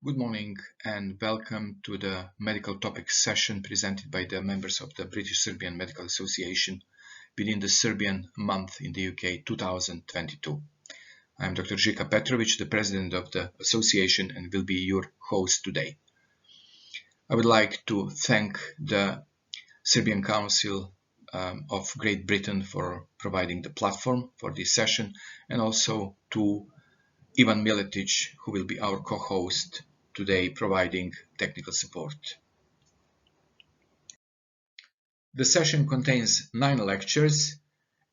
Good morning and welcome to the medical topics session presented by the members of the British Serbian Medical Association within the Serbian month in the UK 2022. I am Dr. Zika Petrovic, the president of the association, and will be your host today. I would like to thank the Serbian Council of Great Britain for providing the platform for this session, and also to Ivan Miletic, who will be our co-host today, providing technical support. The session contains 9 lectures,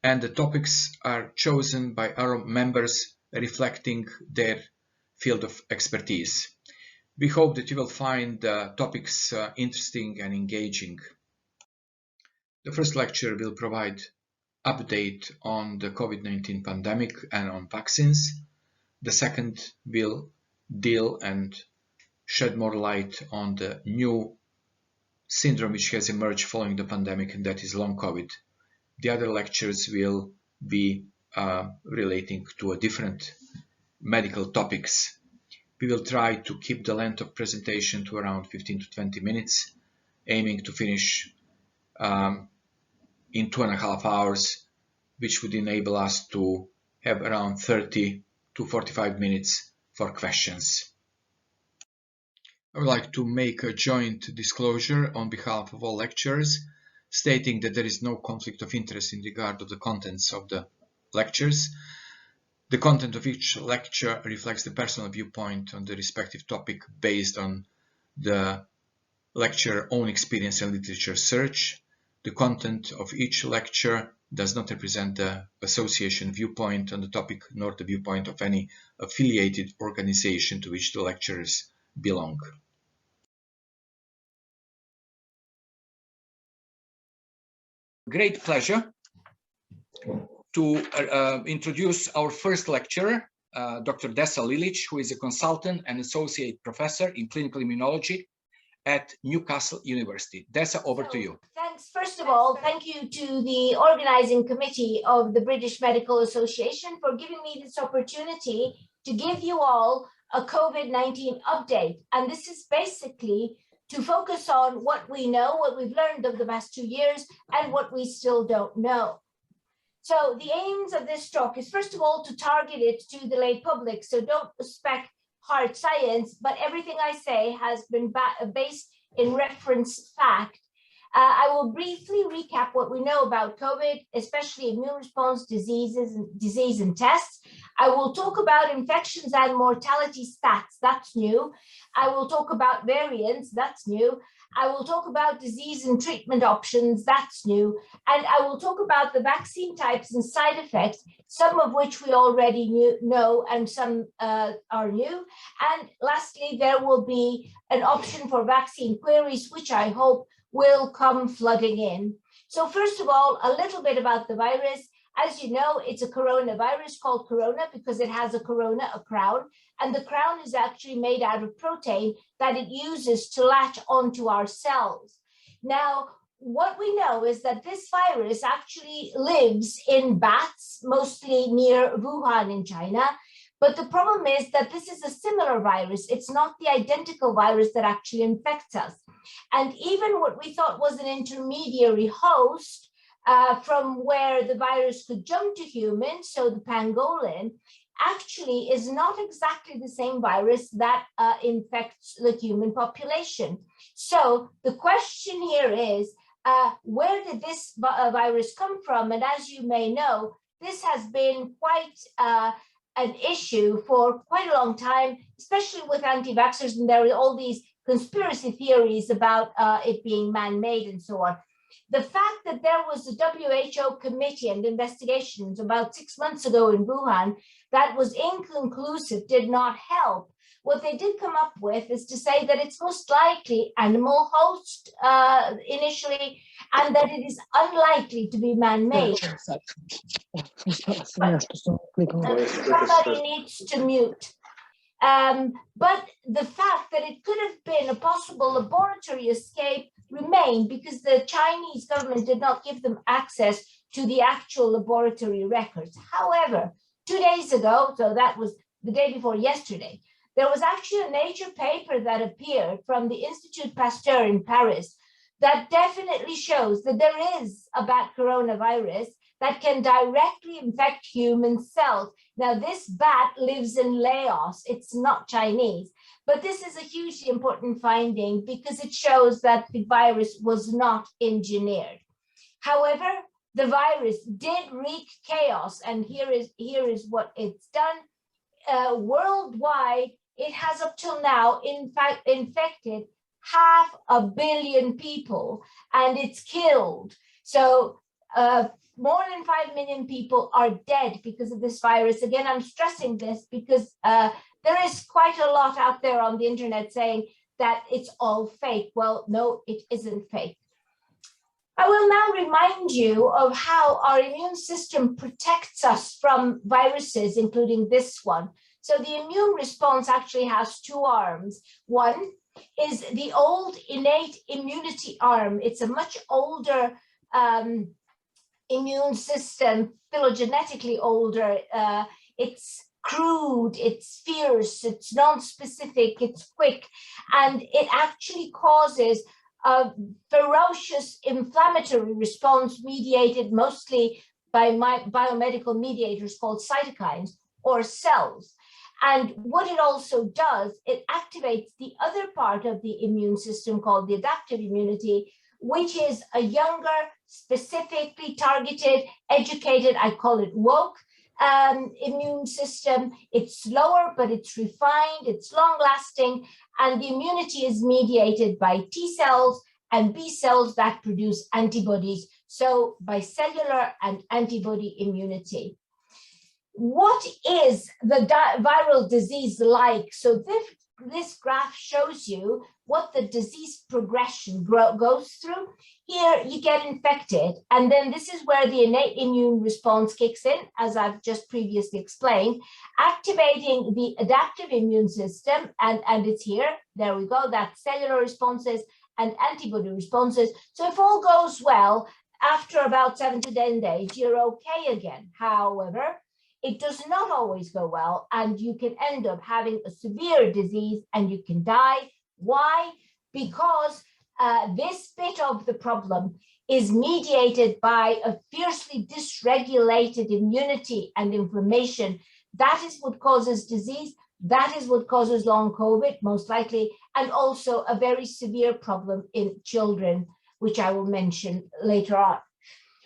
and the topics are chosen by our members reflecting their field of expertise. We hope that you will find the topics interesting and engaging. The first lecture will provide update on the COVID-19 pandemic and on vaccines. The second will deal and shed more light on the new syndrome which has emerged following the pandemic, and that is long COVID. The other lectures will be relating to a different medical topics. We will try to keep the length of presentation to around 15 to 20 minutes, aiming to finish in 2.5 hours, which would enable us to have around 30 to 45 minutes for questions. I would like to make a joint disclosure on behalf of all lecturers, stating that there is no conflict of interest in regard of the contents of the lectures. The content of each lecture reflects the personal viewpoint on the respective topic based on the lecturer's own experience and literature search. The content of each lecture does not represent the association viewpoint on the topic, nor the viewpoint of any affiliated organization to which the lecturers belong. Great pleasure to introduce our first lecturer, Dr. Desa Lilic, who is a consultant and associate professor in clinical immunology at Newcastle University. Desa, over to you. Thanks. First of all, thank you to the organizing committee of the British Medical Association for giving me this opportunity to give you all a COVID-19 update. And this is basically to focus on what we know, what we've learned over the past 2 years, and what we still don't know. So the aims of this talk is, first of all, to target it to the lay public. So don't expect hard science, but everything I say has been based in reference fact. I will briefly recap what we know about COVID, especially immune response disease and tests. I will talk about infections and mortality stats, that's new. I will talk about variants, that's new. I will talk about disease and treatment options, that's new. And I will talk about the vaccine types and side effects, some of which we already know and some are new. And lastly, there will be an option for vaccine queries, which I hope will come flooding in. So first of all, a little bit about the virus. As you know, it's a coronavirus called corona because it has a corona, a crown, and the crown is actually made out of protein that it uses to latch onto our cells. Now, what we know is that this virus actually lives in bats, mostly near Wuhan in China. But the problem is that this is a similar virus. It's not the identical virus that actually infects us. And even what we thought was an intermediary host from where the virus could jump to humans, so the pangolin, actually is not exactly the same virus that infects the human population. So the question here is, where did this virus come from? And as you may know, this has been quite an issue for quite a long time, especially with anti-vaxxers, and there are all these conspiracy theories about it being man-made and so on. The fact that there was a WHO committee and investigations about 6 months ago in Wuhan that was inconclusive did not help. What they did come up with is to say that it's most likely animal host initially, and that it is unlikely to be man-made. Somebody needs to mute. But the fact that it could have been a possible laboratory escape remained because the Chinese government did not give them access to the actual laboratory records. However, 2 days ago, so that was the day before yesterday, There was actually a Nature paper that appeared from the Institut Pasteur in Paris that definitely shows that there is a bat coronavirus that can directly infect human cells. Now, this bat lives in Laos. It's not Chinese, but this is a hugely important finding because it shows that the virus was not engineered. However, the virus did wreak chaos, and here is what it's done. Worldwide, it has up till now, in fact, infected 500 million people, and it's killed. So more than 5 million people are dead because of this virus. Again, I'm stressing this because there is quite a lot out there on the internet saying that it's all fake. Well, no, it isn't fake. I will now remind you of how our immune system protects us from viruses, including this one. So the immune response actually has two arms. One is the old innate immunity arm. It's a much older immune system, phylogenetically older. It's crude, it's fierce, it's non-specific, it's quick, and it actually causes a ferocious inflammatory response mediated mostly by biomedical mediators called cytokines or cells. And what it also does, it activates the other part of the immune system called the adaptive immunity, which is a younger, specifically targeted, educated, I call it woke, immune system. It's slower, but it's refined, it's long lasting, and the immunity is mediated by T cells and B cells that produce antibodies. So bicellular and antibody immunity. What is the viral disease like? So this graph shows you what the disease progression goes through. Here you get infected, and then this is where the innate immune response kicks in, as I've just previously explained, activating the adaptive immune system, and it's here, there we go, that's cellular responses and antibody responses. So if all goes well, after about 7 to 10 days, you're okay again. However, it does not always go well, and you can end up having a severe disease and you can die. Why? Because this bit of the problem is mediated by a fiercely dysregulated immunity and inflammation. That is what causes disease. That is what causes long COVID, most likely, and also a very severe problem in children, which I will mention later on.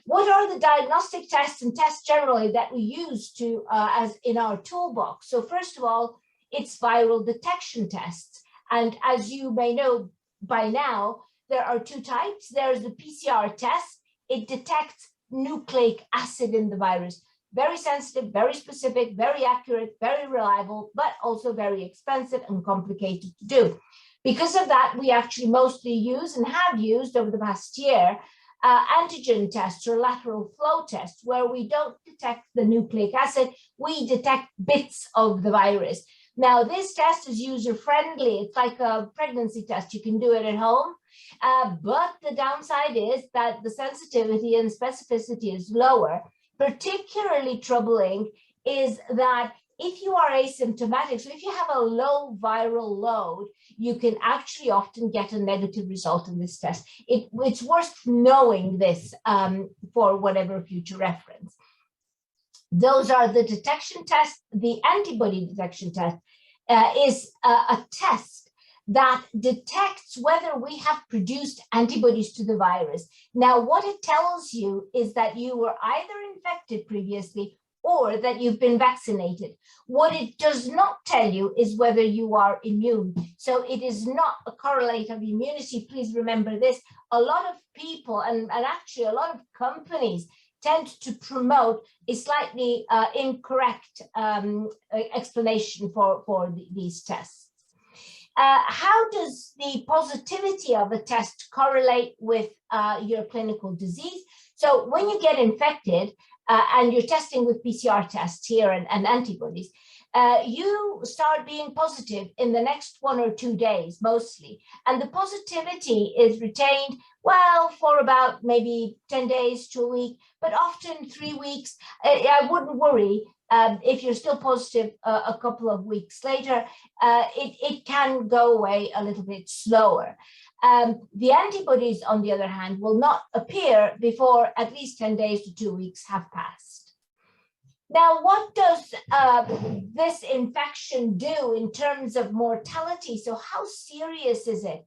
What are the diagnostic tests and tests generally that we use to as in our toolbox? So first of all, it's viral detection tests. And as you may know by now, there are two types. There's the PCR test. It detects nucleic acid in the virus. Very sensitive, very specific, very accurate, very reliable, but also very expensive and complicated to do. Because of that, we actually mostly use and have used over the past year antigen tests or lateral flow tests, where we don't detect the nucleic acid, we detect bits of the virus. Now, this test is user-friendly. It's like a pregnancy test. You can do it at home, but the downside is that the sensitivity and specificity is lower. Particularly troubling is that if you are asymptomatic, so if you have a low viral load, you can actually often get a negative result in this test. It's worth knowing this for whatever future reference. Those are the detection tests. The antibody detection test is a test that detects whether we have produced antibodies to the virus. Now, what it tells you is that you were either infected previously or that you've been vaccinated. What it does not tell you is whether you are immune. So it is not a correlate of immunity. Please remember this. A lot of people, and actually a lot of companies, tend to promote a slightly incorrect explanation for these tests. How does the positivity of a test correlate with your clinical disease? So when you get infected and you're testing with PCR tests here and antibodies, you start being positive in the next 1 or 2 days, mostly. And the positivity is retained, well, for about maybe 10 days to a week, but often 3 weeks. I wouldn't worry. If you're still positive a couple of weeks later, it can go away a little bit slower. The antibodies, on the other hand, will not appear before at least 10 days to 2 weeks have passed. Now, what does this infection do in terms of mortality? So how serious is it?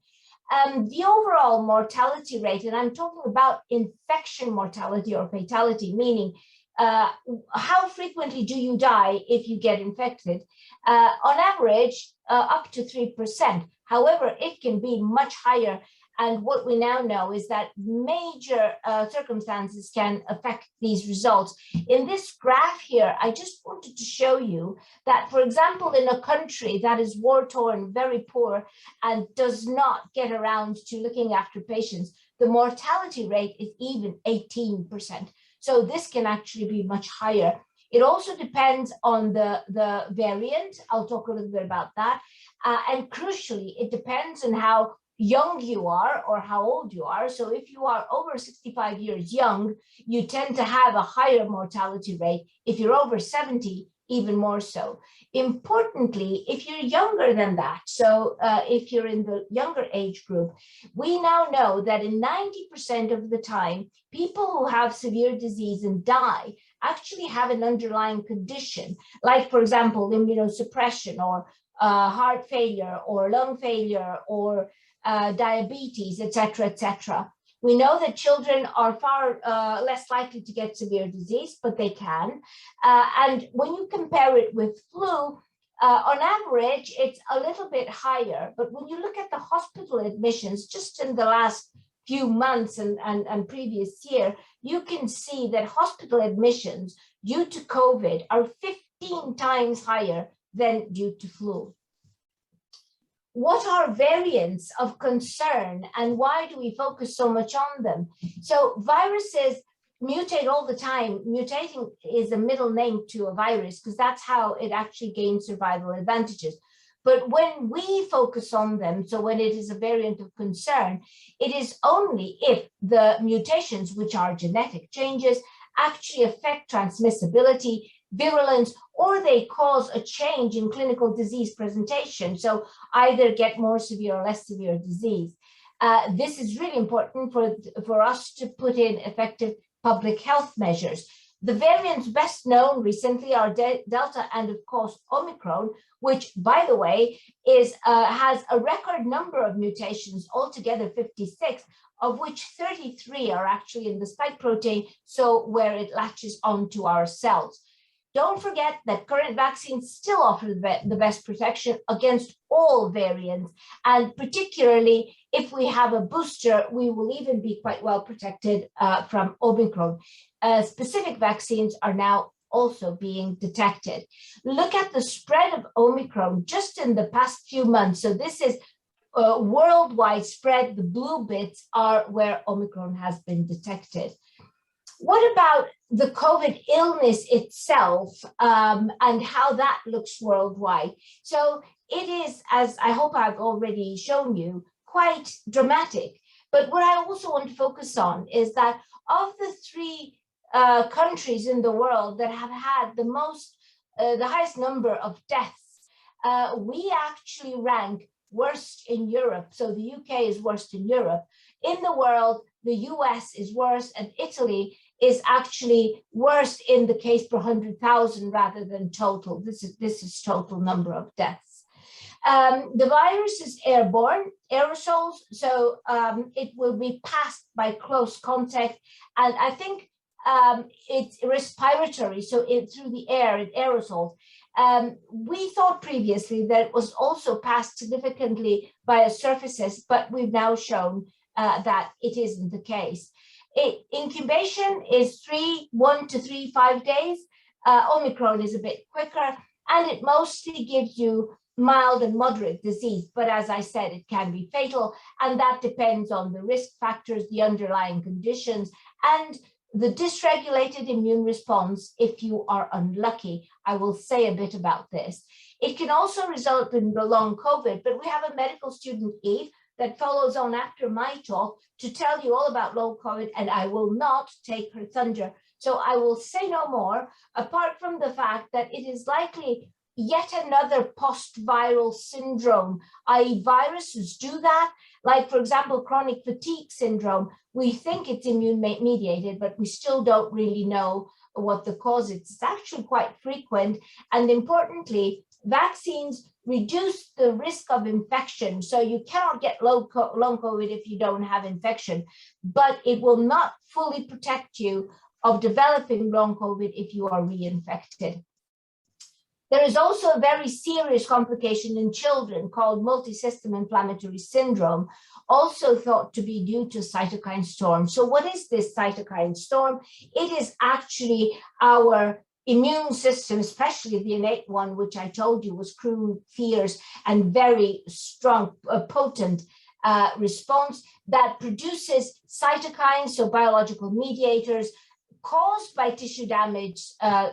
The overall mortality rate, and I'm talking about infection mortality or fatality, meaning how frequently do you die if you get infected? On average, up to 3%. However, it can be much higher. And what we now know is that major circumstances can affect these results. In this graph here, I just wanted to show you that, for example, in a country that is war-torn, very poor, and does not get around to looking after patients, the mortality rate is even 18%. So this can actually be much higher. It also depends on the variant. I'll talk a little bit about that. And crucially, it depends on how young you are or how old you are. So if you are over 65 years young, you tend to have a higher mortality rate. If you're over 70, even more so. Importantly, if you're younger than that, so if you're in the younger age group, we now know that in 90% of the time, people who have severe disease and die actually have an underlying condition, like, for example, immunosuppression or heart failure or lung failure or diabetes, etc., etc. We know that children are far less likely to get severe disease, but they can. And when you compare it with flu, on average, it's a little bit higher. But when you look at the hospital admissions, just in the last few months and previous year, you can see that hospital admissions due to COVID are 15 times higher than due to flu. What are variants of concern and why do we focus so much on them? So viruses mutate all the time. Mutating is a middle name to a virus because that's how it actually gains survival advantages. But when we focus on them, so when it is a variant of concern, it is only if the mutations, which are genetic changes, actually affect transmissibility, virulence, or they cause a change in clinical disease presentation. So either get more severe or less severe disease. This is really important for us to put in effective public health measures. The variants best known recently are Delta and, of course, Omicron, which, by the way, has a record number of mutations, altogether 56, of which 33 are actually in the spike protein, so where it latches onto our cells. Don't forget that current vaccines still offer the best protection against all variants, and particularly if we have a booster, we will even be quite well protected from Omicron. Specific vaccines are now also being detected. Look at the spread of Omicron just in the past few months. So this is worldwide spread. The blue bits are where Omicron has been detected. What about the COVID illness itself and how that looks worldwide? So it is, as I hope I've already shown you, quite dramatic. But what I also want to focus on is that of the three countries in the world that have had the highest number of deaths, we actually rank worst in Europe. So the UK is worst in Europe. In the world, the US is worse, and Italy is actually worse in the case per 100,000 rather than total. This is total number of deaths. The virus is airborne, aerosols, so it will be passed by close contact, and I think it's respiratory, so through the air, it aerosols. We thought previously that it was also passed significantly via surfaces, but we've now shown that it isn't the case. Incubation is 1 to 5 days. Omicron is a bit quicker, and it mostly gives you mild and moderate disease. But as I said, it can be fatal, and that depends on the risk factors, the underlying conditions, and the dysregulated immune response if you are unlucky. I will say a bit about this. It can also result in long COVID, but we have a medical student, Eve, that follows on after my talk to tell you all about long COVID, and I will not take her thunder. So I will say no more, apart from the fact that it is likely yet another post-viral syndrome, i.e. viruses do that. Like, for example, chronic fatigue syndrome, we think it's immune mediated, but we still don't really know what the cause is. It's actually quite frequent. And importantly, vaccines reduce the risk of infection. So you cannot get long COVID if you don't have infection, but it will not fully protect you of developing long COVID if you are reinfected. There is also a very serious complication in children called multisystem inflammatory syndrome, also thought to be due to cytokine storm. So what is this cytokine storm? It is actually our immune system, especially the innate one, which I told you was crude, fierce, and very strong, potent response that produces cytokines, so biological mediators, caused by tissue damage,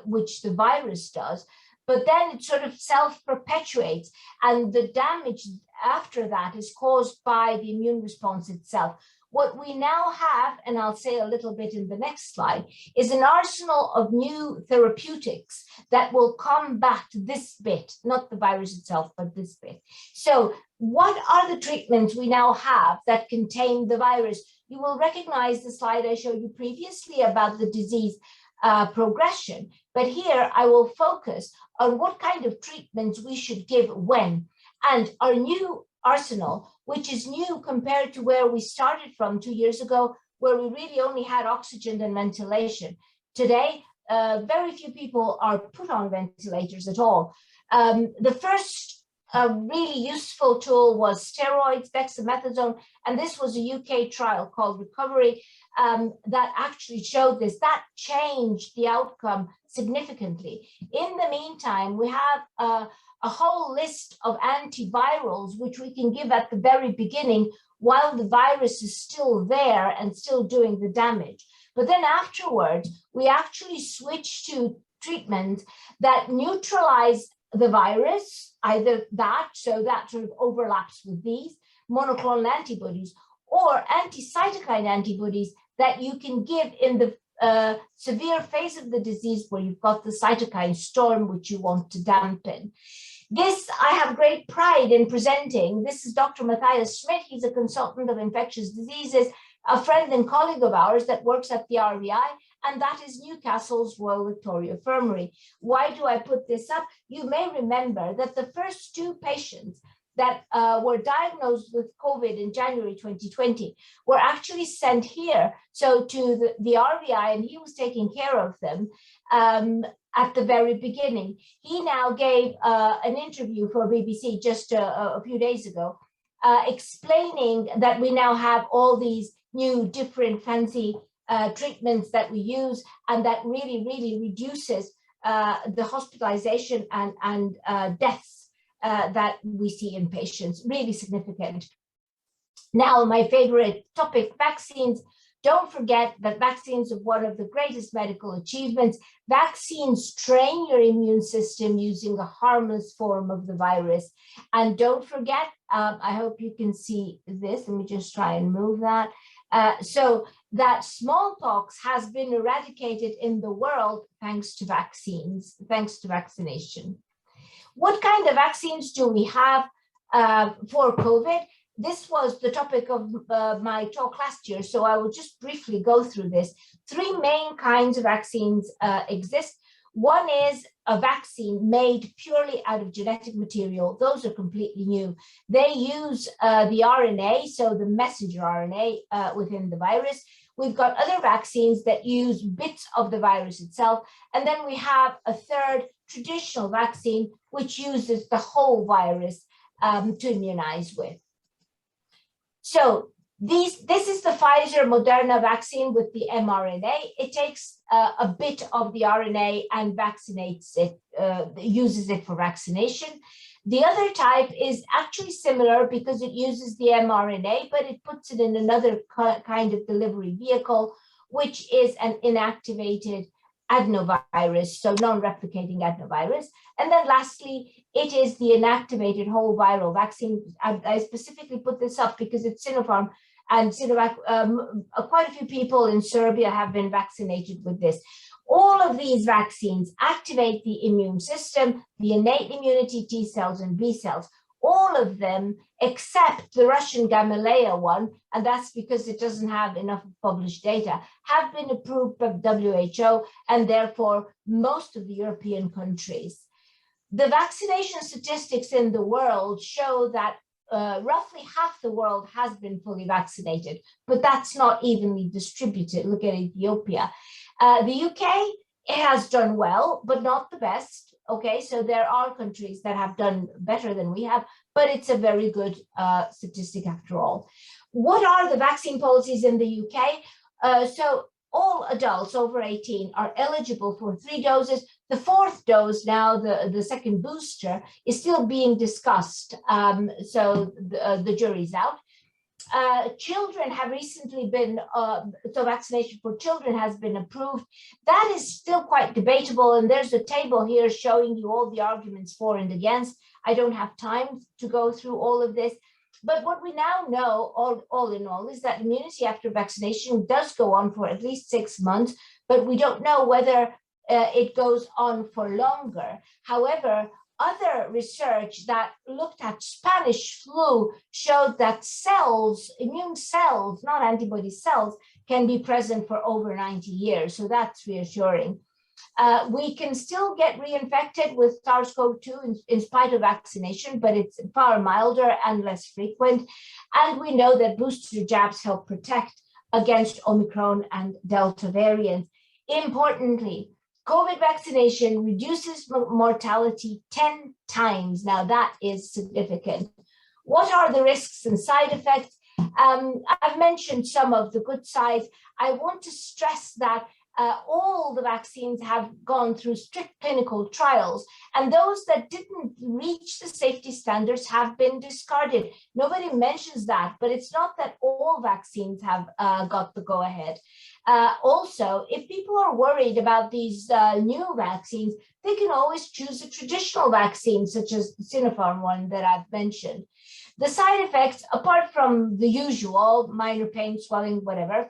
which the virus does. But then it sort of self-perpetuates, and the damage after that is caused by the immune response itself. What we now have, and I'll say a little bit in the next slide, is an arsenal of new therapeutics that will combat this bit, not the virus itself, but this bit. So what are the treatments we now have that contain the virus? You will recognize the slide I showed you previously about the disease progression, but here I will focus on what kind of treatments we should give when. And our new arsenal, which is new compared to where we started from 2 years ago, where we really only had oxygen and ventilation. Today, very few people are put on ventilators at all. The first really useful tool was steroids, dexamethasone, and this was a UK trial called Recovery that actually showed this. That changed the outcome significantly. In the meantime, we have a whole list of antivirals which we can give at the very beginning while the virus is still there and still doing the damage. But then afterwards, we actually switch to treatments that neutralize the virus, either that, so that sort of overlaps with these, monoclonal antibodies, or anti-cytokine antibodies that you can give in the severe phase of the disease where you've got the cytokine storm, which you want to dampen. This I have great pride in presenting. This is Dr. Matthias Schmidt. He's a consultant of infectious diseases, a friend and colleague of ours that works at the RVI, and that is Newcastle's Royal Victoria Infirmary. Why do I put this up? You may remember that the first 2 patients that were diagnosed with COVID in January 2020 were actually sent here, so to the RVI, and he was taking care of them at the very beginning. He now gave an interview for BBC just a few days ago, explaining that we now have all these new different fancy treatments that we use, and that really reduces the hospitalization and deaths that we see in patients, really significant. Now, my favorite topic, vaccines. Don't forget that vaccines are one of the greatest medical achievements. Vaccines train your immune system using a harmless form of the virus. And don't forget, I hope you can see this. Let me just try and move that. So that smallpox has been eradicated in the world thanks to vaccines, thanks to vaccination. What kind of vaccines do we have for COVID? This was the topic of my talk last year, so I will just briefly go through this. 3 main kinds of vaccines exist. One is a vaccine made purely out of genetic material. Those are completely new. They use the RNA, so the messenger RNA within the virus. We've got other vaccines that use bits of the virus itself. And then we have a third traditional vaccine, which uses the whole virus to immunize with. So this is the Pfizer Moderna vaccine with the mRNA. It takes a bit of the RNA and vaccinates it, uses it for vaccination. The other type is actually similar because it uses the mRNA, but it puts it in another kind of delivery vehicle, which is an inactivated adenovirus, so non-replicating adenovirus. And then lastly, it is the inactivated whole viral vaccine. I specifically put this up because it's Sinopharm And Sinovac, quite a few people in Serbia have been vaccinated with this. All of these vaccines activate the immune system, the innate immunity T cells and B cells. All of them, except the Russian Gamaleya one, and that's because it doesn't have enough published data, have been approved by WHO and therefore most of the European countries. The vaccination statistics in the world show that roughly half the world has been fully vaccinated, but that's not evenly distributed. Look at Ethiopia. The UK, it has done well, but not the best. Okay, so there are countries that have done better than we have, but it's a very good statistic after all. What are the vaccine policies in the UK? So all adults over 18 are eligible for 3 doses. The 4th dose now, the second booster, is still being discussed. So the jury's out. Children have recently been, so vaccination for children has been approved. That is still quite debatable, and there's a table here showing you all the arguments for and against. I don't have time to go through all of this, but what we now know, all in all, is that immunity after vaccination does go on for at least 6 months, but we don't know whether it goes on for longer. However, other research that looked at Spanish flu showed that cells, immune cells, not antibody cells, can be present for over 90 years. So that's reassuring. We can still get reinfected with SARS-CoV-2 in spite of vaccination, but it's far milder and less frequent. And we know that booster jabs help protect against Omicron and Delta variants. Importantly, COVID vaccination reduces mortality 10 times. Now that is significant. What are the risks and side effects? I've mentioned some of the good sides. I want to stress that all the vaccines have gone through strict clinical trials, and those that didn't reach the safety standards have been discarded. Nobody mentions that, but it's not that all vaccines have got the go-ahead. Also, if people are worried about these new vaccines, they can always choose a traditional vaccine, such as the Sinopharm one that I've mentioned. The side effects, apart from the usual, minor pain, swelling, whatever,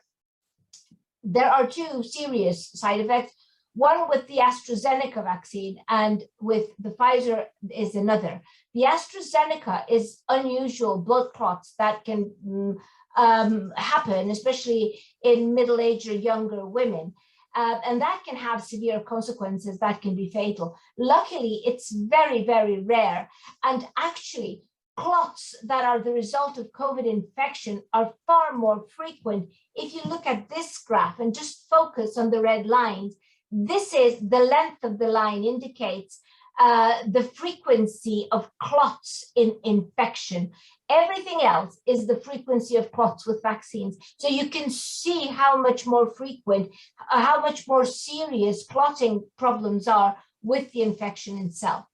there are 2 serious side effects. One with the AstraZeneca vaccine and with the Pfizer is another. The AstraZeneca is unusual blood clots that can happen, especially in middle-aged or younger women. And that can have severe consequences that can be fatal. Luckily, it's very, very rare. And actually, clots that are the result of COVID infection are far more frequent. If you look at this graph and just focus on the red lines, this is the length of the line indicates the frequency of clots in infection. Everything else is the frequency of clots with vaccines. So you can see how much more frequent, how much more serious clotting problems are with the infection itself.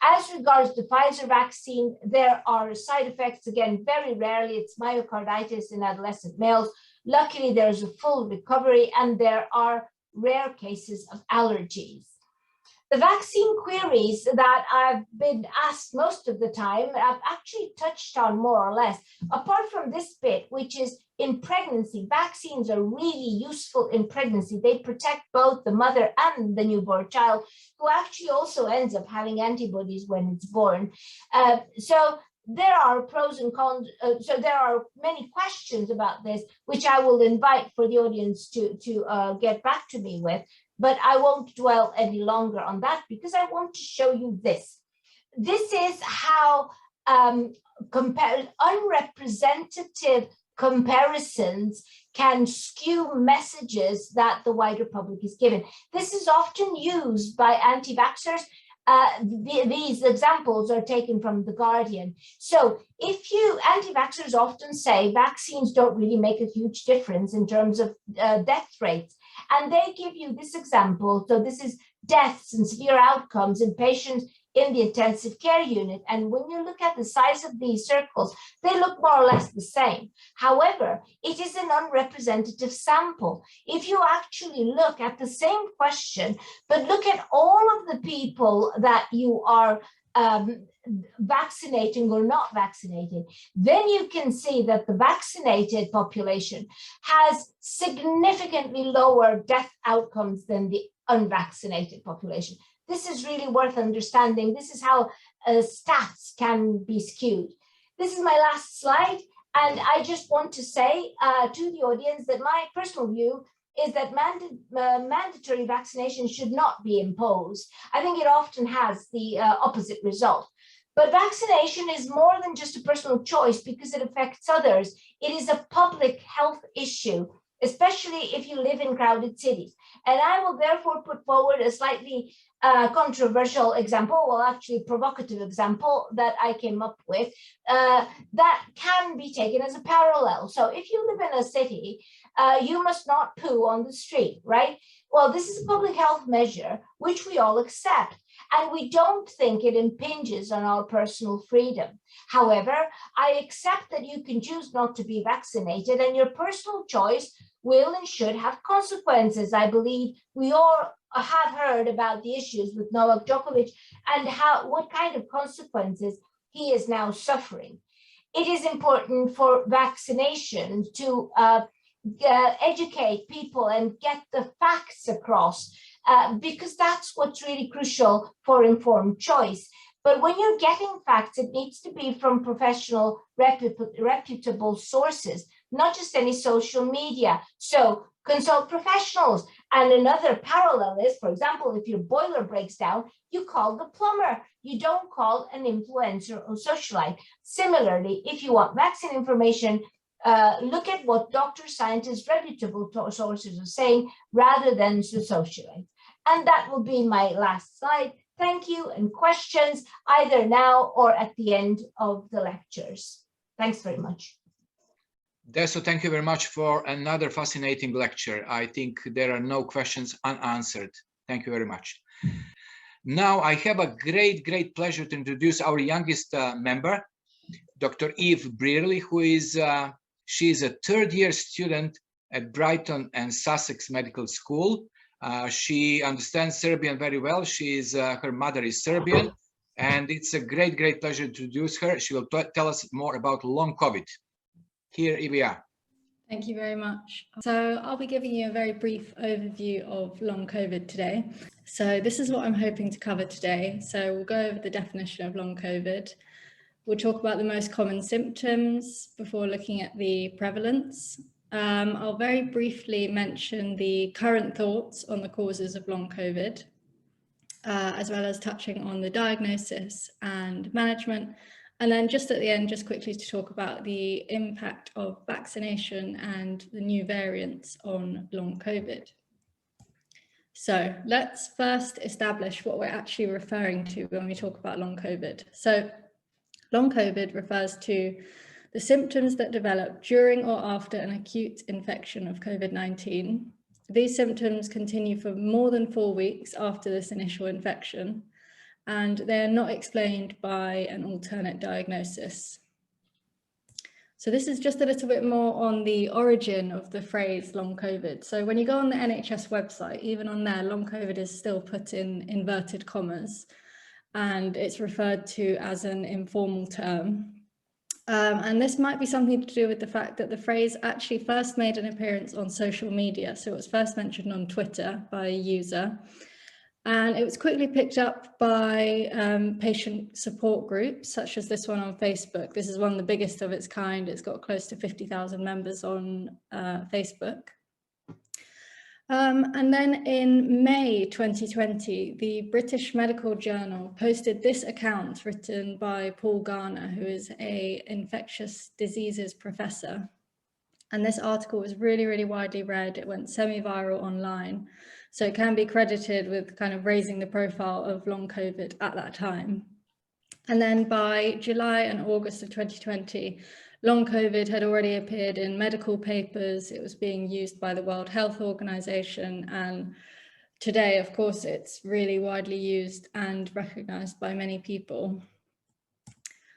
As regards the Pfizer vaccine, there are side effects, again, very rarely. It's myocarditis in adolescent males. Luckily, there's a full recovery, and there are rare cases of allergies. The vaccine queries that I've been asked most of the time, I've actually touched on more or less, apart from this bit, which is in pregnancy. Vaccines are really useful in pregnancy. They protect both the mother and the newborn child, who actually also ends up having antibodies when it's born. So there are pros and cons. So there are many questions about this, which I will invite for the audience to get back to me with. But I won't dwell any longer on that because I want to show you this. This is how unrepresentative comparisons can skew messages that the wider public is given. This is often used by anti-vaxxers. These examples are taken from The Guardian. So if anti-vaxxers often say vaccines don't really make a huge difference in terms of death rates. And they give you this example. So this is deaths and severe outcomes in patients in the intensive care unit. And when you look at the size of these circles, they look more or less the same. However, it is an unrepresentative sample. If you actually look at the same question, but look at all of the people that you are vaccinating or not vaccinated, then you can see that the vaccinated population has significantly lower death outcomes than the unvaccinated population. This is really worth understanding. This is how stats can be skewed. This is my last slide. And I just want to say to the audience that my personal view is that mandatory vaccination should not be imposed. I think it often has the opposite result. But vaccination is more than just a personal choice because it affects others. It is a public health issue, especially if you live in crowded cities. And I will therefore put forward a slightly controversial example, well, actually provocative example that I came up with that can be taken as a parallel. So if you live in a city, you must not poo on the street, right? Well, this is a public health measure, which we all accept, and we don't think it impinges on our personal freedom. However, I accept that you can choose not to be vaccinated, and your personal choice will and should have consequences. I believe we all have heard about the issues with Novak Djokovic and what kind of consequences he is now suffering. It is important for vaccination to educate people and get the facts across, because that's what's really crucial for informed choice. But when you're getting facts, it needs to be from professional, reputable sources, not just any social media. So consult professionals. And another parallel is, for example, if your boiler breaks down, you call the plumber. You don't call an influencer or socialite. Similarly, if you want vaccine information, look at what doctors, scientists, reputable sources are saying rather than the socialites. And that will be my last slide. Thank you, and questions either now or at the end of the lectures. Thanks very much. Deso, thank you very much for another fascinating lecture. I think there are no questions unanswered. Thank you very much. Now I have a great pleasure to introduce our youngest member, Dr. Eve Brearley, who is she's a third-year student at Brighton and Sussex Medical School. She understands Serbian very well. Her mother is Serbian, and it's a great pleasure to introduce her. She will tell us more about long COVID. Here, Ivia. Thank you very much. So I'll be giving you a very brief overview of long COVID today. So this is what I'm hoping to cover today. So we'll go over the definition of long COVID. We'll talk about the most common symptoms before looking at the prevalence. I'll very briefly mention the current thoughts on the causes of long COVID, as well as touching on the diagnosis and management. And then just at the end, just quickly to talk about the impact of vaccination and the new variants on long COVID. So let's first establish what we're actually referring to when we talk about long COVID. So long COVID refers to the symptoms that develop during or after an acute infection of COVID-19. These symptoms continue for more than 4 weeks after this initial infection, and they're not explained by an alternate diagnosis. So this is just a little bit more on the origin of the phrase long COVID. So when you go on the NHS website, even on there, long COVID is still put in inverted commas, and it's referred to as an informal term. And this might be something to do with the fact that the phrase actually first made an appearance on social media. So it was first mentioned on Twitter by a user, and it was quickly picked up by patient support groups, such as this one on Facebook. This is one of the biggest of its kind. It's got close to 50,000 members on Facebook. And then in May 2020, the British Medical Journal posted this account written by Paul Garner, who is an infectious diseases professor. And this article was really widely read. It went semi-viral online. So it can be credited with kind of raising the profile of long COVID at that time. And then by July and August of 2020, long COVID had already appeared in medical papers. It was being used by the World Health Organization. And today, of course, it's really widely used and recognized by many people.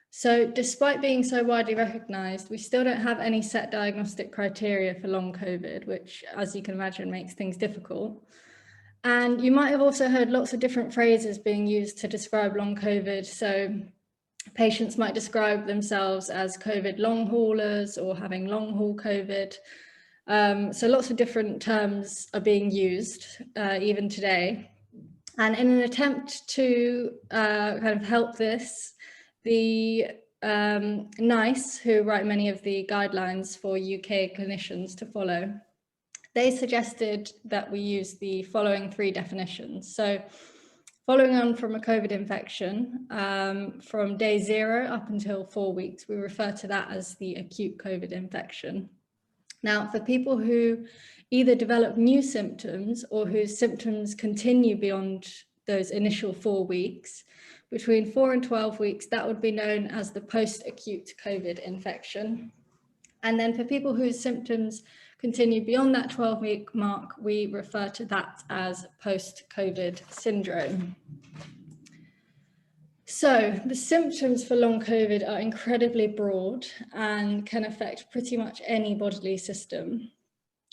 So despite being so widely recognized, we still don't have any set diagnostic criteria for long COVID, which, as you can imagine, makes things difficult. And you might have also heard lots of different phrases being used to describe long COVID. So patients might describe themselves as COVID long haulers or having long haul COVID. So lots of different terms are being used even today. And in an attempt to kind of help this, the NICE, who write many of the guidelines for UK clinicians to follow, they suggested that we use the following 3 definitions. So following on from a COVID infection, from day 0 up until 4 weeks, we refer to that as the acute COVID infection. Now, for people who either develop new symptoms or whose symptoms continue beyond those initial 4 weeks, between 4 and 12 weeks, that would be known as the post-acute COVID infection. And then for people whose symptoms continue beyond that 12-week mark, we refer to that as post-COVID syndrome. So the symptoms for long COVID are incredibly broad and can affect pretty much any bodily system.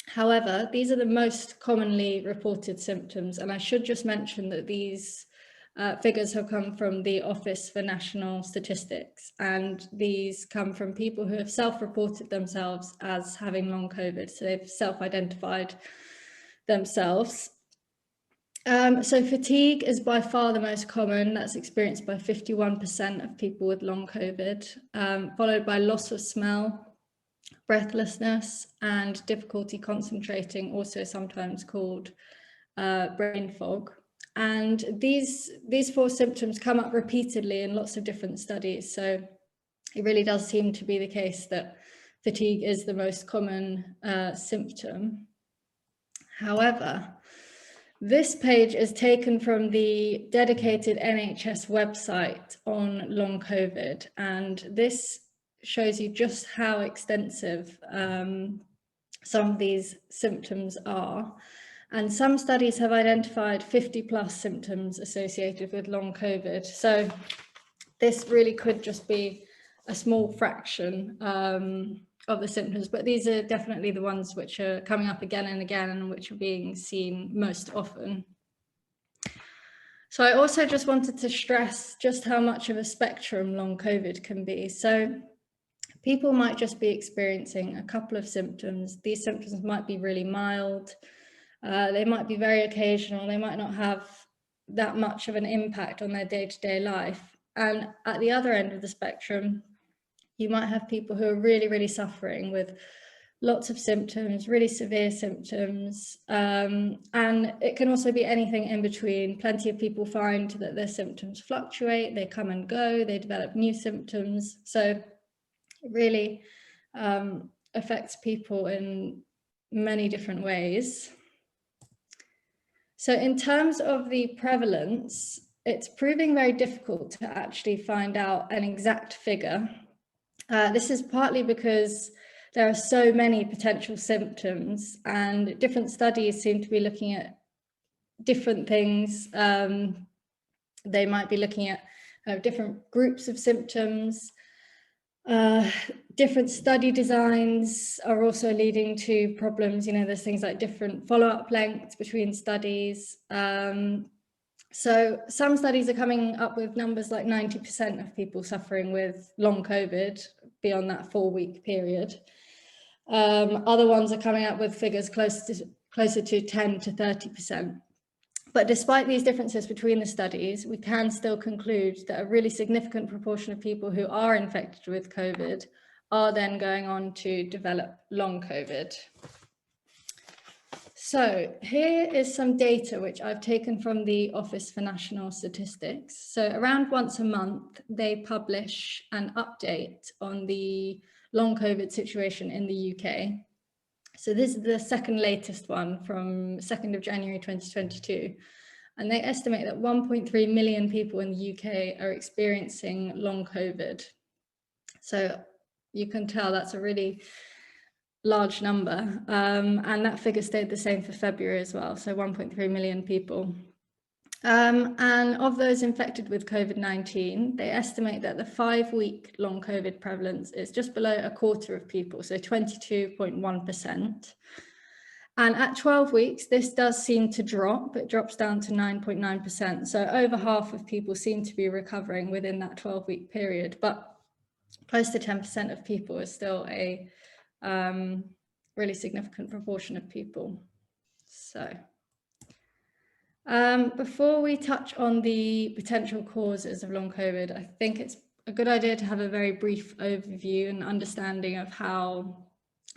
However, these are the most commonly reported symptoms, and I should just mention that these figures have come from the Office for National Statistics, and these come from people who have self-reported themselves as having long COVID, so they've self-identified themselves. So fatigue is by far the most common. That's experienced by 51% of people with long COVID, followed by loss of smell, breathlessness, and difficulty concentrating, also sometimes called brain fog. And these 4 symptoms come up repeatedly in lots of different studies. So it really does seem to be the case that fatigue is the most common symptom. However, this page is taken from the dedicated NHS website on long COVID, and this shows you just how extensive some of these symptoms are. And some studies have identified 50+ symptoms associated with long COVID. So this really could just be a small fraction of the symptoms, but these are definitely the ones which are coming up again and again and which are being seen most often. So I also just wanted to stress just how much of a spectrum long COVID can be. So people might just be experiencing a couple of symptoms. These symptoms might be really mild. They might be very occasional. They might not have that much of an impact on their day-to-day life. And at the other end of the spectrum, you might have people who are really, really suffering with lots of symptoms, really severe symptoms. And it can also be anything in between. Plenty of people find that their symptoms fluctuate, they come and go, they develop new symptoms. So it really affects people in many different ways. So in terms of the prevalence, it's proving very difficult to actually find out an exact figure. This is partly because there are so many potential symptoms and different studies seem to be looking at different things. They might be looking at different groups of symptoms. Different study designs are also leading to problems. You know, there's things like different follow-up lengths between studies. So some studies are coming up with numbers like 90% of people suffering with long COVID beyond that 4-week period. Other ones are coming up with figures closer to 10 to 30%. But despite these differences between the studies, we can still conclude that a really significant proportion of people who are infected with COVID are then going on to develop long COVID. So here is some data which I've taken from the Office for National Statistics. So around once a month, they publish an update on the long COVID situation in the UK. So this is the second latest one from 2nd of January 2022. And they estimate that 1.3 million people in the UK are experiencing long COVID. So you can tell that's a really large number. And that figure stayed the same for February as well. So 1.3 million people. And of those infected with COVID-19, they estimate that the 5-week long COVID prevalence is just below a quarter of people, so 22.1%. And at 12 weeks, this does seem to drop. It drops down to 9.9%. So over half of people seem to be recovering within that 12-week period, but close to 10% of people is still a really significant proportion of people. So before we touch on the potential causes of long COVID, I think it's a good idea to have a very brief overview and understanding of how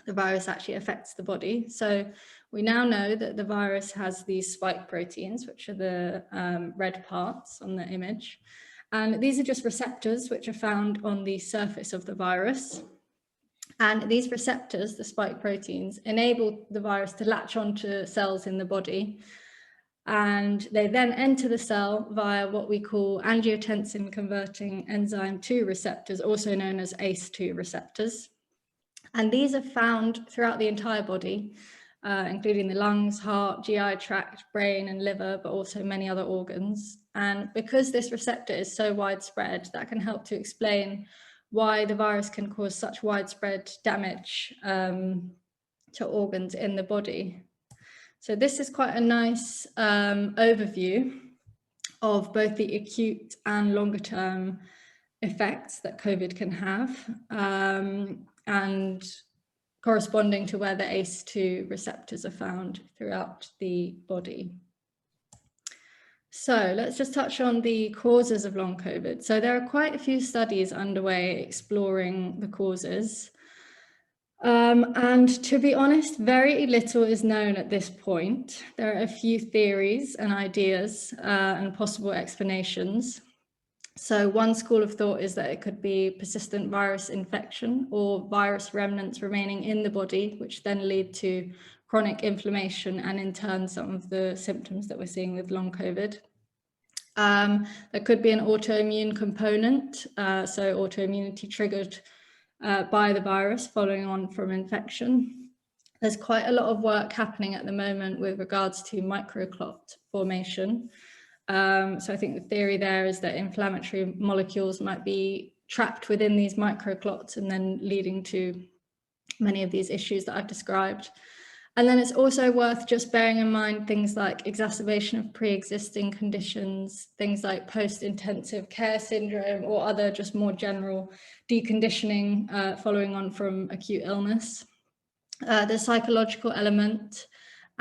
the virus actually affects the body. So we now know that the virus has these spike proteins, which are the red parts on the image. And these are just receptors which are found on the surface of the virus. And these receptors, the spike proteins, enable the virus to latch onto cells in the body. And they then enter the cell via what we call angiotensin converting enzyme 2 receptors, also known as ACE2 receptors. And these are found throughout the entire body, including the lungs, heart, GI tract, brain and liver, but also many other organs. And because this receptor is so widespread, that can help to explain why the virus can cause such widespread damage to organs in the body. So this is quite a nice overview of both the acute and longer term effects that COVID can have, and corresponding to where the ACE2 receptors are found throughout the body. So let's just touch on the causes of long COVID. So there are quite a few studies underway exploring the causes. And to be honest, very little is known at this point. There are a few theories and ideas and possible explanations. So one school of thought is that it could be persistent virus infection or virus remnants remaining in the body, which then lead to chronic inflammation and in turn some of the symptoms that we're seeing with long COVID. There could be an autoimmune component, so autoimmunity triggered by the virus following on from infection. There's quite a lot of work happening at the moment with regards to microclot formation. So I think the theory there is that inflammatory molecules might be trapped within these microclots and then leading to many of these issues that I've described. And then it's also worth just bearing in mind things like exacerbation of pre-existing conditions, things like post-intensive care syndrome or other just more general deconditioning following on from acute illness, the psychological element,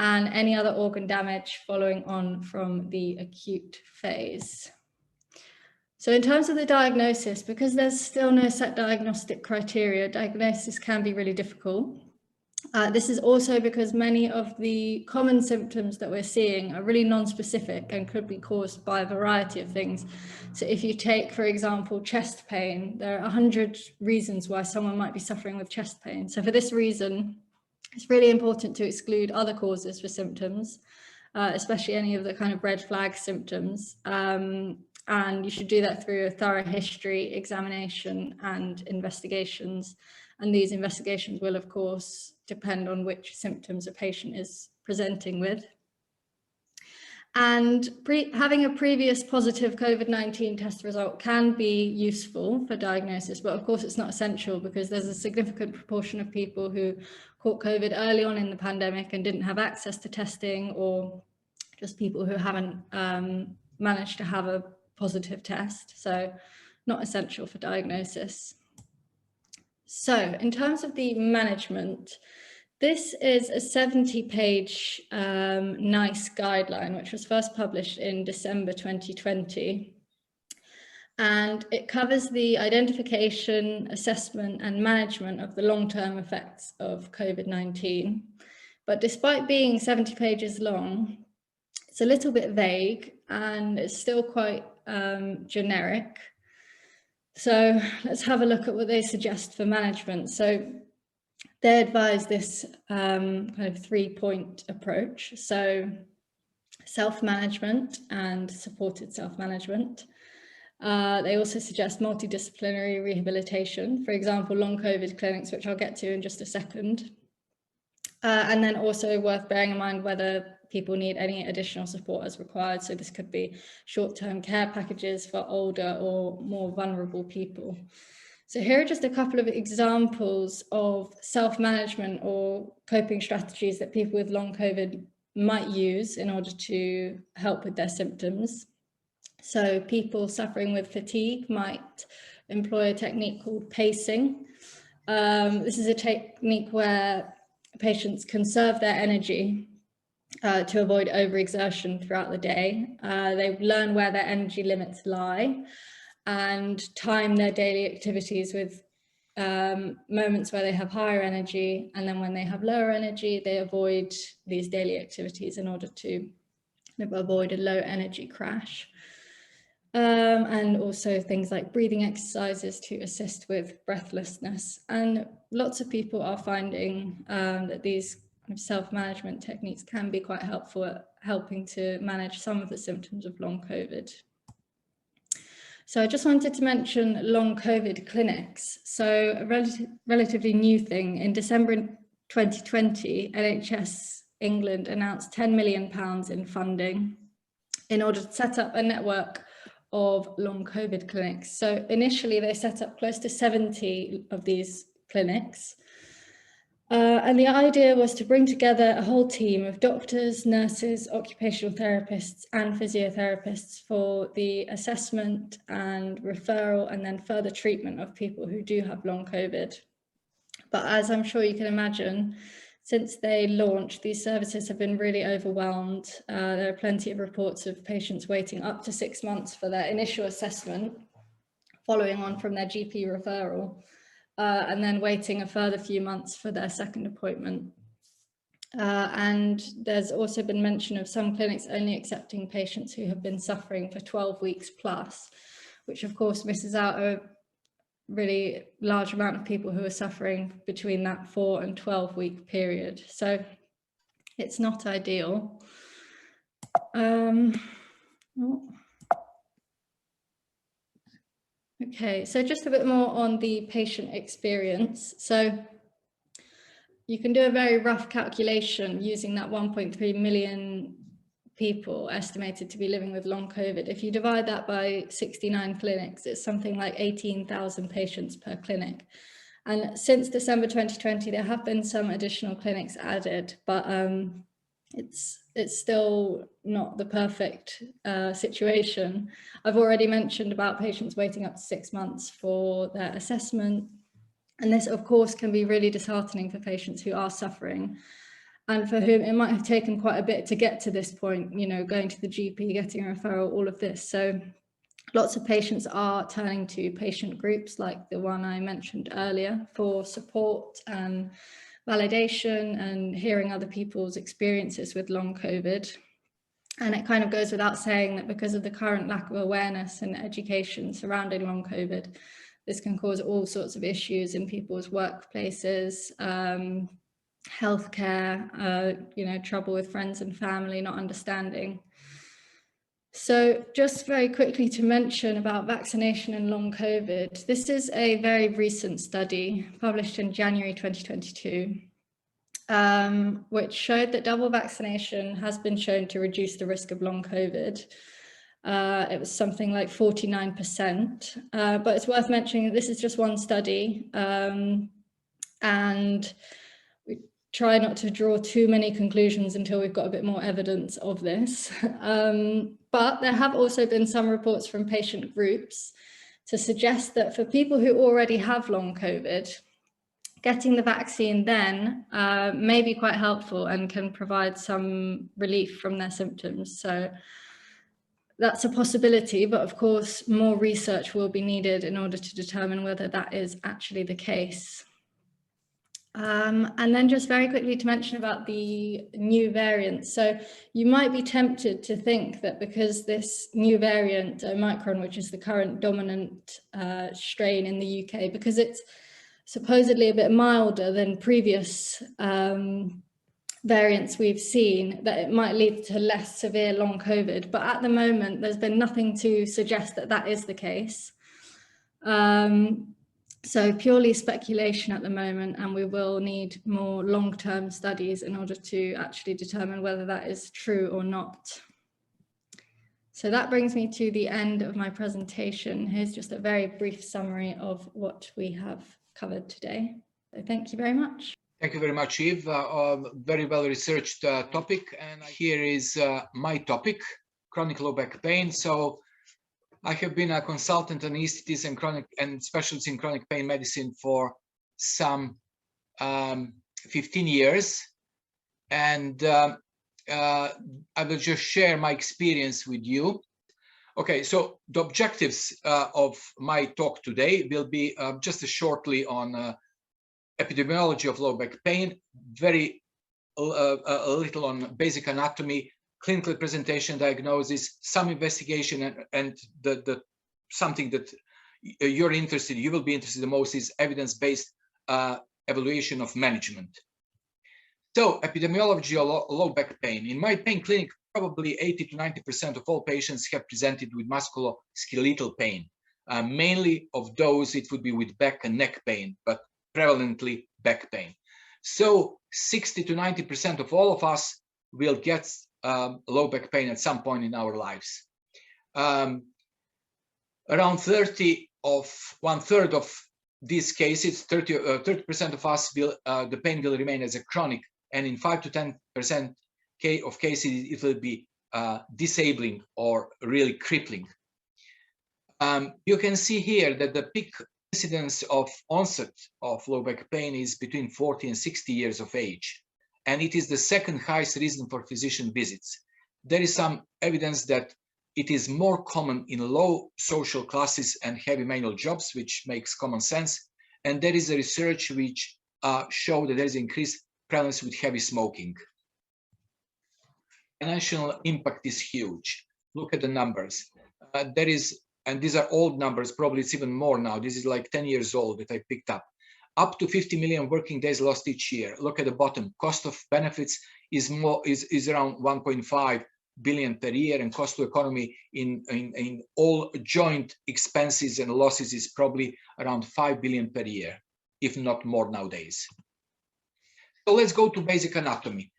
and any other organ damage following on from the acute phase. So in terms of the diagnosis, because there's still no set diagnostic criteria, diagnosis can be really difficult. This is also because many of the common symptoms that we're seeing are really non-specific and could be caused by a variety of things. So if you take, for example, chest pain, there are 100 reasons why someone might be suffering with chest pain. So for this reason, it's really important to exclude other causes for symptoms, especially any of the kind of red flag symptoms. And you should do that through a thorough history, examination, and investigations. And these investigations will, of course, depend on which symptoms a patient is presenting with. And having a previous positive COVID-19 test result can be useful for diagnosis, but of course it's not essential because there's a significant proportion of people who caught COVID early on in the pandemic and didn't have access to testing, or just people who haven't managed to have a positive test, so not essential for diagnosis. So in terms of the management, this is a 70-page NICE guideline, which was first published in December 2020. And it covers the identification, assessment, and management of the long-term effects of COVID-19. But despite being 70 pages long, it's a little bit vague and it's still quite generic. So let's have a look at what they suggest for management. So they advise this kind of 3-point approach. So self-management and supported self-management. They also suggest multidisciplinary rehabilitation, for example, long COVID clinics, which I'll get to in just a second. And then also worth bearing in mind whether people need any additional support as required. So this could be short-term care packages for older or more vulnerable people. So here are just a couple of examples of self-management or coping strategies that people with long COVID might use in order to help with their symptoms. So people suffering with fatigue might employ a technique called pacing. This is a technique where patients conserve their energy to avoid overexertion throughout the day. They learn where their energy limits lie and time their daily activities with moments where they have higher energy, and then when they have lower energy, they avoid these daily activities in order to avoid a low energy crash. And also things like breathing exercises to assist with breathlessness. And lots of people are finding that these self-management techniques can be quite helpful at helping to manage some of the symptoms of long COVID. So I just wanted to mention long COVID clinics. So a relatively new thing, in December 2020, NHS England announced £10 million in funding in order to set up a network of long COVID clinics. So initially they set up close to 70 of these clinics. And the idea was to bring together a whole team of doctors, nurses, occupational therapists, and physiotherapists for the assessment and referral and then further treatment of people who do have long COVID. But as I'm sure you can imagine, since they launched, these services have been really overwhelmed. There are plenty of reports of patients waiting up to 6 months for their initial assessment, following on from their GP referral. And then waiting a further few months for their second appointment. And there's also been mention of some clinics only accepting patients who have been suffering for 12 weeks plus, which of course misses out a really large amount of people who are suffering between that 4 and 12-week period. So it's not ideal. Okay, so just a bit more on the patient experience. So you can do a very rough calculation using that 1.3 million people estimated to be living with long COVID. If you divide that by 69 clinics, it's something like 18,000 patients per clinic. And since December 2020, there have been some additional clinics added, but it's still not the perfect situation. I've already mentioned about patients waiting up to 6 months for their assessment. And this, of course, can be really disheartening for patients who are suffering and for whom it might have taken quite a bit to get to this point, you know, going to the GP, getting a referral, all of this. So lots of patients are turning to patient groups like the one I mentioned earlier for support and validation and hearing other people's experiences with long COVID. And it kind of goes without saying that because of the current lack of awareness and education surrounding long COVID, this can cause all sorts of issues in people's workplaces, healthcare, you know, trouble with friends and family, not understanding. So just very quickly to mention about vaccination and long COVID, this is a very recent study published in January 2022, which showed that double vaccination has been shown to reduce the risk of long COVID. It was something like 49%, but it's worth mentioning that this is just one study, and we try not to draw too many conclusions until we've got a bit more evidence of this. But there have also been some reports from patient groups to suggest that for people who already have long COVID, getting the vaccine then may be quite helpful and can provide some relief from their symptoms. So that's a possibility, but of course, more research will be needed in order to determine whether that is actually the case. And then just very quickly to mention about the new variants. So you might be tempted to think that because this new variant, Omicron, which is the current dominant strain in the UK, because it's supposedly a bit milder than previous variants we've seen, that it might lead to less severe long COVID. But at the moment, there's been nothing to suggest that that is the case. So purely speculation at the moment, and we will need more long-term studies in order to actually determine whether that is true or not. So that brings me to the end of my presentation. Here's just a very brief summary of what we have covered today. So thank you very much. Thank you very much, Eve. Very well researched topic. And here is my topic, chronic low back pain. So I have been a consultant anesthetist and specialist in chronic pain medicine for some 15 years. And I will just share my experience with you. Okay, so the objectives of my talk today will be just shortly on epidemiology of low back pain, very a little on basic anatomy, clinical presentation, diagnosis, some investigation, and the something that you will be interested the most is evidence-based evaluation of management. So epidemiology of low back pain. In my pain clinic, probably 80 to 90% of all patients have presented with musculoskeletal pain. Mainly of those, it would be with back and neck pain, but prevalently back pain. So 60 to 90% of all of us will get low back pain at some point in our lives. Around 1/3 of these cases, 30% of us will, the pain will remain as a chronic, and in 5 to 10% of cases, it will be disabling or really crippling. You can see here that the peak incidence of onset of low back pain is between 40 and 60 years of age, and it is the second highest reason for physician visits. There is some evidence that it is more common in low social classes and heavy manual jobs, which makes common sense. And there is a research which show that there is increased prevalence with heavy smoking. Financial impact is huge. Look at the numbers. And these are old numbers, probably it's even more now. This is like 10 years old that I picked up. Up to 50 million working days lost each year. Look at the bottom. Cost of benefits is around 1.5 billion per year, and cost to economy in all joint expenses and losses is probably around 5 billion per year, if not more nowadays. So let's go to basic anatomy.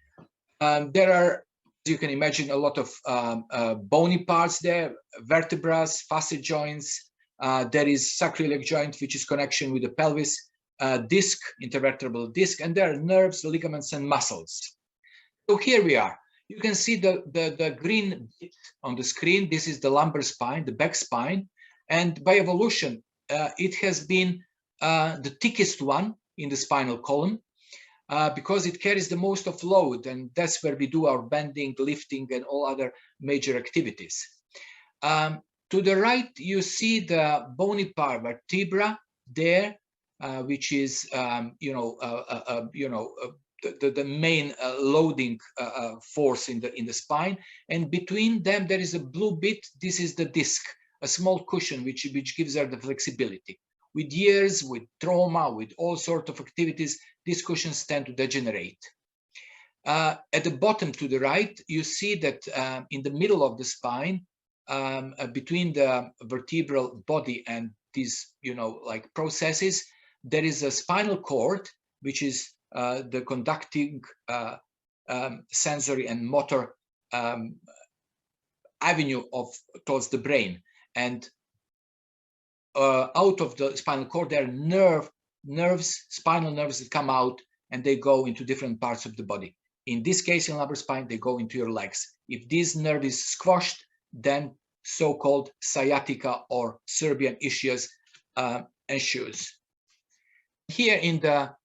There are, as you can imagine, a lot of bony parts there, vertebrae, facet joints. There is sacroiliac joint, which is connection with the pelvis, disc, intervertebral disc, and there are nerves, ligaments, and muscles. So here we are. You can see the green bit on the screen. This is the lumbar spine, the back spine. And by evolution, it has been the thickest one in the spinal column because it carries the most of load. And that's where we do our bending, lifting, and all other major activities. To the right, you see the bony part, vertebra there, which is, the main loading force in the spine, and between them there is a blue bit. This is the disc, a small cushion which gives her the flexibility. With years, with trauma, with all sorts of activities, these cushions tend to degenerate. At the bottom to the right, you see that in the middle of the spine, between the vertebral body and these, like processes, there is a spinal cord, which is the conducting sensory and motor avenue towards the brain. And out of the spinal cord, there are nerves, spinal nerves that come out, and they go into different parts of the body. In this case, in lumbar spine, they go into your legs. If this nerve is squashed, then so-called sciatica or Serbian issues ensues. Here in the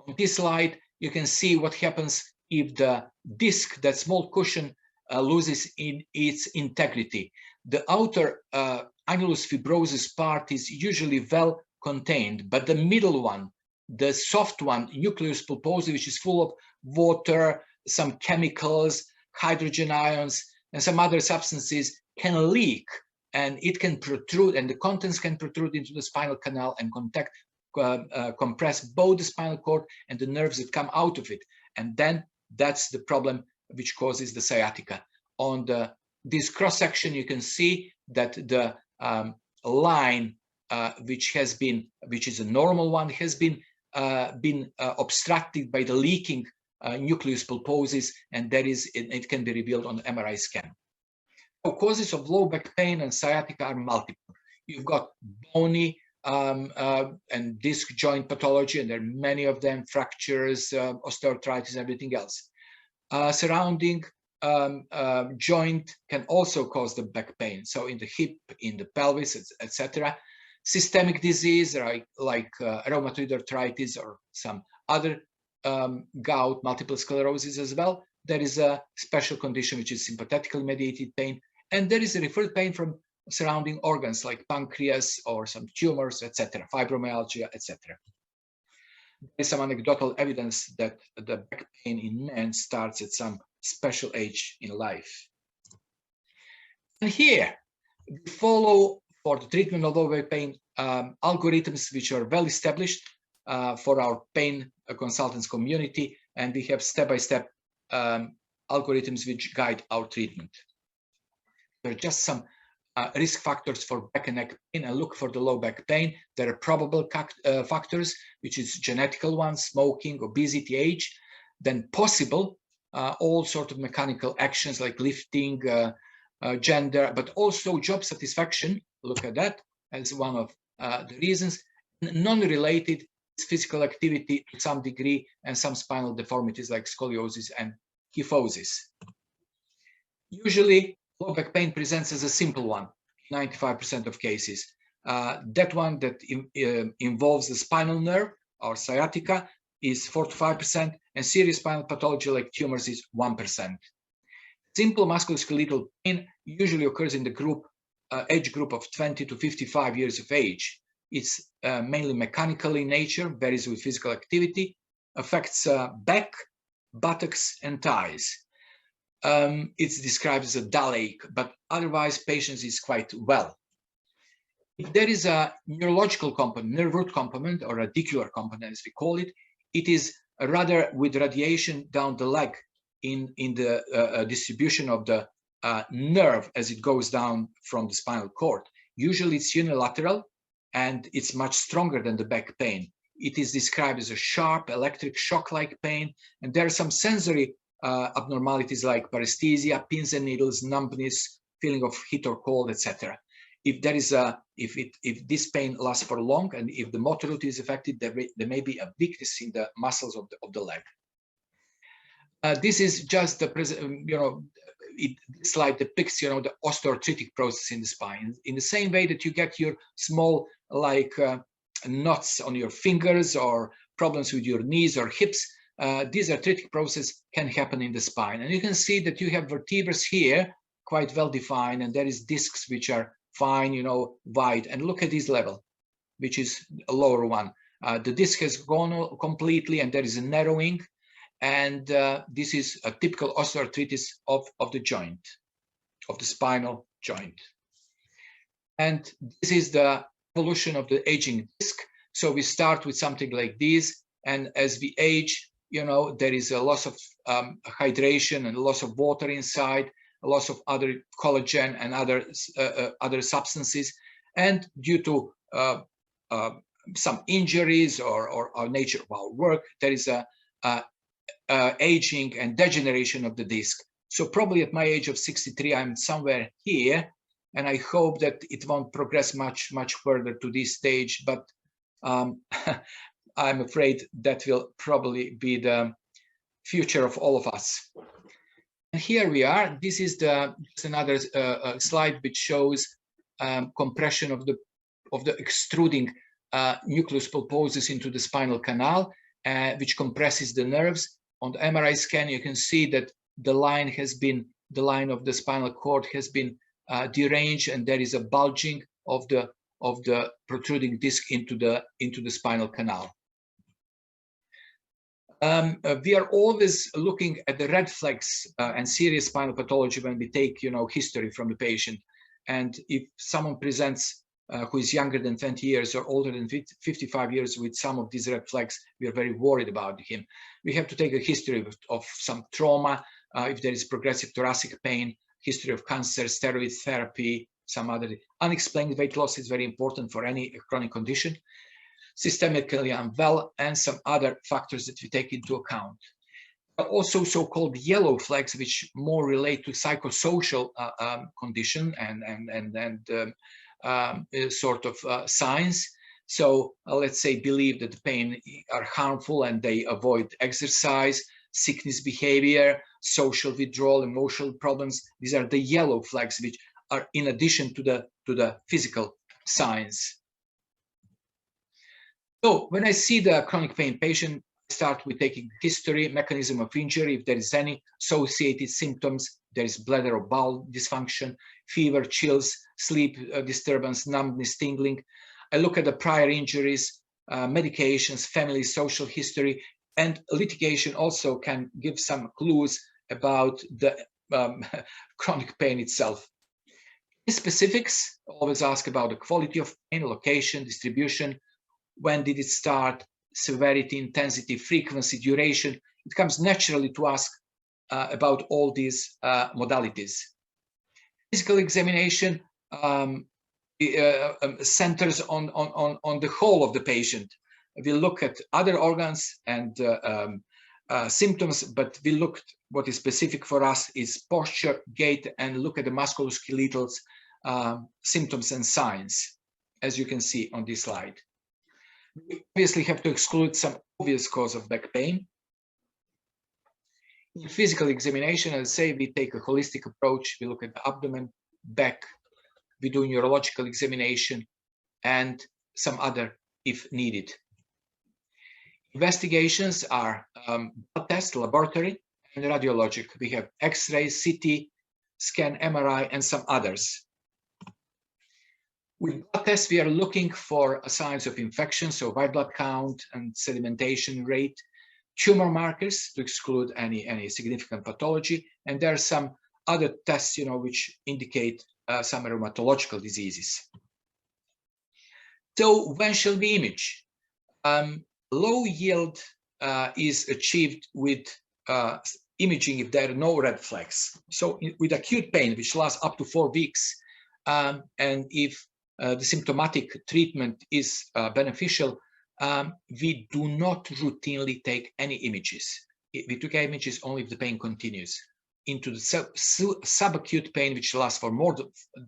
on this slide, you can see what happens if the disc, that small cushion, loses in its integrity. The outer annulus fibrosus part is usually well contained, but the middle one, the soft one, nucleus pulposus, which is full of water, some chemicals, hydrogen ions, and some other substances, can leak, and it can protrude, and the contents can protrude into the spinal canal and compress both the spinal cord and the nerves that come out of it. And then that's the problem which causes the sciatica. On this cross section, you can see that the line, which is a normal one, has been obstructed by the leaking nucleus pulposus, and it can be revealed on the MRI scan. So causes of low back pain and sciatica are multiple. You've got bony and disc joint pathology, and there are many of them, fractures, osteoarthritis, and everything else. Surrounding joint can also cause the back pain. So in the hip, in the pelvis, etc. Systemic disease like rheumatoid arthritis or some other gout, multiple sclerosis as well. There is a special condition which is sympathetically mediated pain, and there is a referred pain from surrounding organs like pancreas or some tumors, etc., fibromyalgia, etc. There is some anecdotal evidence that the back pain in men starts at some special age in life. And here we follow for the treatment of low back pain algorithms which are well established for our pain consultants community, and we have step-by-step algorithms which guide our treatment. There are just some risk factors for back and neck pain, and look for the low back pain. There are probable factors, which is genetical ones, smoking, obesity, age, then possible all sort of mechanical actions like lifting, gender, but also job satisfaction. Look at that as one of the reasons. Non-related physical activity to some degree, and some spinal deformities like scoliosis and kyphosis. Usually, low back pain presents as a simple one, 95% of cases. That one that involves the spinal nerve or sciatica is 4 to 5%, and serious spinal pathology like tumors is 1%. Simple musculoskeletal pain usually occurs in the group, age group of 20 to 55 years of age. It's mainly mechanical in nature, varies with physical activity, affects back, buttocks, and thighs. It's described as a dull ache, but otherwise patients is quite well. If there is a neurological component, nerve root component, or radicular component as we call it, it is rather with radiation down the leg in the distribution of the nerve as it goes down from the spinal cord. Usually it's unilateral, and it's much stronger than the back pain. It is described as a sharp electric shock-like pain, and there are some sensory abnormalities like paresthesia, pins and needles, numbness, feeling of heat or cold, etc. If there is if this pain lasts for long, and if the motility is affected, there may be a weakness in the muscles of the leg. This is just the this slide depicts the osteoarthritic process in the spine. In the same way that you get your small knots on your fingers or problems with your knees or hips, this arthritic process can happen in the spine. And you can see that you have vertebrae here quite well defined, and there is discs which are fine, wide. And look at this level, which is a lower one. The disc has gone completely, and there is a narrowing. And this is a typical osteoarthritis of the joint, of the spinal joint. And this is the evolution of the aging disc. So we start with something like this, and as we age, there is a loss of hydration and loss of water inside, a loss of other collagen and other substances, and due to some injuries or our nature of our work, there is a aging and degeneration of the disc. So probably at my age of 63, I'm somewhere here, and I hope that it won't progress much further to this stage, but I'm afraid that will probably be the future of all of us. And here we are. This is just another slide which shows compression of the extruding nucleus pulposus into the spinal canal, which compresses the nerves. On the MRI scan, you can see that the line of the spinal cord has been deranged, and there is a bulging of the protruding disc into the spinal canal. We are always looking at the red flags and serious spinal pathology when we take history from the patient. And if someone presents who is younger than 20 years or older than 55 years with some of these red flags, we are very worried about him. We have to take a history of some trauma, if there is progressive thoracic pain, history of cancer, steroid therapy, some other unexplained weight loss is very important for any chronic condition, systemically unwell, and some other factors that we take into account. Also so-called yellow flags, which more relate to psychosocial condition and sort of signs. So let's say believe that the pain are harmful and they avoid exercise, sickness behavior, social withdrawal, emotional problems. These are the yellow flags, which are in addition to the physical signs. So when I see the chronic pain patient, I start with taking history, mechanism of injury, if there is any associated symptoms, there is bladder or bowel dysfunction, fever, chills, sleep disturbance, numbness, tingling. I look at the prior injuries, medications, family, social history, and litigation also can give some clues about the chronic pain itself. In specifics, always ask about the quality of pain, location, distribution, when did it start, severity, intensity, frequency, duration. It comes naturally to ask about all these modalities. Physical examination centers on the whole of the patient. We look at other organs and symptoms, but we looked what is specific for us is posture, gait, and look at the musculoskeletal symptoms and signs, as you can see on this slide. We obviously have to exclude some obvious cause of back pain. In physical examination, as I say, we take a holistic approach. We look at the abdomen, back, we do neurological examination, and some other if needed. Investigations are blood test, laboratory, and radiologic. We have X-ray, CT, scan, MRI, and some others. With blood tests, we are looking for signs of infection, so white blood count and sedimentation rate, tumor markers to exclude any significant pathology, and there are some other tests, which indicate some rheumatological diseases. So when shall we image? Low yield is achieved with imaging if there are no red flags. So with acute pain, which lasts up to 4 weeks, and if the symptomatic treatment is beneficial, we do not routinely take any images. We took images only if the pain continues. Into the subacute pain, which lasts for more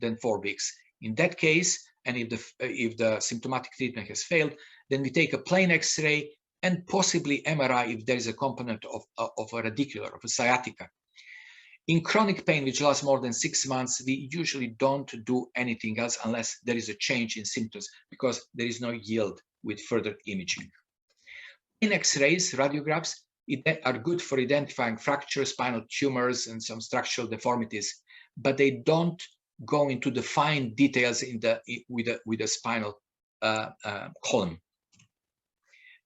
than 4 weeks. In that case, and if the symptomatic treatment has failed, then we take a plain X-ray and possibly MRI if there is a component of a radicular, of a sciatica. In chronic pain, which lasts more than 6 months, we usually don't do anything else unless there is a change in symptoms, because there is no yield with further imaging. In X-rays, radiographs, are good for identifying fractures, spinal tumors, and some structural deformities, but they don't go into the fine details with the spinal column.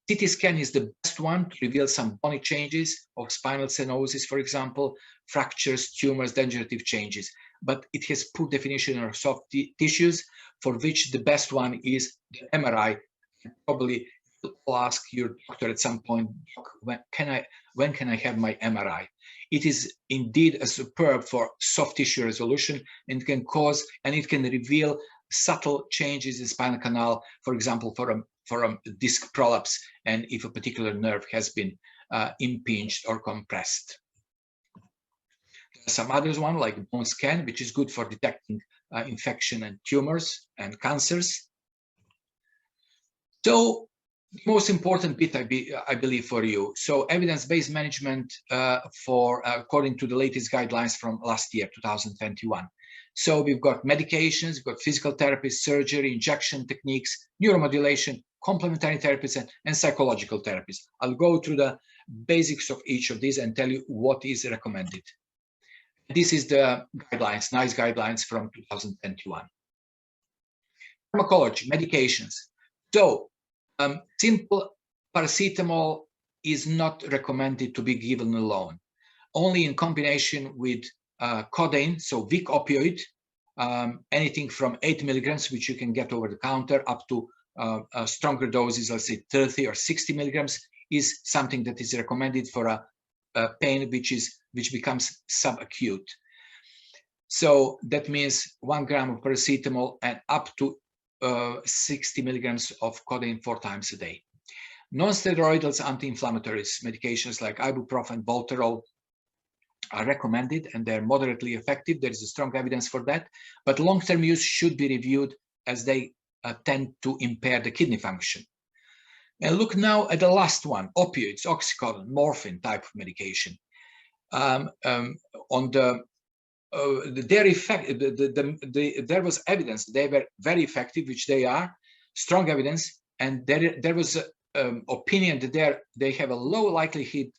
CT scan is the best one to reveal some bony changes of spinal stenosis, for example, fractures, tumors, degenerative changes. But it has poor definition of soft tissues, for which the best one is the MRI. Probably you'll ask your doctor at some point, when can I have my MRI? It is indeed a superb for soft tissue resolution, and it can reveal subtle changes in spinal canal, for example, for a disc prolapse, and if a particular nerve has been impinged or compressed. There are some others, one like bone scan, which is good for detecting infection and tumors and cancers. So the most important bit, I believe, for you. So evidence-based management according to the latest guidelines from last year, 2021. So we've got medications, we've got physical therapy, surgery, injection techniques, neuromodulation, complementary therapies, and psychological therapies. I'll go through the basics of each of these and tell you what is recommended. This is the guidelines, NICE guidelines from 2021. Pharmacology, medications. So simple paracetamol is not recommended to be given alone, only in combination with codeine, so weak opioid, anything from 8 milligrams, which you can get over the counter, up to stronger doses, let's say 30 or 60 milligrams, is something that is recommended for a pain which becomes subacute. So that means 1 gram of paracetamol and up to 60 milligrams of codeine 4 times a day. Non-steroidals anti-inflammatories medications like ibuprofen, Voltarol are recommended, and they're moderately effective. There is a strong evidence for that, but long-term use should be reviewed as they tend to impair the kidney function. And look now at the last one, opioids, oxycodone, morphine type of medication. There was evidence they were very effective, which they are, strong evidence, and there was opinion that they have a low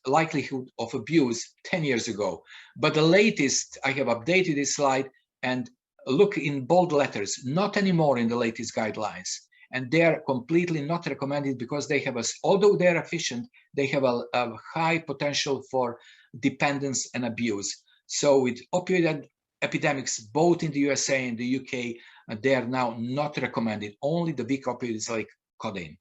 likelihood of abuse 10 years ago. But the latest, I have updated this slide, and look in bold letters, not anymore in the latest guidelines. And they are completely not recommended because they have, although they're efficient, they have a high potential for dependence and abuse. So with opioid epidemics, both in the USA and the UK, they are now not recommended, only the weak opioids like codeine.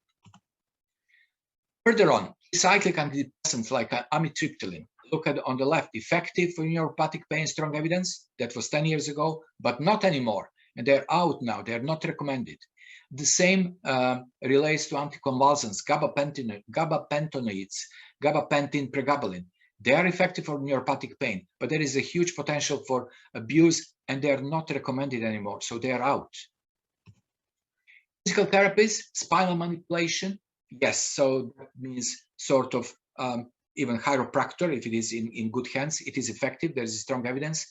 Further on, cyclic antidepressants like amitriptyline. Look at on the left, effective for neuropathic pain, strong evidence. That was 10 years ago, but not anymore. And they're out now, they're not recommended. The same relates to anticonvulsants, gabapentinoids, gabapentin, pregabalin. They are effective for neuropathic pain, but there is a huge potential for abuse, and they are not recommended anymore, so they are out. Physical therapies, spinal manipulation, yes, so that means sort of even chiropractor, if it is in good hands, it is effective, there is strong evidence.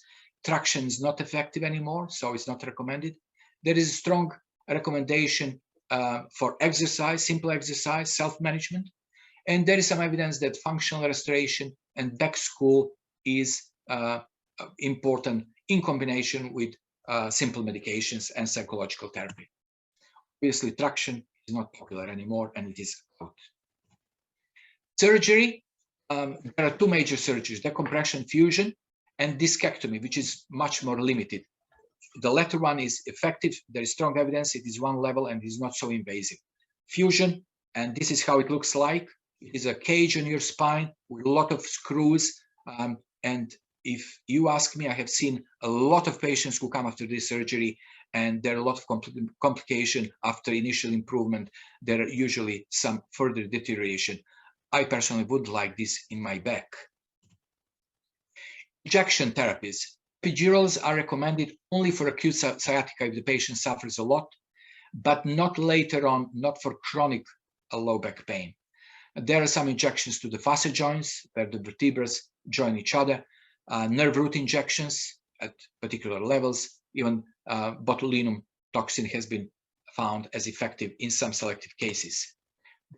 Traction is not effective anymore, so it's not recommended. There is a strong recommendation for exercise, simple exercise, self-management. And there is some evidence that functional restoration and back school is important in combination with simple medications and psychological therapy. Obviously, traction is not popular anymore, and it is out. Surgery, there are two major surgeries, decompression fusion and discectomy, which is much more limited. The latter one is effective. There is strong evidence. It is one level and is not so invasive. Fusion, and this is how it looks like. It is a cage on your spine with a lot of screws. And if you ask me, I have seen a lot of patients who come after this surgery, and there are a lot of complications after initial improvement. There are usually some further deterioration. I personally would like this in my back. Injection therapies. Epidurals are recommended only for acute sciatica if the patient suffers a lot, but not later on, not for chronic low back pain. There are some injections to the facet joints where the vertebrae join each other, nerve root injections at particular levels, even botulinum toxin has been found as effective in some selected cases.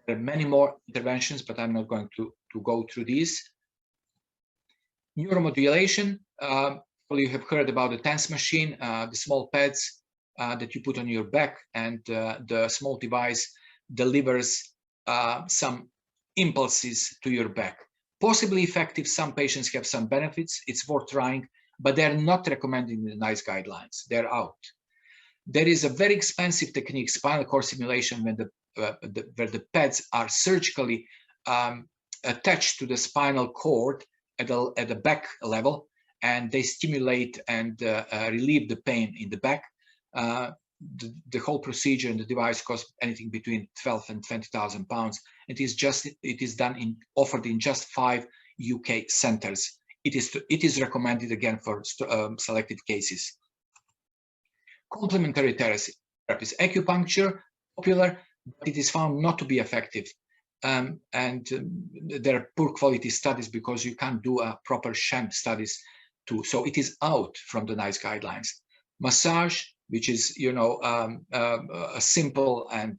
There are many more interventions, but I'm not going to go through these. Neuromodulation, you have heard about the TENS machine, the small pads that you put on your back, and the small device delivers some impulses to your back. Possibly effective, some patients have some benefits, it's worth trying, but they're not recommended in the NICE guidelines, they're out. There is a very expensive technique, spinal cord stimulation, when where the pads are surgically attached to the spinal cord at the back level, and they stimulate and relieve the pain in the back. The whole procedure and the device costs anything between 12,000 and 20,000 pounds. It is done offered in just 5 UK centers. It is recommended again for selected cases. Complementary therapies, acupuncture, popular, but it is found not to be effective. And there are poor quality studies because you can't do a proper sham studies too. So it is out from the NICE guidelines. Massage, which is, you know, a simple and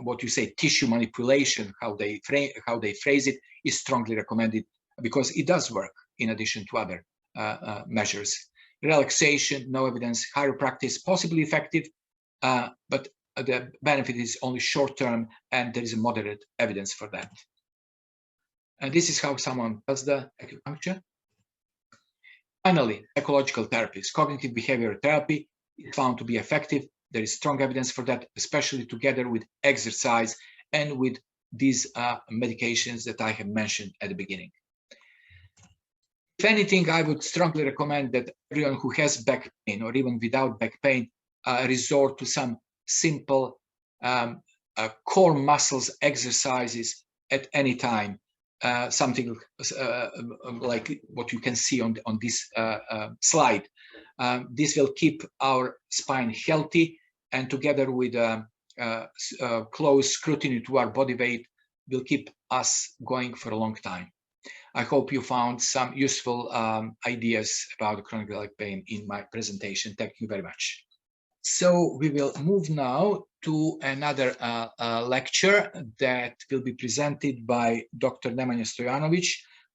what you say, tissue manipulation, how they phrase it, is strongly recommended because it does work in addition to other measures. Relaxation, no evidence. Chiropractic, possibly effective, but the benefit is only short-term, and there is a moderate evidence for that. And this is how someone does the acupuncture. Finally, psychological therapies. Cognitive behavioral therapy is found to be effective. There is strong evidence for that, especially together with exercise and with these medications that I have mentioned at the beginning. If anything, I would strongly recommend that everyone who has back pain or even without back pain resort to some simple core muscles exercises at any time, something like what you can see on this slide. This will keep our spine healthy, and together with close scrutiny to our body weight will keep us going for a long time. I hope you found some useful ideas about chronic leg pain in my presentation. Thank you very much. So we will move now to another lecture that will be presented by Dr. Nemanja Stojanovic,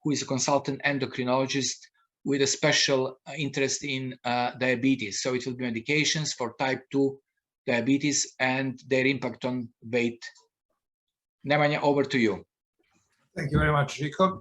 who is a consultant endocrinologist with a special interest in diabetes. So it will be medications for type 2 diabetes and their impact on weight. Nemanja, over to you. Thank you very much, Rico.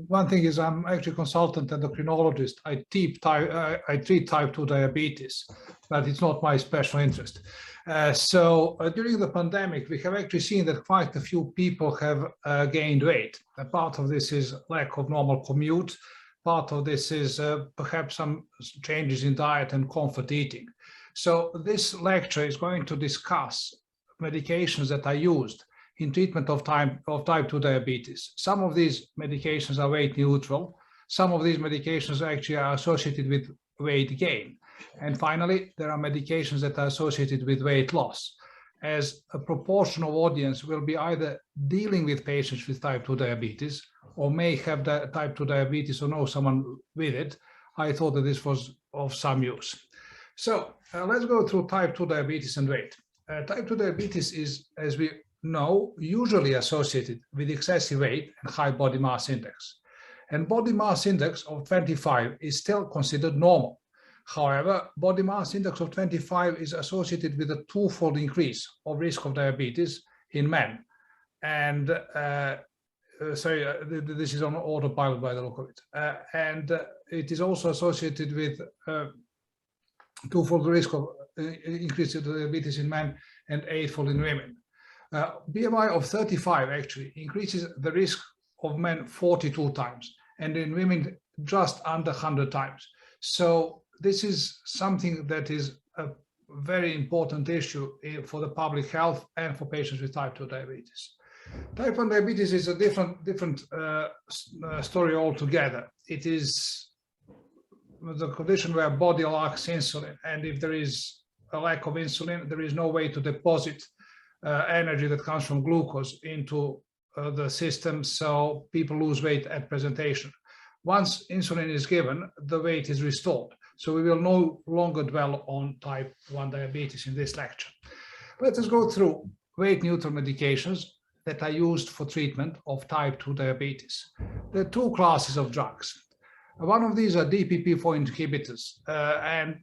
One thing is I'm actually a consultant endocrinologist. I treat type 2 diabetes, but it's not my special interest. During the pandemic, we have actually seen that quite a few people have gained weight. A part of this is lack of normal commute. Part of this is perhaps some changes in diet and comfort eating. So this lecture is going to discuss medications that are used in treatment of type 2 diabetes. Some of these medications are weight neutral. Some of these medications actually are associated with weight gain. And finally, there are medications that are associated with weight loss, as a proportional audience will be either dealing with patients with type 2 diabetes or may have type 2 diabetes or know someone with it. I thought that this was of some use. So let's go through type 2 diabetes and weight. Type 2 diabetes is, as we know, usually associated with excessive weight and high body mass index. And body mass index of 25 is still considered normal. However, body mass index of 25 is associated with a twofold increase of risk of diabetes in men. And this is on autopilot by the look of it. It is also associated with twofold risk of increase of diabetes in men and eightfold in women. BMI of 35 actually increases the risk of men 42 times, and in women just under 100 times. So this is something that is a very important issue for the public health and for patients with type 2 diabetes. Type 1 diabetes is a different story altogether. It is the condition where body lacks insulin, and if there is a lack of insulin, there is no way to deposit energy that comes from glucose into the system, so people lose weight at presentation. Once insulin is given, the weight is restored. So we will no longer dwell on type 1 diabetes in this lecture. Let us go through weight neutral medications that are used for treatment of type 2 diabetes. There are two classes of drugs. One of these are DPP-4 inhibitors, and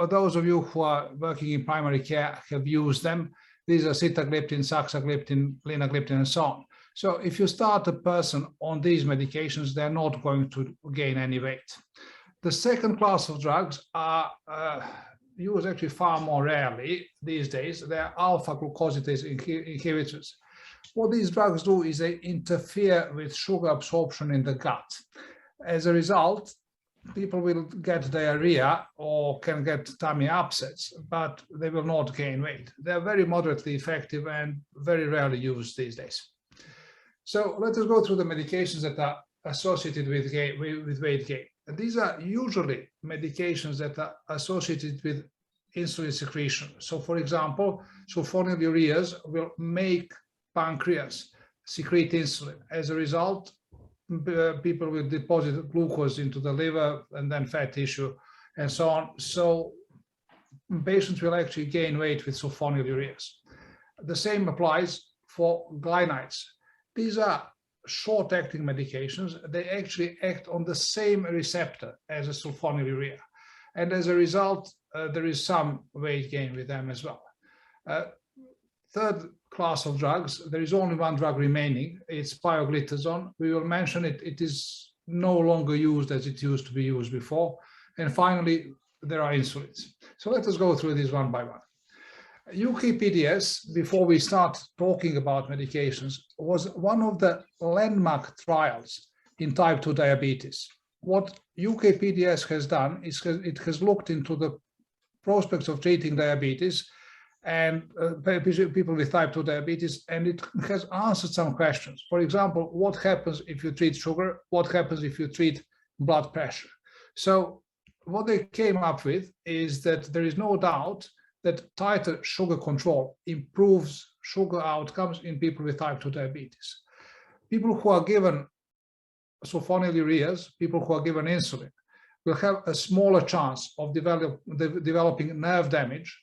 those of you who are working in primary care have used them. These are sitagliptin, saxagliptin, linagliptin, and so on. So if you start a person on these medications, they're not going to gain any weight. The second class of drugs are used actually far more rarely these days. They're alpha-glucosidase inhibitors. What these drugs do is they interfere with sugar absorption in the gut. As a result, people will get diarrhea or can get tummy upsets, but they will not gain weight. They're very moderately effective and very rarely used these days. So let us go through the medications that are associated with weight gain. And these are usually medications that are associated with insulin secretion. So for example, sulfonylureas will make pancreas secrete insulin. As a result, people will deposit glucose into the liver and then fat tissue and so on. So patients will actually gain weight with sulfonylureas. The same applies for glynides. These are short-acting medications. They actually act on the same receptor as a sulfonylurea. And as a result, there is some weight gain with them as well. Third class of drugs, there is only one drug remaining. It's pioglitazone. We will mention it. It is no longer used as it used to be used before. And finally, there are insulins. So let us go through these one by one. UKPDS, before we start talking about medications, was one of the landmark trials in type 2 diabetes. What UKPDS has done is it has looked into the prospects of treating diabetes and people with type 2 diabetes, and it has answered some questions. For example, what happens if you treat sugar? What happens if you treat blood pressure? So what they came up with is that there is no doubt that tighter sugar control improves sugar outcomes in people with type 2 diabetes. People who are given sulfonylureas, people who are given insulin, will have a smaller chance of developing nerve damage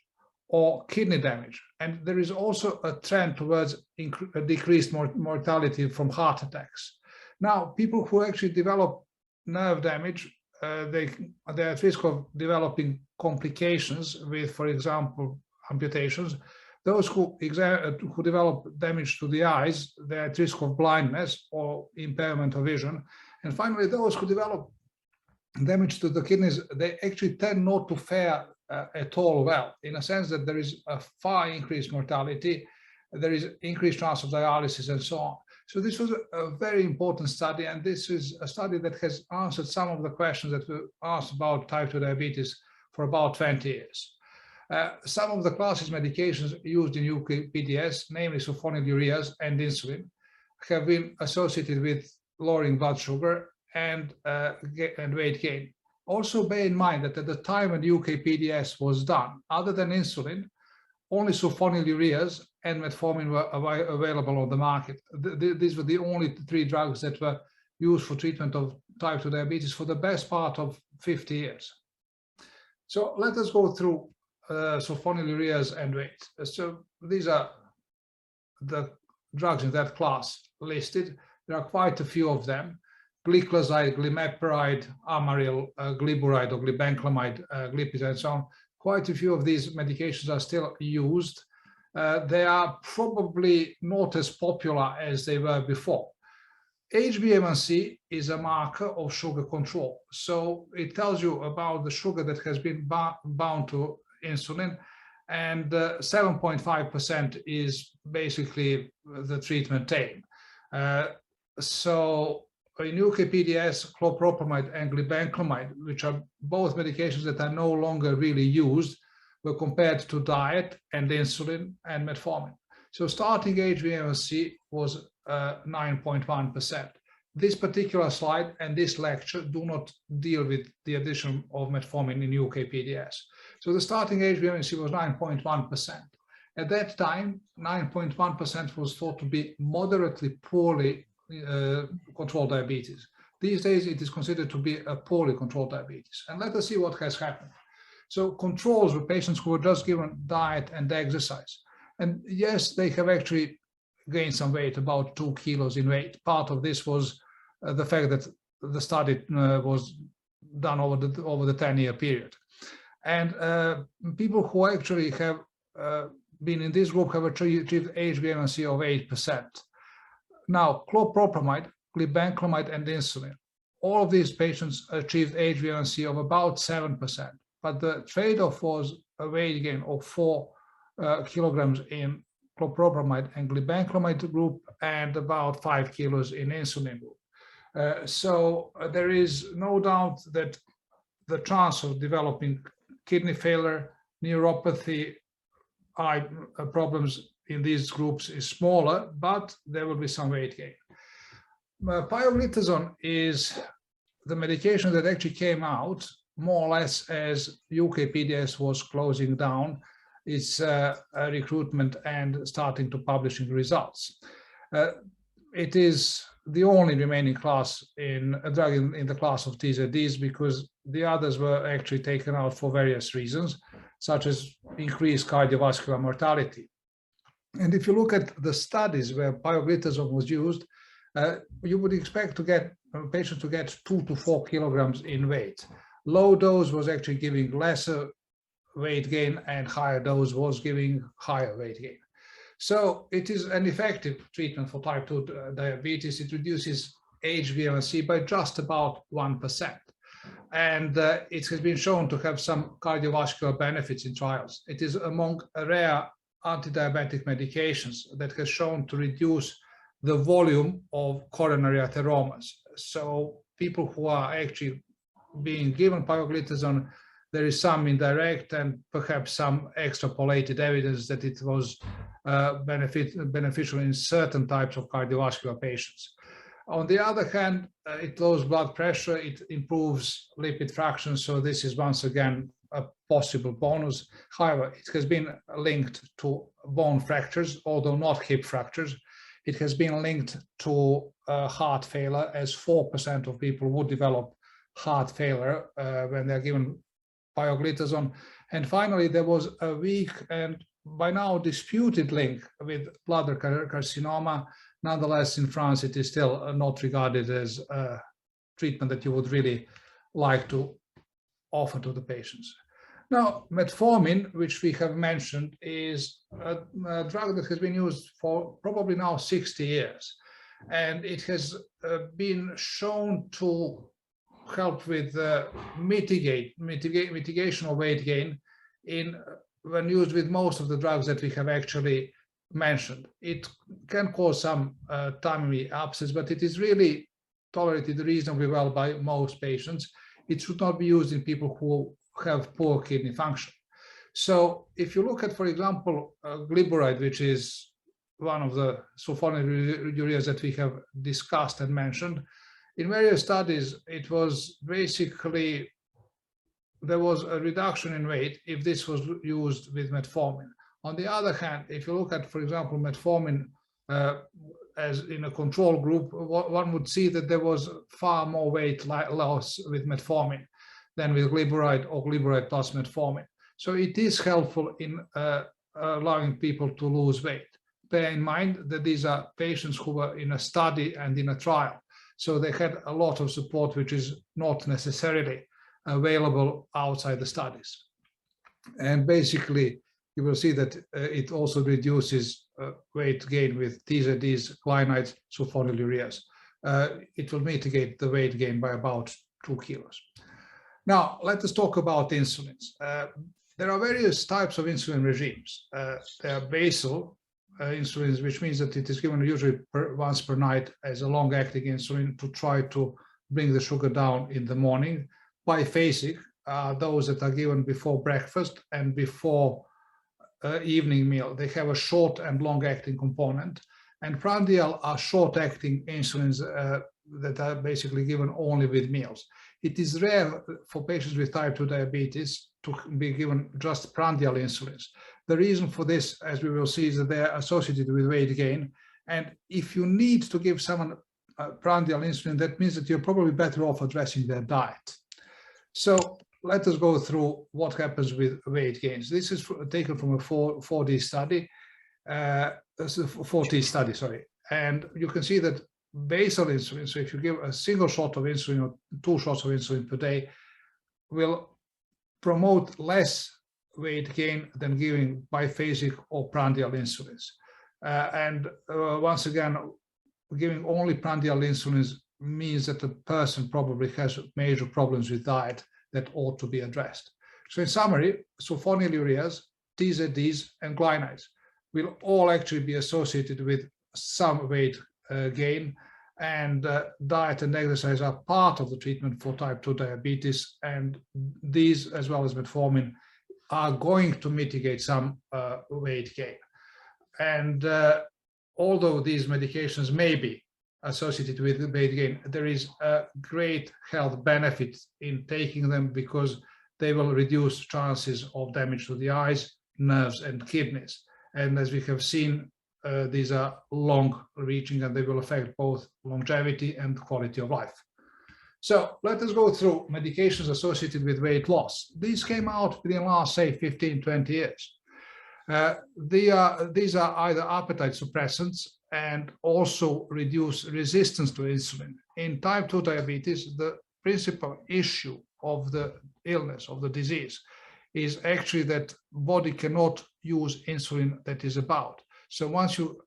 or kidney damage. And there is also a trend towards a decreased mortality from heart attacks. Now, people who actually develop nerve damage, they're at risk of developing complications with, for example, amputations. Those who develop damage to the eyes, they're at risk of blindness or impairment of vision. And finally, those who develop damage to the kidneys, they actually tend not to fare at all well, in a sense that there is a far increased mortality, there is increased chance of dialysis and so on. So this was a very important study, and this is a study that has answered some of the questions that were asked about type 2 diabetes for about 20 years. Some of the classes medications used in UKPDS, namely sulfonylureas and insulin, have been associated with lowering blood sugar and weight gain. Also bear in mind that at the time when UKPDS was done, other than insulin, only sulfonylureas and metformin were available on the market. These were the only 3 drugs that were used for treatment of type 2 diabetes for the best part of 50 years. So let us go through sulfonylureas and weight. So these are the drugs in that class listed. There are quite a few of them: gliclazide, glimepiride, amaryl, gliburide or glibenclamide, glipizide, and so on. Quite a few of these medications are still used. They are probably not as popular as they were before. HbA1c is a marker of sugar control. So it tells you about the sugar that has been bound to insulin, and 7.5% is basically the treatment aim. So in UKPDS, clopropamide and glibenclamide, which are both medications that are no longer really used, were compared to diet and insulin and metformin. So starting HbA1c was 9.1%. This particular slide and this lecture do not deal with the addition of metformin in UKPDS. So the starting HbA1c was 9.1%. At that time, 9.1% was thought to be moderately poorly controlled diabetes. These days, it is considered to be a poorly controlled diabetes. And let us see what has happened. So controls were patients who were just given diet and exercise. And yes, they have actually gained some weight, about 2 kilos in weight. Part of this was the fact that the study was done over the 10-year period. And people who actually have been in this group have achieved HbA1c of 8%. Now, clopropamide, glibenclamide, and insulin, all of these patients achieved HbA1c of about 7%, but the trade-off was a weight gain of 4 kilograms in clopropamide and glibenclamide group and about 5 kilos in insulin group. So there is no doubt that the chance of developing kidney failure, neuropathy, eye problems in these groups is smaller, but there will be some weight gain. Pioglitazone is the medication that actually came out more or less as UKPDS was closing down its recruitment and starting to publishing results. It is the only remaining class in a drug in the class of TZDs, because the others were actually taken out for various reasons, such as increased cardiovascular mortality. And if you look at the studies where pioglitazone was used, you would expect to get patients to get 2 to 4 kilograms in weight. Low dose was actually giving lesser weight gain, and higher dose was giving higher weight gain. So it is an effective treatment for type 2 diabetes. It reduces HbA1c by just about 1%. And it has been shown to have some cardiovascular benefits in trials. It is among rare anti-diabetic medications that has shown to reduce the volume of coronary atheromas. So people who are actually being given pioglitazone there is some indirect and perhaps some extrapolated evidence that it was beneficial in certain types of cardiovascular patients. On the other hand, it lowers blood pressure, it improves lipid fraction, so this is once again a possible bonus. However, it has been linked to bone fractures, although not hip fractures. It has been linked to heart failure, as 4% of people would develop heart failure when they're given pioglitazone. And finally, there was a weak and by now disputed link with bladder carcinoma. Nonetheless, in France, it is still not regarded as a treatment that you would really like to offer to the patients. Now, metformin, which we have mentioned, is a drug that has been used for probably now 60 years. And it has been shown to help with mitigation of weight gain when used with most of the drugs that we have actually mentioned. It can cause some tummy upsets, but it is really tolerated reasonably well by most patients. It should not be used in people who have poor kidney function. So if you look at, for example, glyburide, which is one of the sulfonylureas that we have discussed and mentioned, in various studies, it was basically, there was a reduction in weight if this was used with metformin. On the other hand, if you look at, for example, metformin as in a control group, one would see that there was far more weight loss with metformin than with glyburide or glyburide plus metformin. So it is helpful in allowing people to lose weight. Bear in mind that these are patients who were in a study and in a trial. So they had a lot of support, which is not necessarily available outside the studies. And basically, you will see that it also reduces weight gain with TZDs, glinides, sulfonylureas. It will mitigate the weight gain by about 2 kilos. Now, let us talk about insulins. There are various types of insulin regimes. There are basal insulins, which means that it is given usually once per night as a long-acting insulin to try to bring the sugar down in the morning. Biphasic are those that are given before breakfast and before evening meal. They have a short and long-acting component. And prandial are short-acting insulins that are basically given only with meals. It is rare for patients with type 2 diabetes to be given just prandial insulins. The reason for this, as we will see, is that they are associated with weight gain. And if you need to give someone prandial insulin, that means that you're probably better off addressing their diet. So let us go through what happens with weight gains. This is taken from a 4D study, 4T study, sorry. And you can see that basal insulin, so if you give a single shot of insulin or 2 shots of insulin per day, will promote less weight gain than giving biphasic or prandial insulins. Once again, giving only prandial insulins means that the person probably has major problems with diet that ought to be addressed. So in summary, sulfonylureas, TZDs, and glinides will all actually be associated with some weight gain, and diet and exercise are part of the treatment for type 2 diabetes, and these, as well as metformin, are going to mitigate some weight gain. And although these medications may be associated with weight gain, there is a great health benefit in taking them because they will reduce chances of damage to the eyes, nerves, and kidneys. And as we have seen, these are long-reaching and they will affect both longevity and quality of life. So let us go through medications associated with weight loss. These came out within the last, say, 15, 20 years. These are either appetite suppressants and also reduce resistance to insulin. In type 2 diabetes, the principal issue of the illness, of the disease, is actually that body cannot use insulin that is about. So once you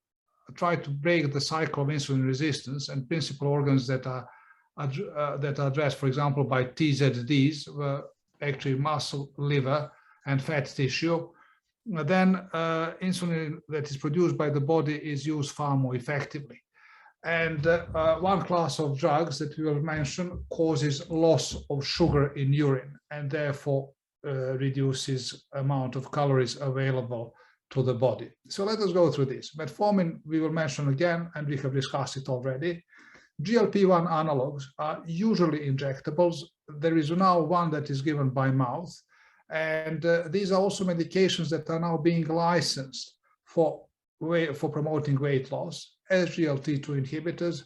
try to break the cycle of insulin resistance, and principal organs that are addressed, for example, by TZDs, were actually muscle, liver, and fat tissue, then insulin that is produced by the body is used far more effectively. And one class of drugs that we will mention causes loss of sugar in urine, and therefore reduces amount of calories available to the body. So let us go through this. Metformin we will mention again, and we have discussed it already. GLP-1 analogs are usually injectables. There is now one that is given by mouth, and these are also medications that are now being licensed for promoting weight loss, SGLT2 inhibitors,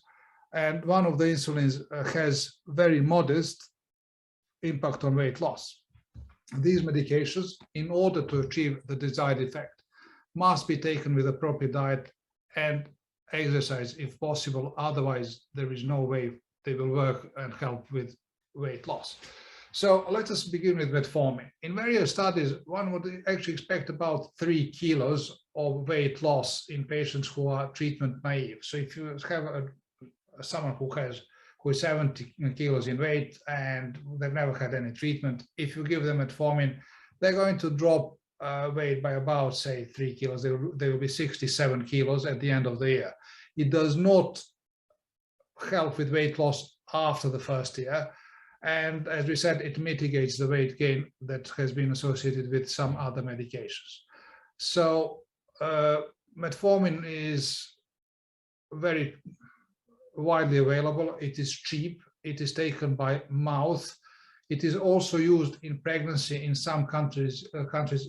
and one of the insulins has very modest impact on weight loss. These medications, in order to achieve the desired effect, must be taken with appropriate diet and exercise if possible, otherwise there is no way they will work and help with weight loss. So let us begin with metformin. In various studies, one would actually expect about 3 kilos of weight loss in patients who are treatment naive. So if you have someone who is 70 kilos in weight and they've never had any treatment, if you give them metformin, they're going to drop weight by about, say, 3 kilos. They will be 67 kilos at the end of the year. It does not help with weight loss after the first year. And as we said, it mitigates the weight gain that has been associated with some other medications. So metformin is very widely available. It is cheap. It is taken by mouth. It is also used in pregnancy in some countries,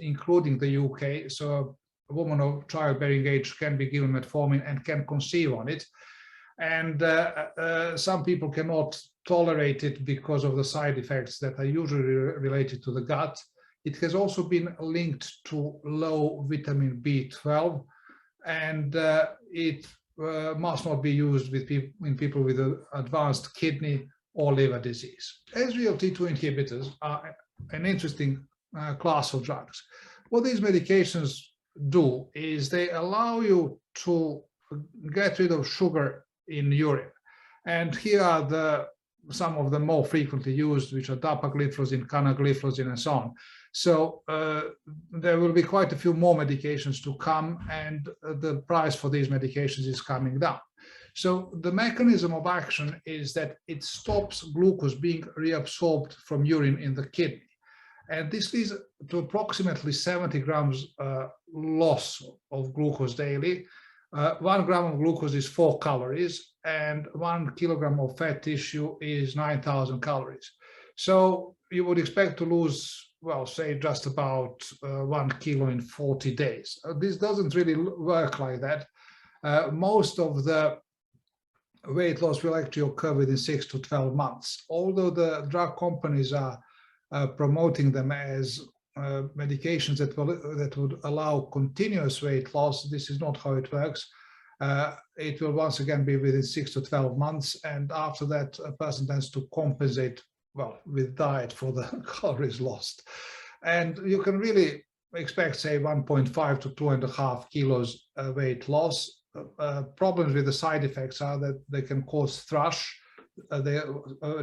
including the UK. So a woman of childbearing age can be given metformin and can conceive on it. And some people cannot tolerate it because of the side effects that are usually related to the gut. It has also been linked to low vitamin B12, and it must not be used in people with advanced kidney or liver disease. SGLT2 inhibitors are an interesting class of drugs. What these medications do is they allow you to get rid of sugar in urine. And here are some of the more frequently used, which are dapagliflozin, canagliflozin, and so on. So there will be quite a few more medications to come, and the price for these medications is coming down. So the mechanism of action is that it stops glucose being reabsorbed from urine in the kidney. And this leads to approximately 70 grams loss of glucose daily. 1 gram of glucose is 4 calories, and 1 kilogram of fat tissue is 9,000 calories. So you would expect to lose, well, say just about 1 kilo in 40 days. This doesn't really work like that. Most of the weight loss will actually occur within 6 to 12 months. Although the drug companies are promoting them as medications that would allow continuous weight loss, this is not how it works. It will once again be within 6 to 12 months, and after that a person tends to compensate, well, with diet for the calories lost. And you can really expect, say, 1.5 to 2.5 kilos weight loss. Problems with the side effects are that they can cause thrush,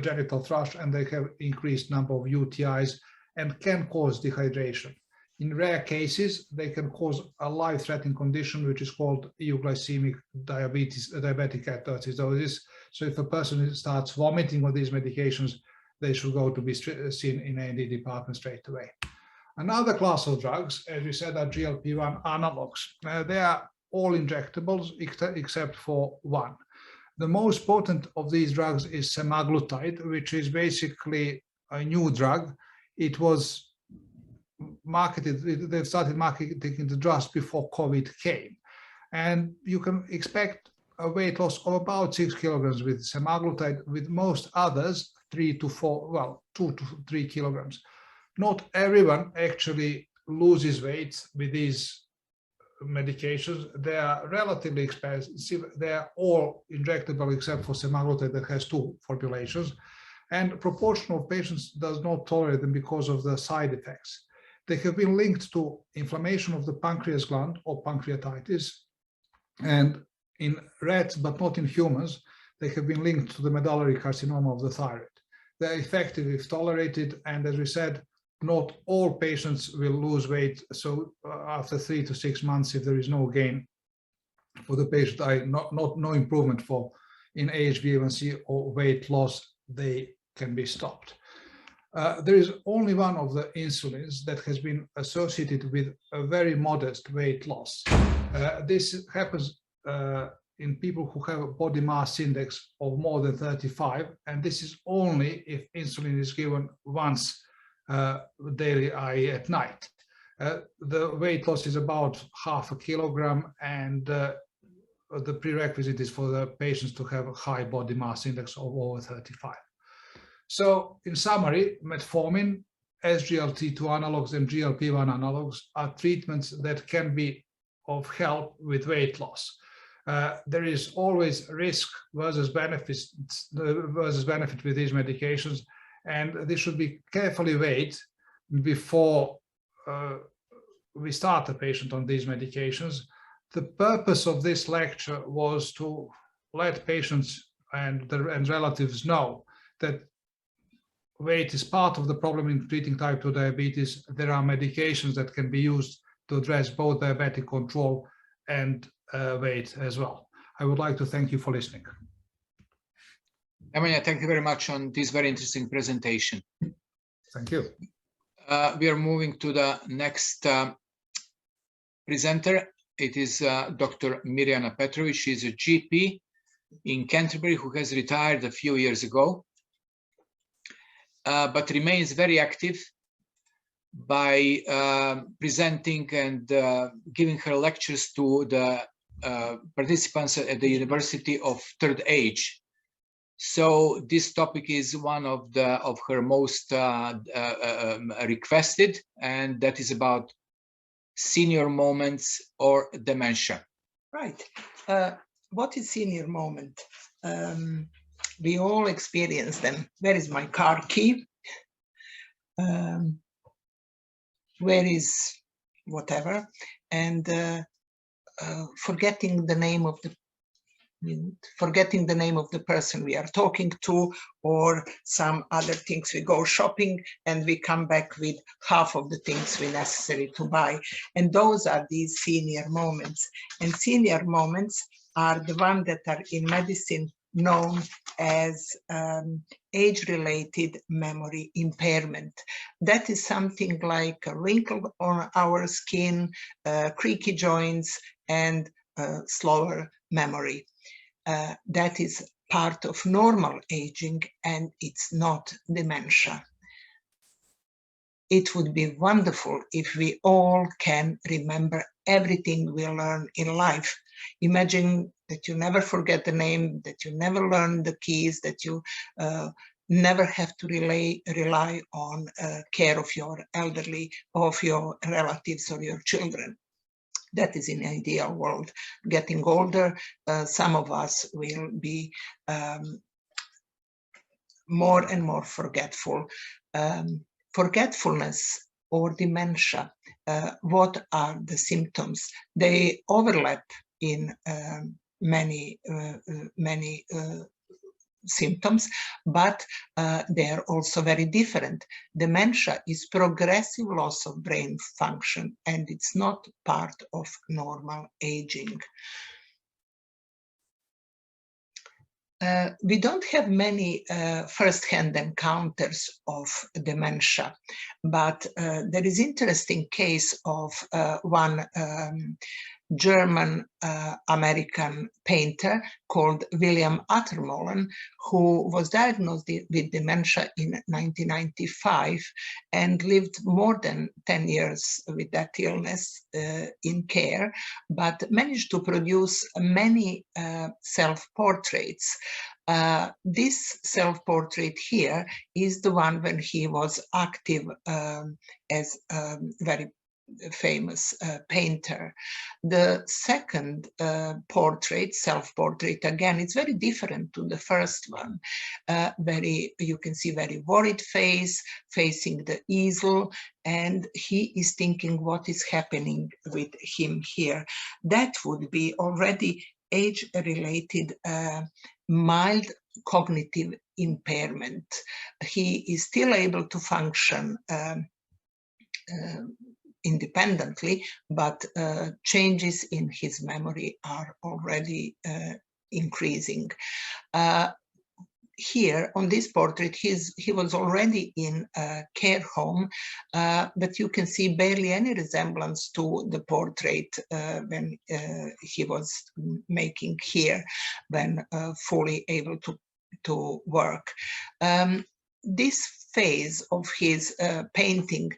genital thrush, and they have increased number of UTIs and can cause dehydration. In rare cases, they can cause a life-threatening condition, which is called euglycemic diabetic ketoacidosis. So if a person starts vomiting on these medications, they should go to be seen in A&E department straight away. Another class of drugs, as we said, are GLP-1 analogs. They are all injectables except for one. The most potent of these drugs is semaglutide, which is basically a new drug. It was marketed, they started marketing it just before COVID came. And you can expect a weight loss of about 6 kilograms with semaglutide, with most others 2 to 3 kilograms. Not everyone actually loses weight with these medications. They are relatively expensive. They are all injectable except for semaglutide that has 2 formulations. And a proportion of patients does not tolerate them because of the side effects. They have been linked to inflammation of the pancreas gland or pancreatitis. And in rats, but not in humans, they have been linked to the medullary carcinoma of the thyroid. They're effective if tolerated, and as we said, not all patients will lose weight. So after 3 to 6 months, if there is no gain for the patient, no improvement in HbA1c or weight loss, they can be stopped. there is only one of the insulins that has been associated with a very modest weight loss. This happens in people who have a body mass index of more than 35, and this is only if insulin is given once daily, i.e. at night. The weight loss is about 0.5 kilogram, and the prerequisite is for the patients to have a high body mass index of over 35. So in summary, metformin, SGLT2 analogs and GLP-1 analogs are treatments that can be of help with weight loss. There is always risk versus benefit with these medications, and this should be carefully weighed before we start a patient on these medications. The purpose of this lecture was to let patients and relatives know that weight is part of the problem in treating type 2 diabetes. There are medications that can be used to address both diabetic control and weight as well. I would like to thank you for listening. Nemanja, thank you very much on this very interesting presentation. Thank you. We are moving to the next presenter. It is Dr. Mirjana Petrovic. She is a GP in Canterbury who has retired a few years ago, but remains very active by presenting and giving her lectures to the participants at the University of Third Age. So this topic is one of her most requested, and that is about senior moments or dementia. Right. What is senior moment? We all experience them. Where is my car key? Where is whatever? And forgetting the name of the person we are talking to, or some other things. We go shopping and we come back with half of the things we necessary to buy. And those are these senior moments. And senior moments are the ones that are in medicine known as age-related memory impairment. That is something like a wrinkle on our skin, creaky joints, and slower memory. That is part of normal aging, and it's not dementia. It would be wonderful if we all can remember everything we learn in life. Imagine that you never forget the name, that you never learn the keys, that you never have to rely on care of your elderly, of your relatives or your children. That is in an ideal world. Getting older, some of us will be more and more forgetful. Forgetfulness or dementia, what are the symptoms? They overlap in many symptoms, but they are also very different. Dementia is progressive loss of brain function, and it's not part of normal aging. We don't have many first-hand encounters of dementia, but there is interesting case of one German-American painter called William Attermolen, who was diagnosed with dementia in 1995 and lived more than 10 years with that illness in care, but managed to produce many self-portraits. This self-portrait here is the one when he was active as a very famous painter. The second portrait, self-portrait, again, it's very different to the first one. You can see very worried face, facing the easel, and he is thinking what is happening with him here. That would be already age-related mild cognitive impairment. He is still able to function independently, but changes in his memory are already increasing. here on this portrait, he was already in a care home, but you can see barely any resemblance to the portrait when he was making here, when fully able to work. This phase of his painting,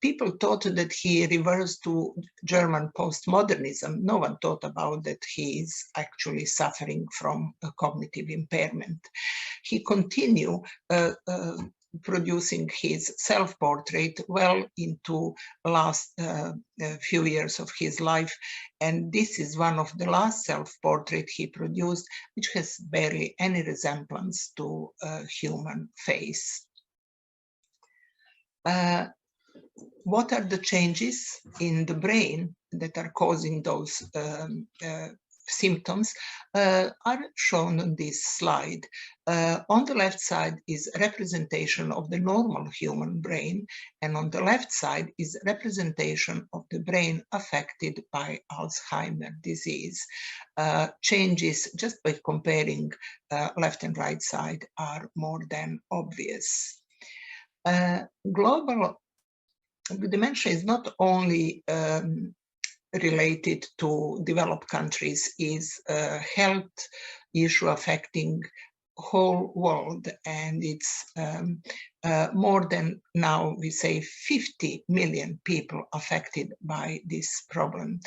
people thought that he reversed to German postmodernism. No one thought about that he is actually suffering from a cognitive impairment. He continued producing his self-portrait well into last few years of his life, and this is one of the last self-portrait he produced, which has barely any resemblance to a human face. What are the changes in the brain that are causing those symptoms are shown on this slide. On the left side is representation of the normal human brain, and on the left side is representation of the brain affected by Alzheimer's disease. Changes just by comparing left and right side are more than obvious. Global dementia is not only related to developed countries, is a health issue affecting whole world, and it's more than, now we say, 50 million people affected by this problem.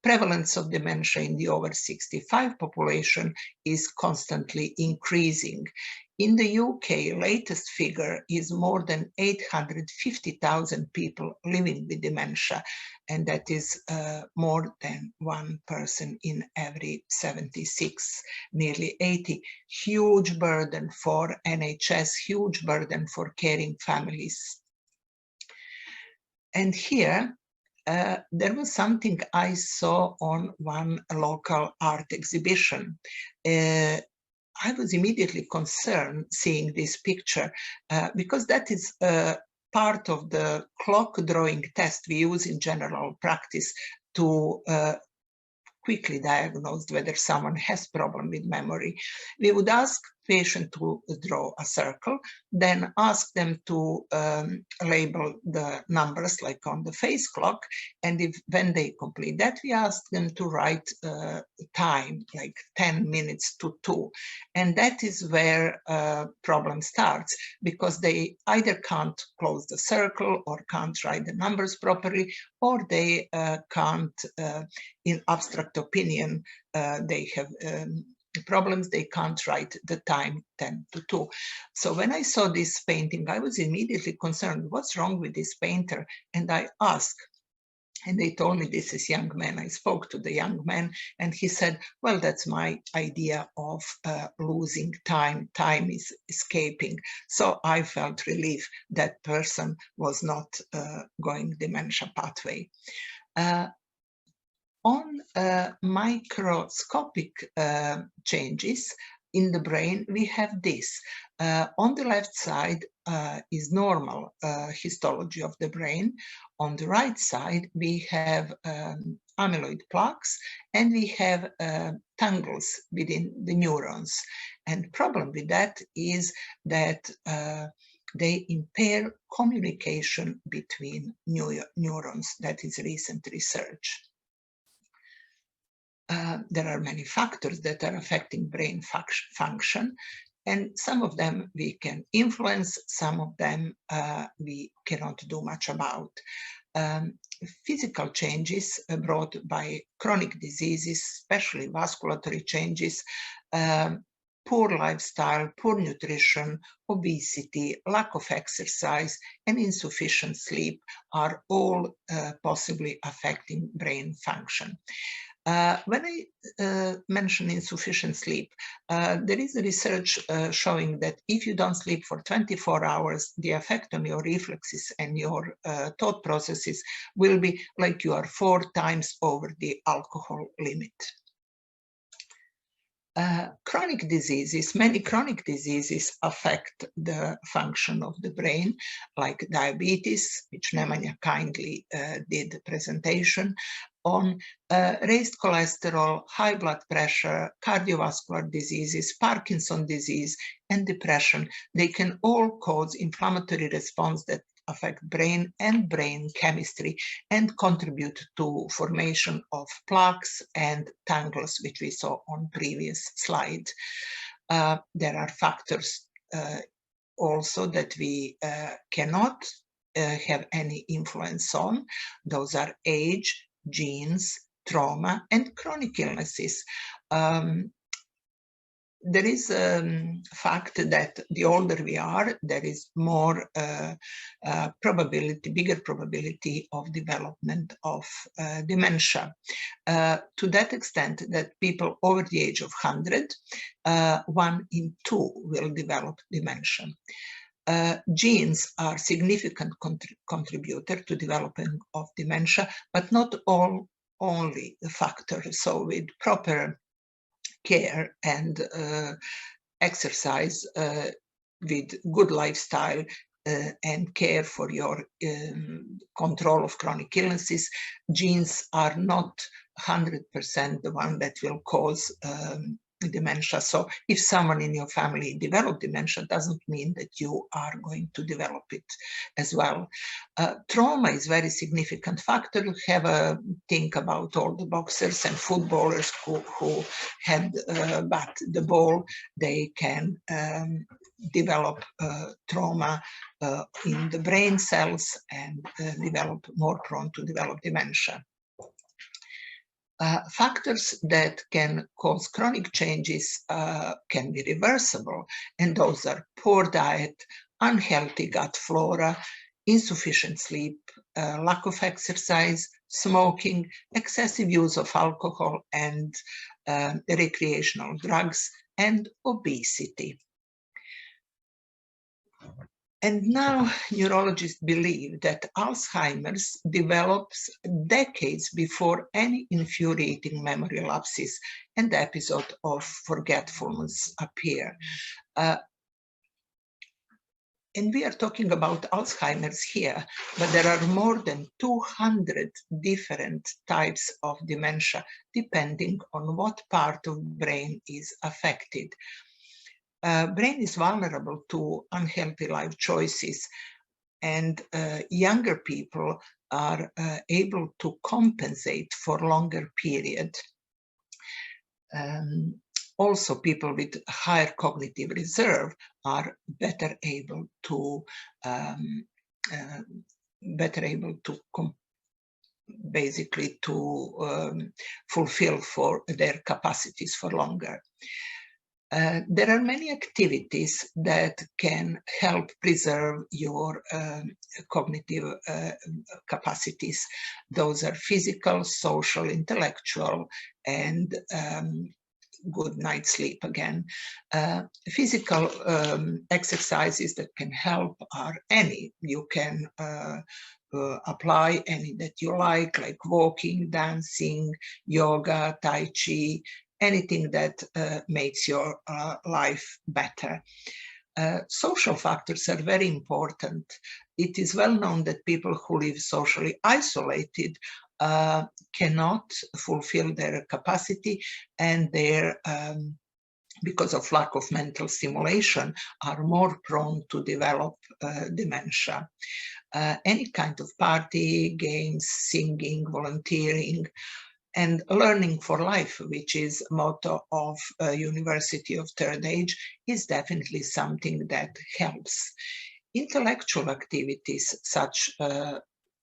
Prevalence of dementia in the over 65 population is constantly increasing. In the UK, latest figure is more than 850,000 people living with dementia, and that is more than 1 person in every 76, nearly 80. Huge burden for NHS, huge burden for caring families. And here, there was something I saw on one local art exhibition. I was immediately concerned seeing this picture because that is part of the clock drawing test we use in general practice to quickly diagnose whether someone has problem with memory. We would ask patient to draw a circle, then ask them to label the numbers like on the face clock, and when they complete that, we ask them to write time, like 10 minutes to 2. And that is where problem starts, because they either can't close the circle or can't write the numbers properly, or they can't, in abstract opinion, they have problems, they can't write the time 10 to 2. So when I saw this painting, I was immediately concerned, what's wrong with this painter? And I asked, and they told me this is young man. I spoke to the young man, and he said, well, that's my idea of losing time. Time is escaping. So I felt relief that person was not going dementia pathway. On microscopic changes in the brain, we have this. On the left side is normal histology of the brain. On the right side, we have amyloid plaques, and we have tangles within the neurons. And the problem with that is that they impair communication between neurons. That is recent research. There are many factors that are affecting brain function, and some of them we can influence, some of them we cannot do much about. Physical changes brought by chronic diseases, especially vasculatory changes, poor lifestyle, poor nutrition, obesity, lack of exercise, and insufficient sleep are all possibly affecting brain function. When I mention insufficient sleep, there is a research showing that if you don't sleep for 24 hours, the effect on your reflexes and your thought processes will be like you are 4 times over the alcohol limit. Chronic diseases, many chronic diseases affect the function of the brain, like diabetes, which Nemanja kindly did the presentation, on raised cholesterol, high blood pressure, cardiovascular diseases, Parkinson's disease, and depression. They can all cause inflammatory response that affect brain and brain chemistry and contribute to formation of plaques and tangles, which we saw on previous slide. There are factors also that we cannot have any influence on. Those are age, genes, trauma, and chronic illnesses. There is a fact that the older we are, there is more probability, bigger probability of development of dementia. To that extent that people over the age of 100, 1 in 2 will develop dementia. Genes are significant contributor to development of dementia, but not only the factor. So with proper care and exercise, with good lifestyle and care for your control of chronic illnesses, genes are not 100% the one that will cause dementia. So if someone in your family developed dementia, doesn't mean that you are going to develop it as well. Trauma is very significant factor. Have a think about all the boxers and footballers who had bat the ball. They can develop trauma in the brain cells and develop more prone to develop dementia. Factors that can cause chronic changes can be reversible, and those are poor diet, unhealthy gut flora, insufficient sleep, lack of exercise, smoking, excessive use of alcohol and recreational drugs, and obesity. And now neurologists believe that Alzheimer's develops decades before any infuriating memory lapses and episode of forgetfulness appear. And we are talking about Alzheimer's here, but there are more than 200 different types of dementia, depending on what part of the brain is affected. Brain is vulnerable to unhealthy life choices, and younger people are able to compensate for longer period. Also, people with higher cognitive reserve are better able to basically to fulfill for their capacities for longer. There are many activities that can help preserve your cognitive capacities. Those are physical, social, intellectual, and good night's sleep again. Physical exercises that can help are any. You can apply any that you like walking, dancing, yoga, tai chi, anything that makes your life better. Social factors are very important. It is well known that people who live socially isolated cannot fulfill their capacity, and their because of lack of mental stimulation are more prone to develop dementia. Any kind of party, games, singing, volunteering, and learning for life, which is a motto of University of Third Age, is definitely something that helps. Intellectual activities such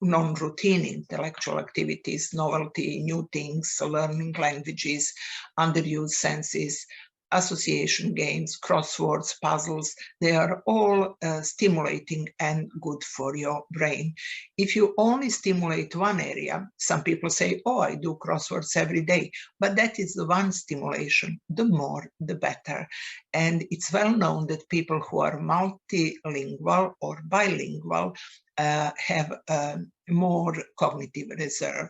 non-routine intellectual activities, novelty, new things, learning languages, underused senses, association games, crosswords, puzzles, they are all stimulating and good for your brain. If you only stimulate one area, some people say, oh, I do crosswords every day, but that is the one stimulation, the more, the better. And it's well known that people who are multilingual or bilingual have more cognitive reserve.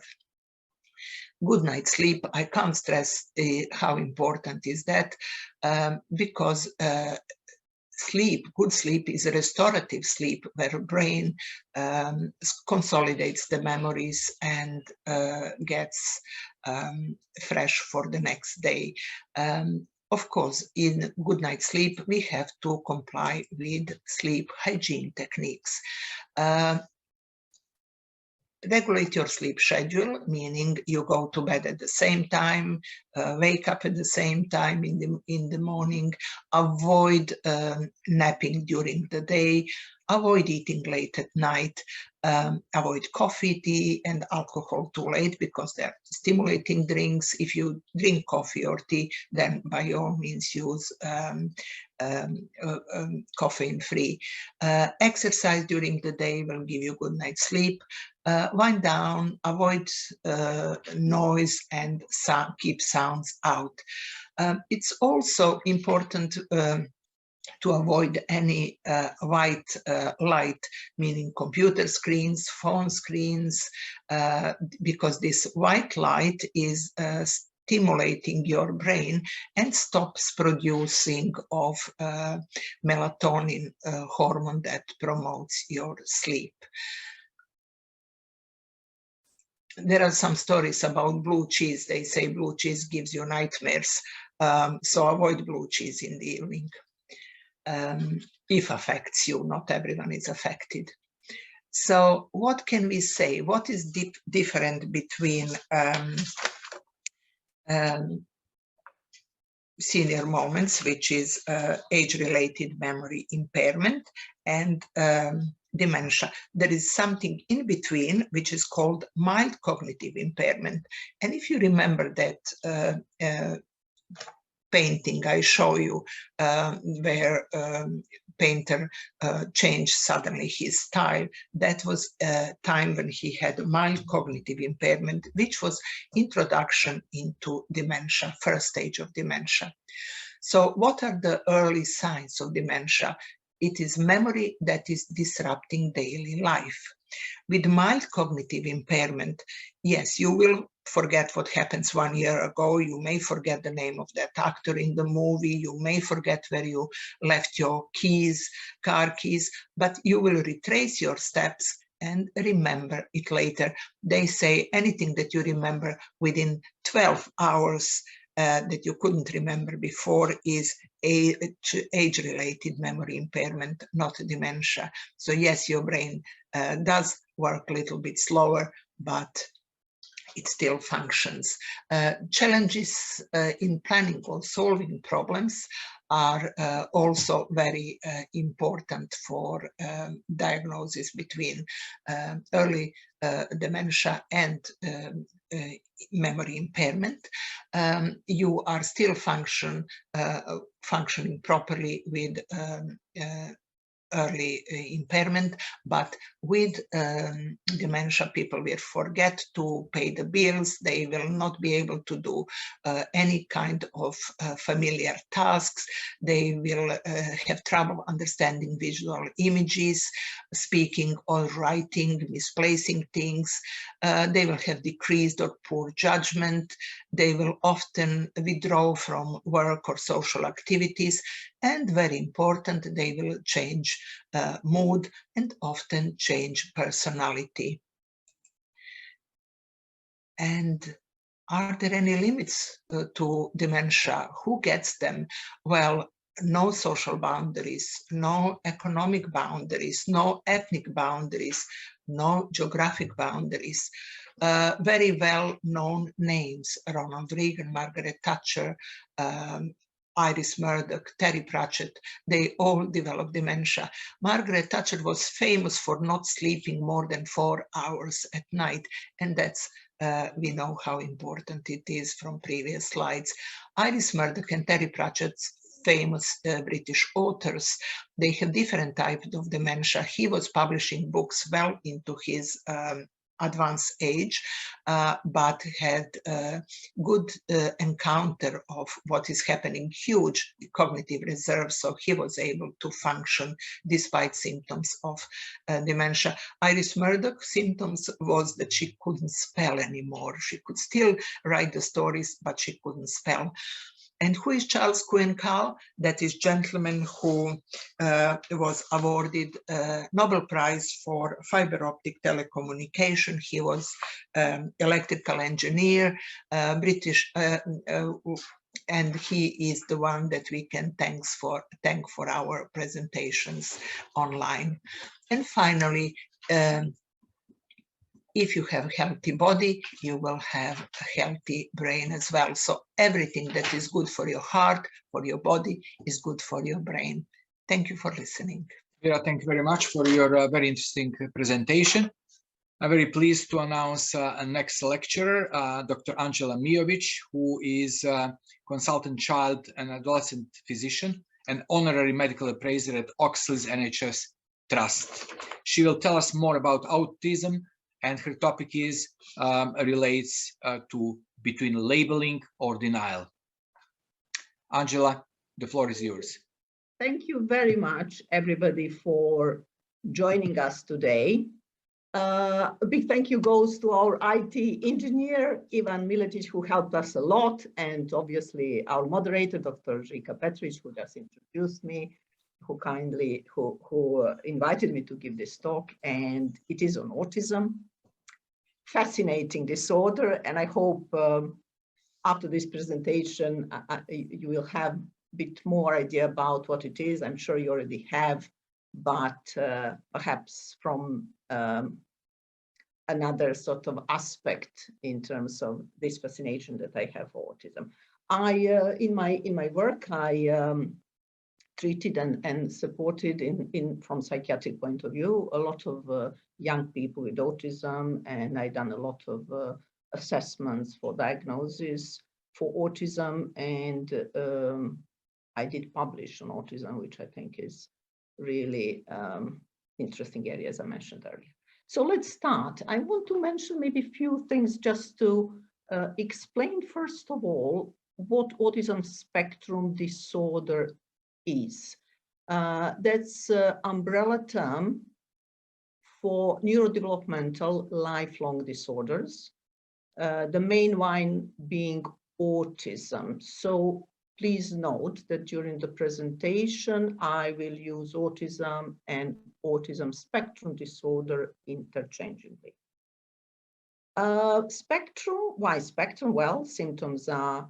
Good night's sleep, I can't stress how important is that, because sleep, good sleep, is a restorative sleep where brain consolidates the memories and gets fresh for the next day. Of course, in good night sleep, we have to comply with sleep hygiene techniques. Regulate your sleep schedule, meaning you go to bed at the same time, wake up at the same time in the morning, avoid napping during the day, avoid eating late at night, avoid coffee, tea, and alcohol too late because they're stimulating drinks. If you drink coffee or tea, then by all means use caffeine-free. Exercise during the day will give you good night's sleep. Wind down, avoid noise, and keep sounds out. It's also important to avoid any white light, meaning computer screens, phone screens, because this white light is stimulating your brain and stops producing of melatonin hormone that promotes your sleep. There are some stories about blue cheese. They say blue cheese gives you nightmares, so avoid blue cheese in the evening. If affects you, not everyone is affected. So what can we say? What is different between senior moments, which is age-related memory impairment, and dementia? There is something in between, which is called mild cognitive impairment. And if you remember that painting I show you, where painter changed suddenly his style, that was a time when he had mild cognitive impairment, which was introduction into dementia, first stage of dementia. So what are the early signs of dementia? It is memory that is disrupting daily life. With mild cognitive impairment, yes, you will forget what happens 1 year ago. You may forget the name of that actor in the movie. You may forget where you left your keys, car keys, but you will retrace your steps and remember it later. They say anything that you remember within 12 hours that you couldn't remember before is age-related memory impairment, not dementia. So yes, your brain does work a little bit slower, but it still functions. Challenges in planning or solving problems are also very important for diagnosis between early dementia and memory impairment. You are still functioning properly with early impairment, but with dementia, people will forget to pay the bills. They will not be able to do any kind of familiar tasks. They will have trouble understanding visual images, speaking or writing, misplacing things. They will have decreased or poor judgment. They will often withdraw from work or social activities. And very important, they will change mood and often change personality. And are there any limits to dementia? Who gets them? Well, no social boundaries, no economic boundaries, no ethnic boundaries, no geographic boundaries. Very well-known names: Ronald Reagan, Margaret Thatcher, Iris Murdoch, Terry Pratchett, they all developed dementia. Margaret Thatcher was famous for not sleeping more than 4 hours at night, and that's we know how important it is from previous slides. Iris Murdoch and Terry Pratchett, famous British authors, they have different types of dementia. He was publishing books well into his advanced age, but had good encounter of what is happening, huge cognitive reserve, so he was able to function despite symptoms of dementia. Iris Murdoch symptoms was that she couldn't spell anymore. She could still write the stories, but she couldn't spell. And who is Charles Kuenkal? That is gentleman who was awarded a Nobel Prize for fiber optic telecommunication. He was electrical engineer, British, and he is the one that we can thank for our presentations online. And finally, if you have a healthy body, you will have a healthy brain as well. So everything that is good for your heart, for your body, is good for your brain. Thank you for listening. Vera, thank you very much for your very interesting presentation. I'm very pleased to announce a next lecturer, Dr. Angela Miyovic, who is a consultant child and adolescent physician and honorary medical appraiser at Oxley's NHS Trust. She will tell us more about autism, and her topic is relates to between labeling or denial. Angela, the floor is yours. Thank you very much, everybody, for joining us today. A big thank you goes to our IT engineer, Ivan Miletić, who helped us a lot, and obviously our moderator, Dr. Zika Petrovic, who just introduced me, who kindly invited me to give this talk, and it is on autism. Fascinating disorder, and I hope after this presentation you will have a bit more idea about what it is. I'm sure you already have, but perhaps from another sort of aspect in terms of this fascination that I have for autism. In my work, I treated and supported from psychiatric point of view a lot of young people with autism, and I done a lot of assessments for diagnosis for autism, and I did publish on autism, which I think is really interesting area, as I mentioned earlier. So let's start. I want to mention maybe a few things just to explain, first of all, what autism spectrum disorder is. That's an umbrella term for neurodevelopmental lifelong disorders, the main one being autism. So please note that during the presentation, I will use autism and autism spectrum disorder interchangeably. Spectrum, why spectrum? Well, symptoms are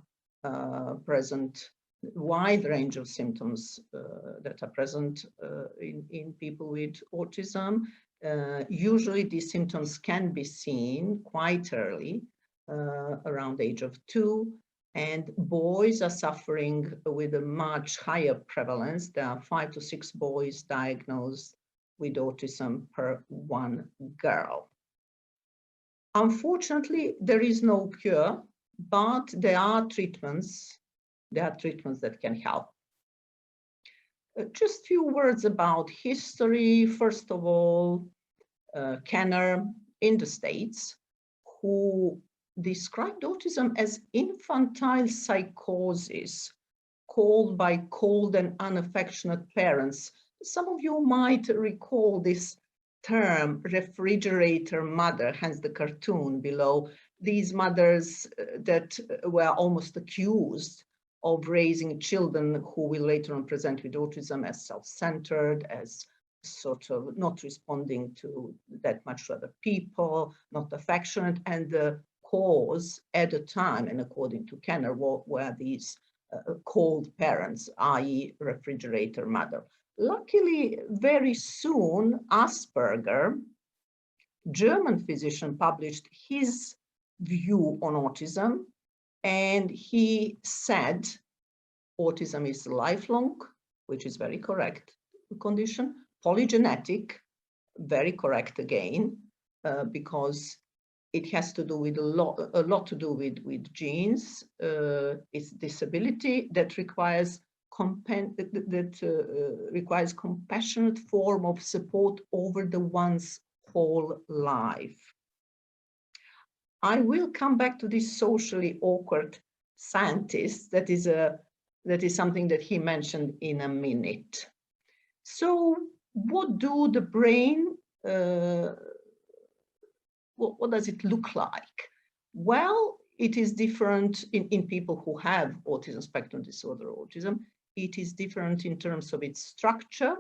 present, wide range of symptoms that are present in people with autism. Usually these symptoms can be seen quite early, around the age of 2, and boys are suffering with a much higher prevalence. There are 5 to 6 boys diagnosed with autism per 1 girl. Unfortunately, there is no cure, but there are treatments. There are treatments that can help. Just a few words about history. First of all, Kenner in the States, who described autism as infantile psychosis caused by cold and unaffectionate parents. Some of you might recall this term, refrigerator mother, hence the cartoon below. These mothers that were almost accused of raising children who will later on present with autism as self-centered, as sort of not responding to that much to other people, not affectionate, and the cause at the time, and according to Kenner, were these cold parents, i.e. refrigerator mother. Luckily, very soon, Asperger, German physician, published his view on autism, and he said autism is lifelong, which is very correct condition, polygenetic, very correct again, because it has to do with a lot to do with genes. It's disability that requires compassionate form of support over the one's whole life. I will come back to this socially awkward scientist. That is something that he mentioned in a minute. So what do the brain, what does it look like? Well, It is different in people who have autism spectrum disorder, autism. It is different in terms of its structure.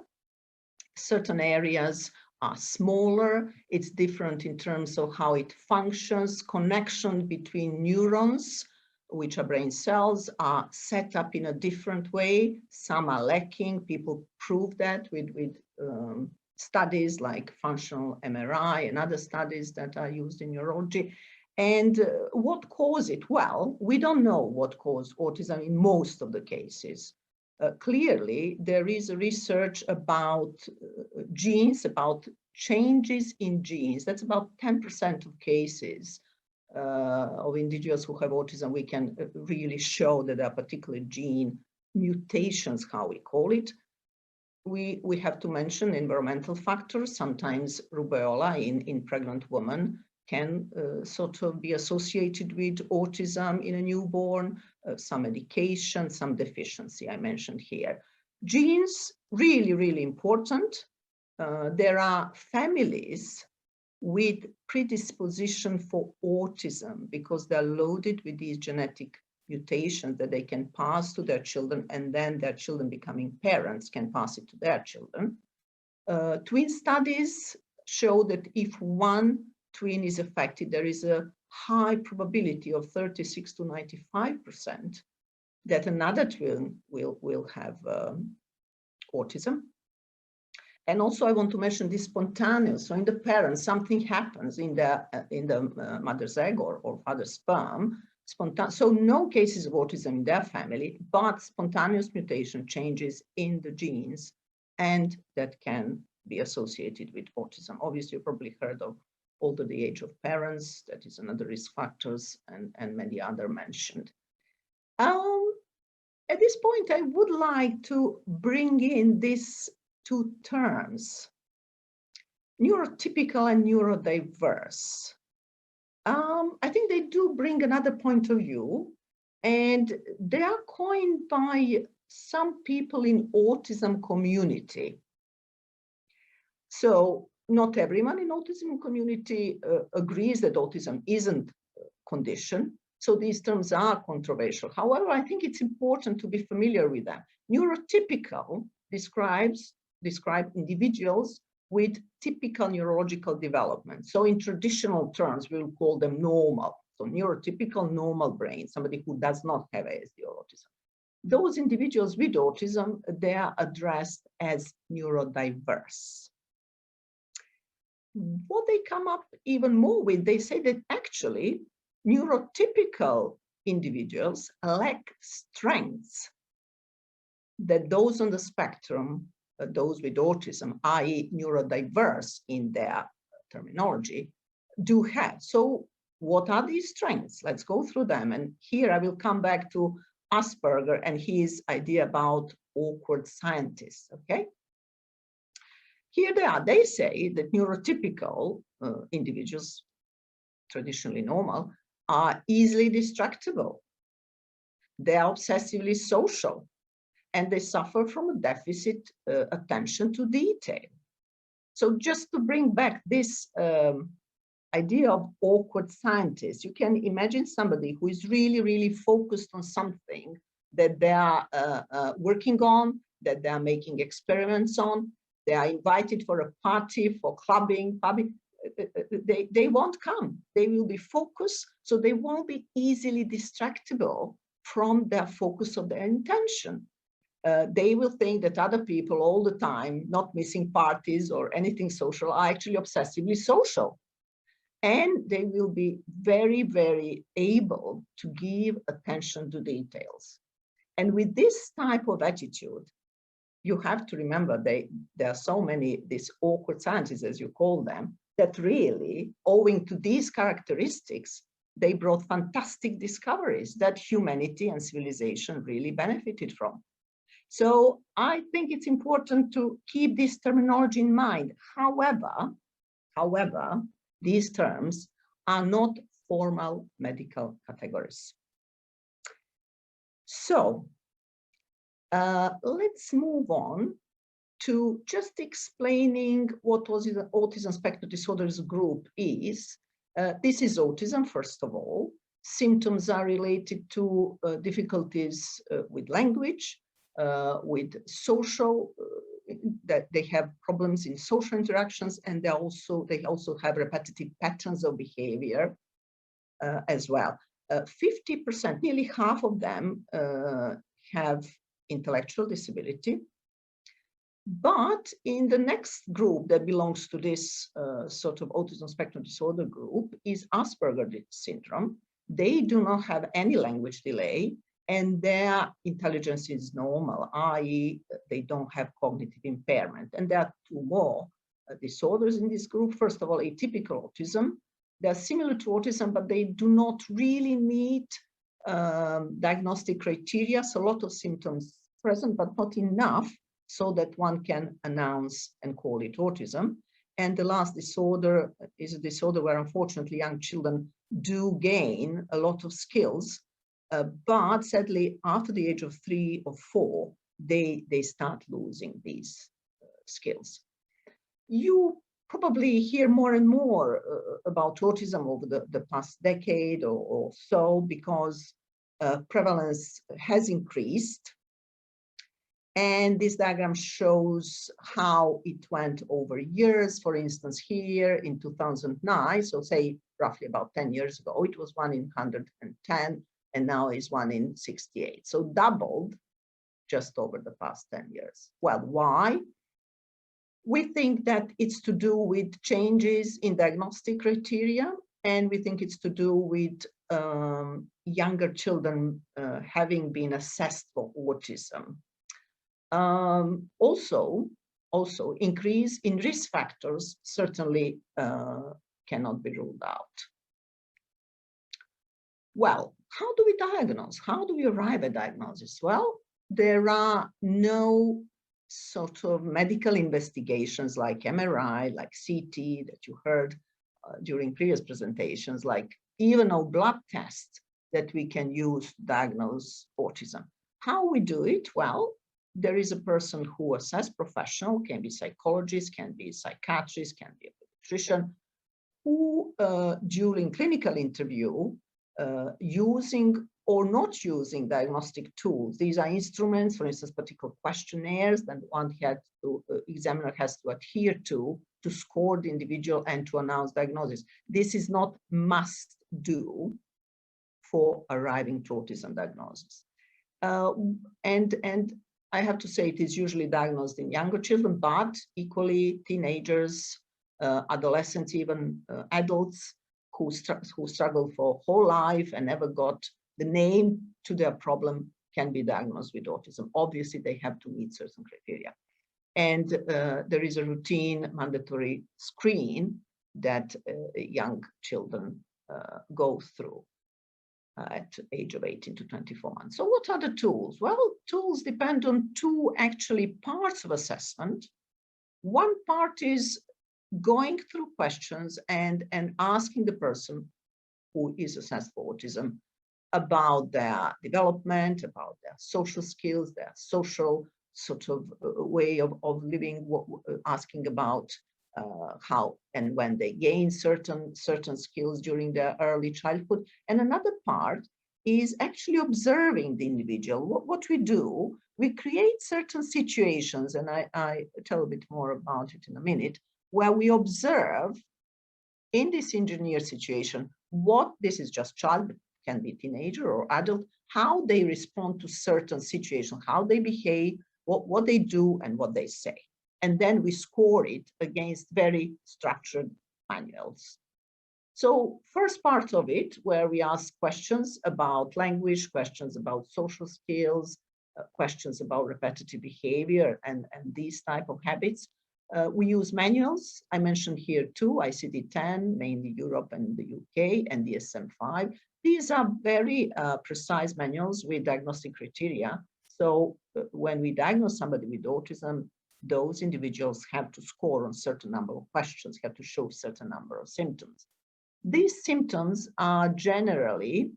Certain areas are smaller. It's different in terms of how it functions. Connection between neurons, which are brain cells, are set up in a different way. Some are lacking. People prove that with studies like functional MRI and other studies that are used in neurology. And what caused it? Well, we don't know what caused autism in most of the cases. Clearly, there is research about genes, about changes in genes. That's about 10% of cases of individuals who have autism. We can really show that there are particular gene mutations, how we call it. We have to mention environmental factors. Sometimes rubella in pregnant women can sort of be associated with autism in a newborn, some medication, some deficiency I mentioned here. Genes, really, really important. There are families with predisposition for autism because they're loaded with these genetic mutations that they can pass to their children, and then their children becoming parents can pass it to their children. Twin studies show that if one twin is affected, there is a high probability of 36 to 95% that another twin will have autism. And also I want to mention this spontaneous. So in the parents, something happens in the mother's egg or father's sperm. So no cases of autism in their family, but spontaneous mutation changes in the genes, and that can be associated with autism. Obviously, you probably heard of older the age of parents, that is another risk factors, and many other mentioned. At this point, I would like to bring in these two terms, neurotypical and neurodiverse. I think they do bring another point of view, and they are coined by some people in autism community. So not everyone in autism community agrees that autism isn't a condition. So these terms are controversial. However, I think it's important to be familiar with them. Neurotypical describe individuals with typical neurological development. So in traditional terms, we'll call them normal. So neurotypical normal brain, somebody who does not have ASD or autism. Those individuals with autism, they are addressed as neurodiverse. What they come up even more with, they say that actually neurotypical individuals lack strengths that those on the spectrum, those with autism, i.e. neurodiverse in their terminology, do have. So what are these strengths? Let's go through them. And here I will come back to Asperger and his idea about awkward scientists, okay? Here they are. They say that neurotypical individuals, traditionally normal, are easily distractible. They are obsessively social, and they suffer from a deficit attention to detail. So just to bring back this idea of awkward scientists, you can imagine somebody who is really, really focused on something that they are working on, that they are making experiments on. They are invited for a party, for clubbing, they won't come. They will be focused, so they won't be easily distractible from their focus of their intention. They will think that other people all the time, not missing parties or anything social, are actually obsessively social. And they will be very, very able to give attention to details. And with this type of attitude, you have to remember there are so many, these awkward scientists, as you call them, that really, owing to these characteristics, they brought fantastic discoveries that humanity and civilization really benefited from. So I think it's important to keep this terminology in mind. However, these terms are not formal medical categories. So let's move on to just explaining what autism spectrum disorders group is. This is autism, first of all. symptoms are related to difficulties with language, with social, that they have problems in social interactions, and they also have repetitive patterns of behavior as well. 50%, nearly half of them have intellectual disability. But in the next group that belongs to this sort of autism spectrum disorder group is Asperger syndrome. They do not have any language delay, and their intelligence is normal, i.e. they don't have cognitive impairment. And there are two more disorders in this group. First of all, atypical autism. They're similar to autism, but they do not really meet diagnostic criteria. So a lot of symptoms present, but not enough so that one can announce and call it autism. And the last disorder is a disorder where, unfortunately, young children do gain a lot of skills, but sadly, after the age of 3 or 4, they start losing these skills. You probably hear more and more about autism over the past decade or so, because prevalence has increased. And this diagram shows how it went over years. For instance, here in 2009, so say roughly about 10 years ago, it was 1 in 110, and now is 1 in 68. So doubled just over the past 10 years. Well, why? We think that it's to do with changes in diagnostic criteria, and we think it's to do with younger children having been assessed for autism. Also, increase in risk factors certainly cannot be ruled out. Well, how do we diagnose? How do we arrive at diagnosis? Well, there are no sort of medical investigations like MRI, like CT that you heard during previous presentations, like even no blood tests that we can use to diagnose autism. How we do it? Well, there is a person who assesses professional, can be psychologist, can be psychiatrist, can be a pediatrician, who during clinical interview, using or not using diagnostic tools. These are instruments, for instance, particular questionnaires that examiner has to adhere to score the individual and to announce diagnosis. This is not must do for arriving to autism diagnosis. And I have to say it is usually diagnosed in younger children, but equally teenagers, adolescents, even adults who struggle for whole life and never got the name to their problem can be diagnosed with autism. Obviously, they have to meet certain criteria. And there is a routine mandatory screen that young children go through at the age of 18 to 24 months. So what are the tools? Well, tools depend on two actually parts of assessment. One part is going through questions and asking the person who is assessed for autism about their development, about their social skills, their social sort of way of living, asking about how and when they gain certain skills during their early childhood. And another part is actually observing the individual. What we do, we create certain situations, and I tell a bit more about it in a minute, where we observe in this engineered situation what, this is just child, can be teenager or adult, how they respond to certain situations, how they behave, what they do and what they say. And then we score it against very structured manuals. So first part of it, where we ask questions about language, questions about social skills, questions about repetitive behavior and these type of habits. We use manuals. I mentioned here two, ICD-10, mainly Europe and the UK, and DSM-5. These are very precise manuals with diagnostic criteria. So when we diagnose somebody with autism, those individuals have to score on certain number of questions, have to show certain number of symptoms. These symptoms are generally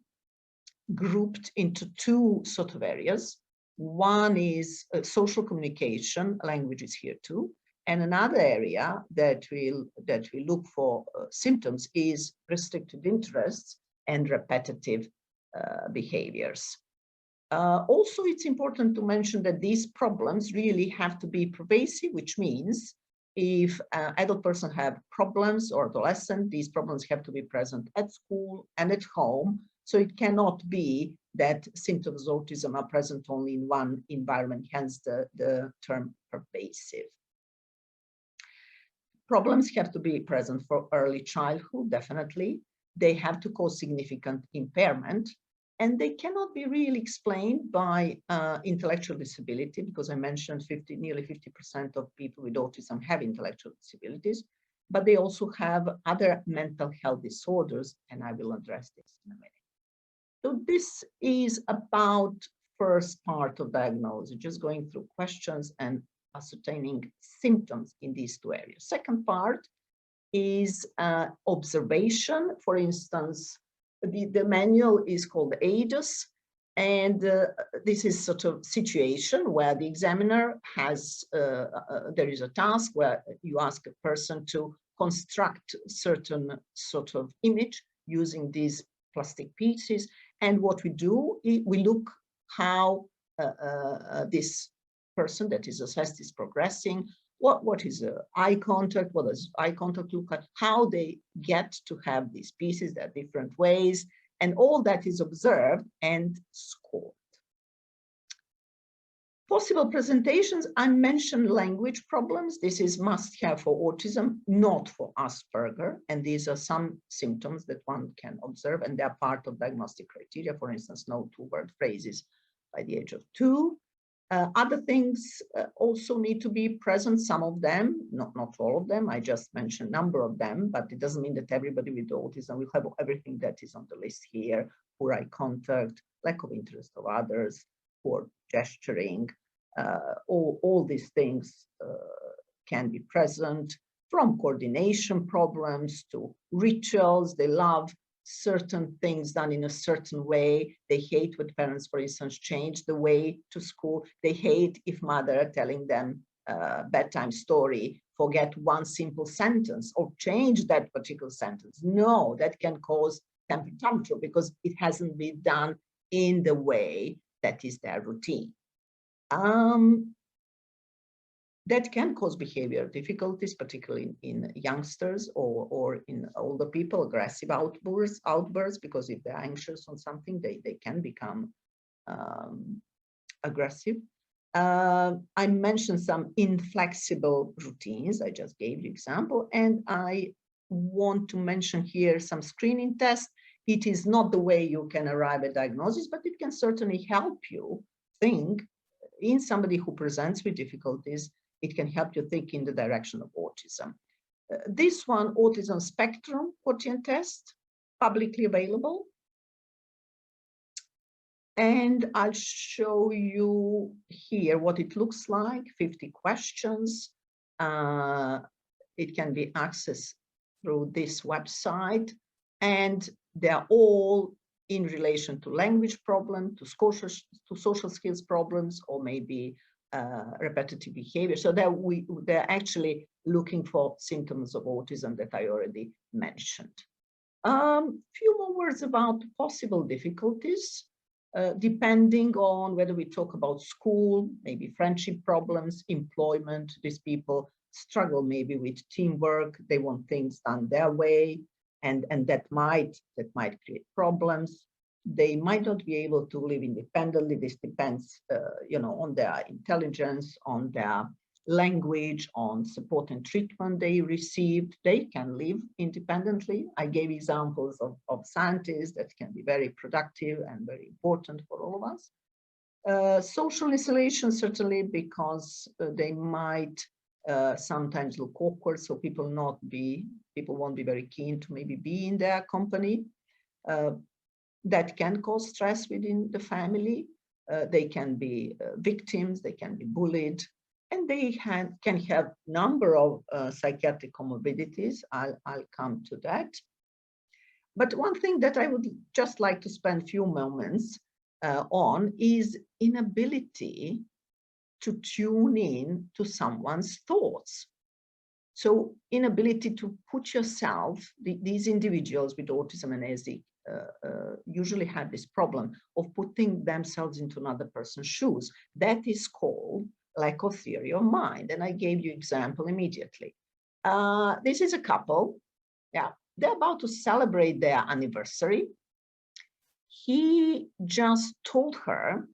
grouped into two sort of areas. One is social communication, language is here too. And another area that we look for symptoms is restricted interests. and repetitive behaviors. Also, it's important to mention that these problems really have to be pervasive, which means if an adult person have problems or adolescent, these problems have to be present at school and at home. So it cannot be that symptoms of autism are present only in one environment, hence the term pervasive. Problems have to be present for early childhood, definitely. They have to cause significant impairment, and they cannot be really explained by intellectual disability, because I mentioned nearly 50% of people with autism have intellectual disabilities, but they also have other mental health disorders, and I will address this in a minute. So this is about first part of diagnosis, just going through questions and ascertaining symptoms in these two areas. Second part is observation. For instance, the manual is called AIDUS, and this is sort of situation where the examiner has, there is a task where you ask a person to construct certain sort of image using these plastic pieces. And what we do, we look how this person that is assessed is progressing, what is eye contact, what does eye contact look like, how they get to have these pieces, there are different ways, and all that is observed and scored. Possible presentations, I mentioned language problems. This is must have for autism, not for Asperger. And these are some symptoms that one can observe, and they're part of diagnostic criteria. For instance, no two-word phrases by the age of 2. Other things also need to be present, some of them, not all of them. I just mentioned a number of them, but it doesn't mean that everybody with autism will have everything that is on the list here: poor eye contact, lack of interest of others, poor gesturing. All these things can be present, from coordination problems to rituals. They love certain things done in a certain way. They hate when parents, for instance, change the way to school. They hate if mother telling them a bedtime story, forget one simple sentence or change that particular sentence. No, that can cause temper tantrum because it hasn't been done in the way that is their routine. That can cause behavior difficulties, particularly in youngsters or in older people, aggressive outbursts, because if they're anxious on something, they can become aggressive. I mentioned some inflexible routines. I just gave you example, and I want to mention here some screening tests. It is not the way you can arrive at diagnosis, but it can certainly help you think in somebody who presents with difficulties. It can help you think in the direction of autism. This one, autism spectrum quotient test, publicly available. And I'll show you here what it looks like, 50 questions. It can be accessed through this website, and they're all in relation to language problem, to social skills problems, or maybe repetitive behavior. So they're actually looking for symptoms of autism that I already mentioned. Few more words about possible difficulties, depending on whether we talk about school, maybe friendship problems, employment. These people struggle maybe with teamwork. They want things done their way, and that might create problems. They might not be able to live independently. This depends, on their intelligence, on their language, on support and treatment they received. They can live independently. I gave examples of scientists that can be very productive and very important for all of us. Social isolation, certainly, because they might sometimes look awkward, so people won't be very keen to maybe be in their company. That can cause stress within the family. They can be victims, they can be bullied, and they can have number of psychiatric comorbidities. I'll come to that. But one thing that I would just like to spend a few moments on is inability to tune in to someone's thoughts. So inability to put yourself, these individuals with autism and usually have this problem of putting themselves into another person's shoes. That is called lack of theory of mind. And I gave you example immediately. This is a couple. Yeah, they're about to celebrate their anniversary. He just told her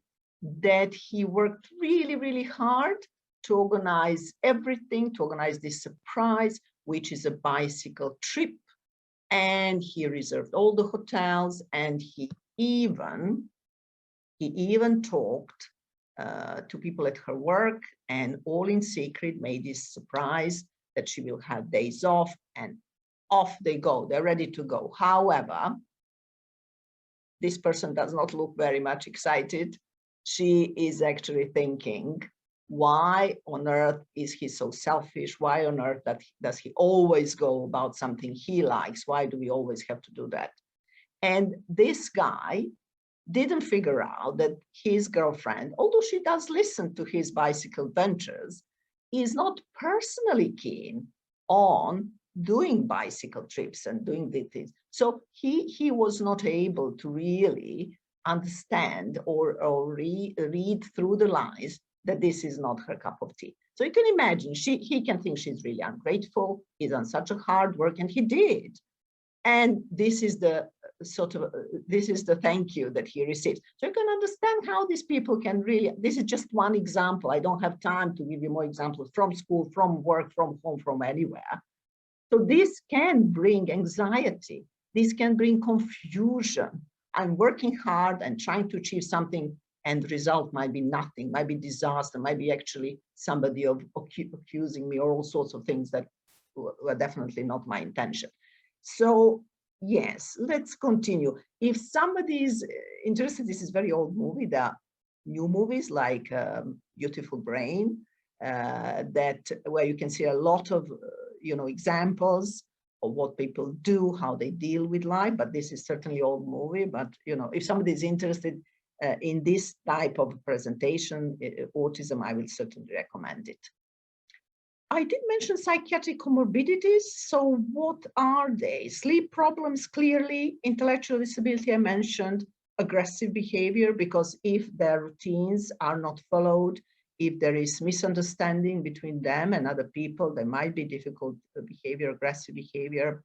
that he worked really, really hard to organize everything, to organize this surprise, which is a bicycle trip. And he reserved all the hotels, and he even talked to people at her work, and all in secret made this surprise that she will have days off, and off they go. They're ready to go. However, this person does not look very much excited. She is actually thinking, why on earth is he so selfish? Why on earth does he always go about something he likes? Why do we always have to do that? And this guy didn't figure out that his girlfriend, although she does listen to his bicycle ventures, is not personally keen on doing bicycle trips and doing these things. So he was not able to really understand or read through the lines that this is not her cup of tea. So you can imagine, he can think she's really ungrateful, he's done such a hard work, and he did. And this is the this is the thank you that he received. So you can understand how these people can really, this is just one example. I don't have time to give you more examples from school, from work, from home, from anywhere. So this can bring anxiety. This can bring confusion. I'm working hard and trying to achieve something, and the result might be nothing, might be disaster, might be actually somebody accusing me, or all sorts of things that were definitely not my intention. So yes, let's continue. If somebody is interested, this is a very old movie. There are new movies like Beautiful Brain, where you can see a lot of examples of what people do, how they deal with life. But this is certainly old movie. But if somebody is interested in this type of presentation, autism, I will certainly recommend it. I did mention psychiatric comorbidities. So what are they? Sleep problems, clearly. Intellectual disability, I mentioned. Aggressive behavior, because if their routines are not followed, if there is misunderstanding between them and other people, there might be difficult behavior, aggressive behavior.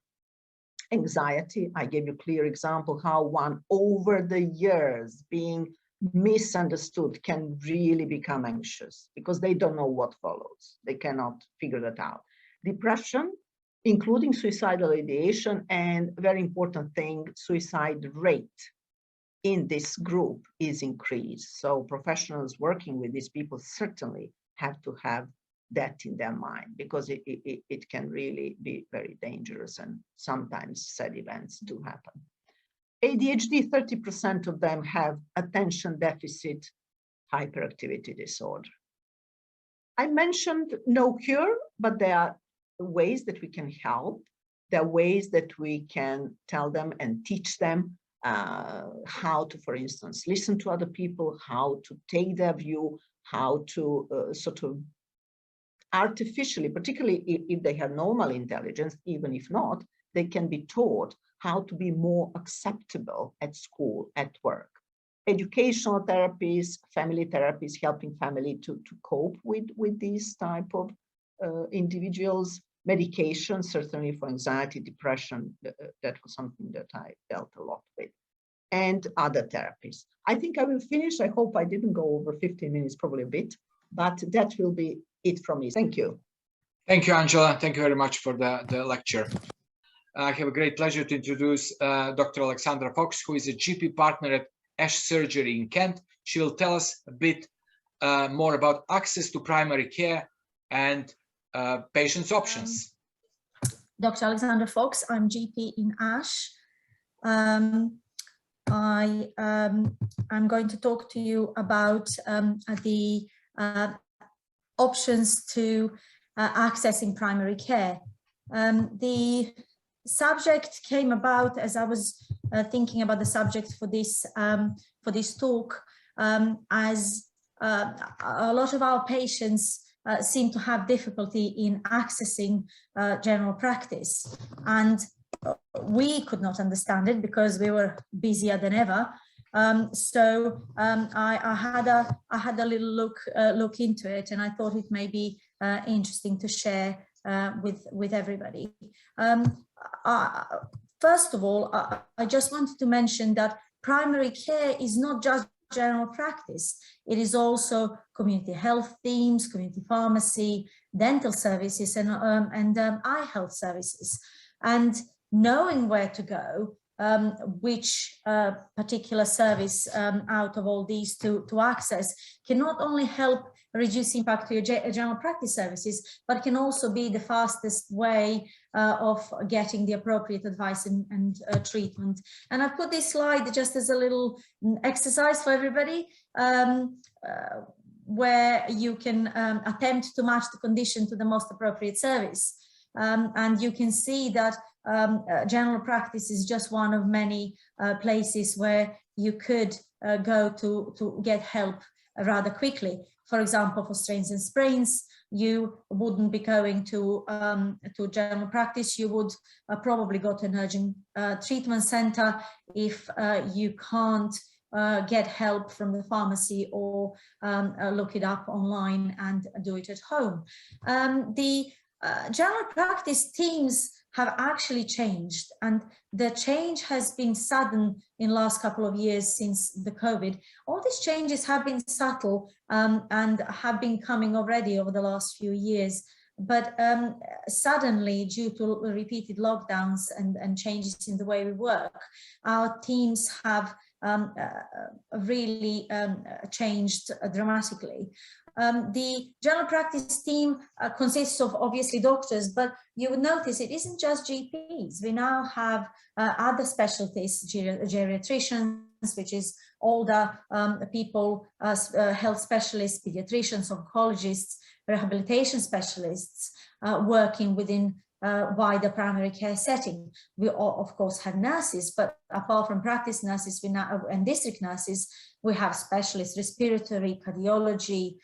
Anxiety, I gave you a clear example how one over the years being misunderstood can really become anxious because they don't know what follows. They cannot figure that out. Depression, including suicidal ideation, and very important thing, suicide rate in this group is increased. So professionals working with these people certainly have to have that in their mind, because it can really be very dangerous, and sometimes sad events do happen. ADHD, 30% of them have attention deficit hyperactivity disorder. I mentioned no cure, but there are ways that we can help. There are ways that we can tell them and teach them how to, for instance, listen to other people, how to take their view, how to sort of artificially, particularly if they have normal intelligence, even if not, they can be taught how to be more acceptable at school, at work. Educational therapies, family therapies, helping family to cope with these type of individuals. Medication, certainly for anxiety, depression, that was something that I dealt a lot with. And other therapies. I think I will finish. I hope I didn't go over 15 minutes, probably a bit, but that will be it from me. Thank you. Thank you, Angela. Thank you very much for the lecture. I have a great pleasure to introduce Dr. Aleksandra Fox, who is a GP partner at Ash Surgery in Kent. She will tell us a bit more about access to primary care and patients' options. Dr. Aleksandra Fox, I'm GP in Ash. I'm going to talk to you about the options to accessing primary care. The subject came about as I was thinking about the subject for this talk, as a lot of our patients seem to have difficulty in accessing general practice, and we could not understand it because we were busier than ever. I had a little look into it, and I thought it may be interesting to share with everybody. First of all, I just wanted to mention that primary care is not just general practice. It is also community health teams, community pharmacy, dental services, and eye health services. And knowing where to go, which particular service out of all these to access can not only help reduce impact to your general practice services, but can also be the fastest way of getting the appropriate advice and treatment. And I've put this slide just as a little exercise for everybody, where you can attempt to match the condition to the most appropriate service. And you can see that general practice is just one of many places where you could go to get help rather quickly. For example, for strains and sprains, you wouldn't be going to general practice. You would probably go to an urgent treatment center if you can't get help from the pharmacy or look it up online and do it at home. The general practice teams have actually changed, and the change has been sudden in the last couple of years since the COVID. All these changes have been subtle and have been coming already over the last few years, but suddenly, due to repeated lockdowns and changes in the way we work, our teams have really changed dramatically. The general practice team consists of obviously doctors, but you would notice it isn't just GPs. We now have other specialties, geriatricians, which is older people, health specialists, pediatricians, oncologists, rehabilitation specialists working within wider primary care setting. We all, of course, have nurses, but apart from practice nurses and district nurses, we have specialists, respiratory, cardiology,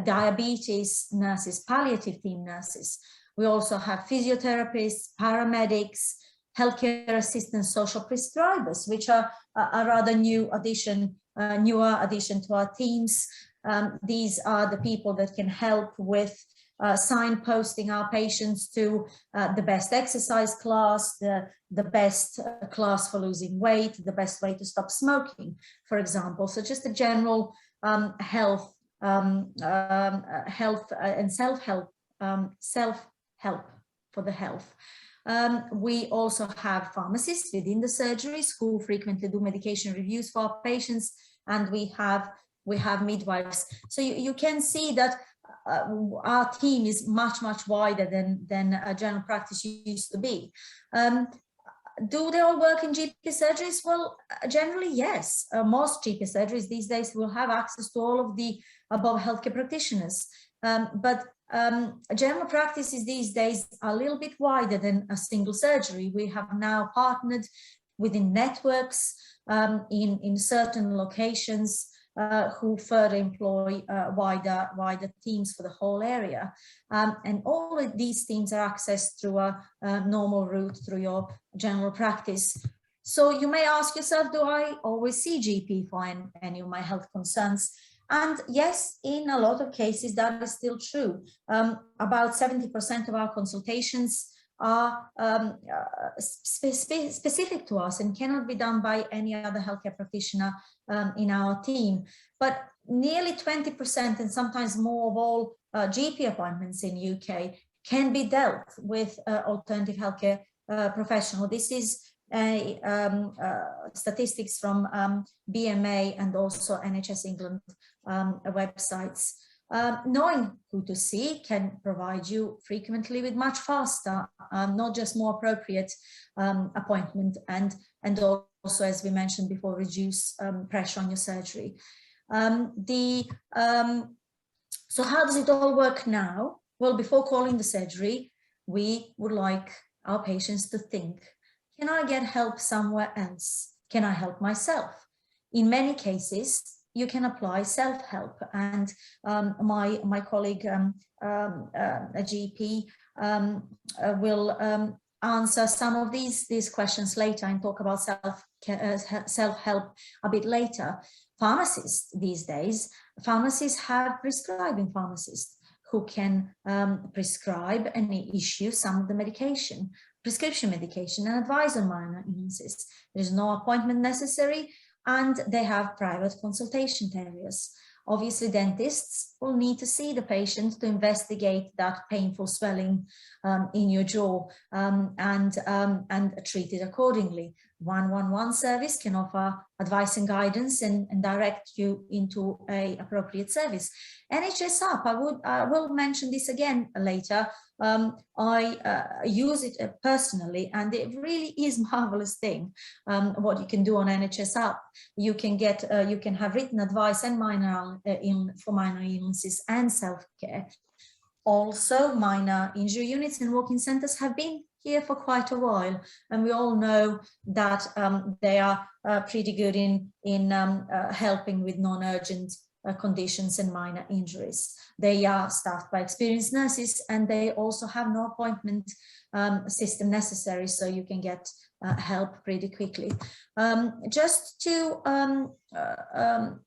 diabetes nurses, palliative team nurses. We also have physiotherapists, paramedics, healthcare assistants, social prescribers, which are a rather newer addition to our teams. These are the people that can help with signposting our patients to the best exercise class, the best class for losing weight, the best way to stop smoking, for example. So just a general health and self-help for the health. We also have pharmacists within the surgeries who frequently do medication reviews for our patients, and we have midwives. So you can see that our team is much wider than general practice used to be. Do they all work in GP surgeries? Well, generally, yes. Most GP surgeries these days will have access to all of the above healthcare practitioners. But general practice is these days a little bit wider than a single surgery. We have now partnered within networks in certain locations who further employ wider teams for the whole area. And all of these teams are accessed through a normal route through your general practice. So you may ask yourself, do I always see GP for any of my health concerns? And yes, in a lot of cases, that is still true. About 70% of our consultations are specific to us and cannot be done by any other healthcare practitioner in our team. But nearly 20% and sometimes more of all GP appointments in UK can be dealt with alternative healthcare professional. This is statistics from BMA and also NHS England websites. Knowing who to see can provide you frequently with much faster, not just more appropriate appointment, and also, as we mentioned before, reduce pressure on your surgery. So how does it all work now? Well, before calling the surgery, we would like our patients to think, can I get help somewhere else? Can I help myself? In many cases, you can apply self-help, and my colleague, a GP, will answer some of these questions later and talk about self-help a bit later. Pharmacists these days, pharmacists have prescribing pharmacists who can prescribe and issue some of the medication, prescription medication, and advise on minor illnesses. There is no appointment necessary, and they have private consultation areas. Obviously, dentists will need to see the patient to investigate that painful swelling in your jaw and treat it accordingly. 111 service can offer advice and guidance and direct you into an appropriate service. NHS App, I will mention this again later. I use it personally, and it really is a marvelous thing. What you can do on NHS App, you can get, you can have written advice and for minor illnesses and self-care. Also, minor injury units and walk-in centres have been here for quite a while, and we all know that they are pretty good in helping with non-urgent conditions and minor injuries. They are staffed by experienced nurses, and they also have no appointment system necessary, so you can get help pretty quickly. Just to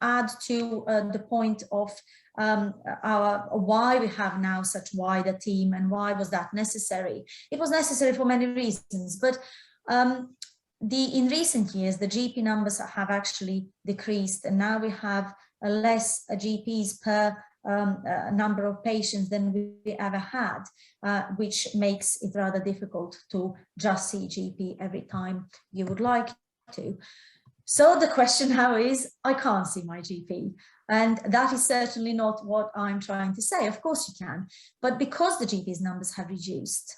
add to the point of why we have now such wider team and why was that necessary. It was necessary for many reasons, but in recent years the GP numbers have actually decreased, and now we have less GPs per number of patients than we ever had, which makes it rather difficult to just see GP every time you would like to. So the question now is, I can't see my GP. And that is certainly not what I'm trying to say. Of course you can, but because the GP's numbers have reduced,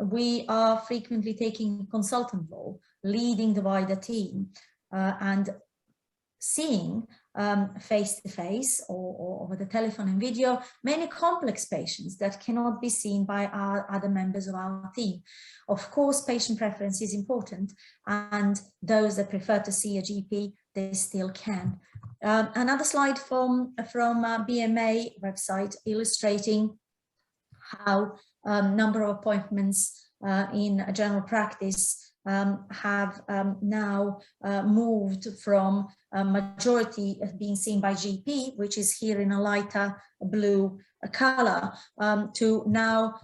we are frequently taking a consultant role, leading the wider team and seeing face-to-face or over the telephone and video many complex patients that cannot be seen by our other members of our team. Of course, patient preference is important, and those that prefer to see a GP, they still can. Another slide from BMA website illustrating how number of appointments in general practice have now moved from a majority of being seen by GP, which is here in a lighter blue color, to now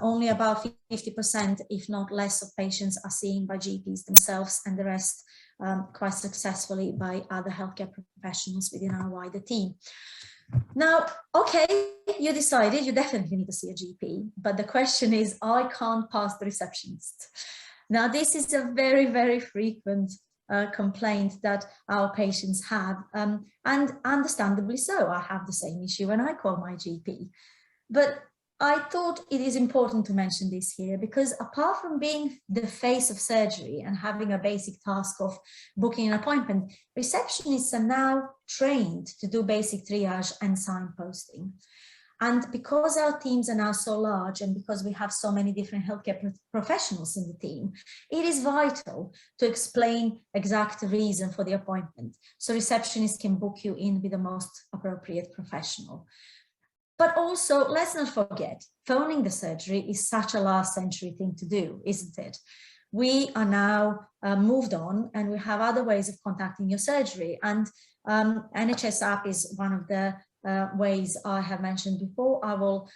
only about 50%, if not less, of patients are seen by GPs themselves, and the rest quite successfully by other healthcare professionals within our wider team. Now, okay, you decided you definitely need to see a GP, but the question is, I can't pass the receptionist. Now, this is a very, very frequent complaint that our patients have, and understandably so. I have the same issue when I call my GP. But I thought it is important to mention this here, because apart from being the face of surgery and having a basic task of booking an appointment, receptionists are now trained to do basic triage and signposting. And because our teams are now so large, and because we have so many different healthcare professionals in the team, it is vital to explain exact reason for the appointment, so receptionists can book you in with the most appropriate professional. But also, let's not forget, phoning the surgery is such a last century thing to do, isn't it? We are now moved on, and we have other ways of contacting your surgery. And NHS App is one of the ways I have mentioned before. I will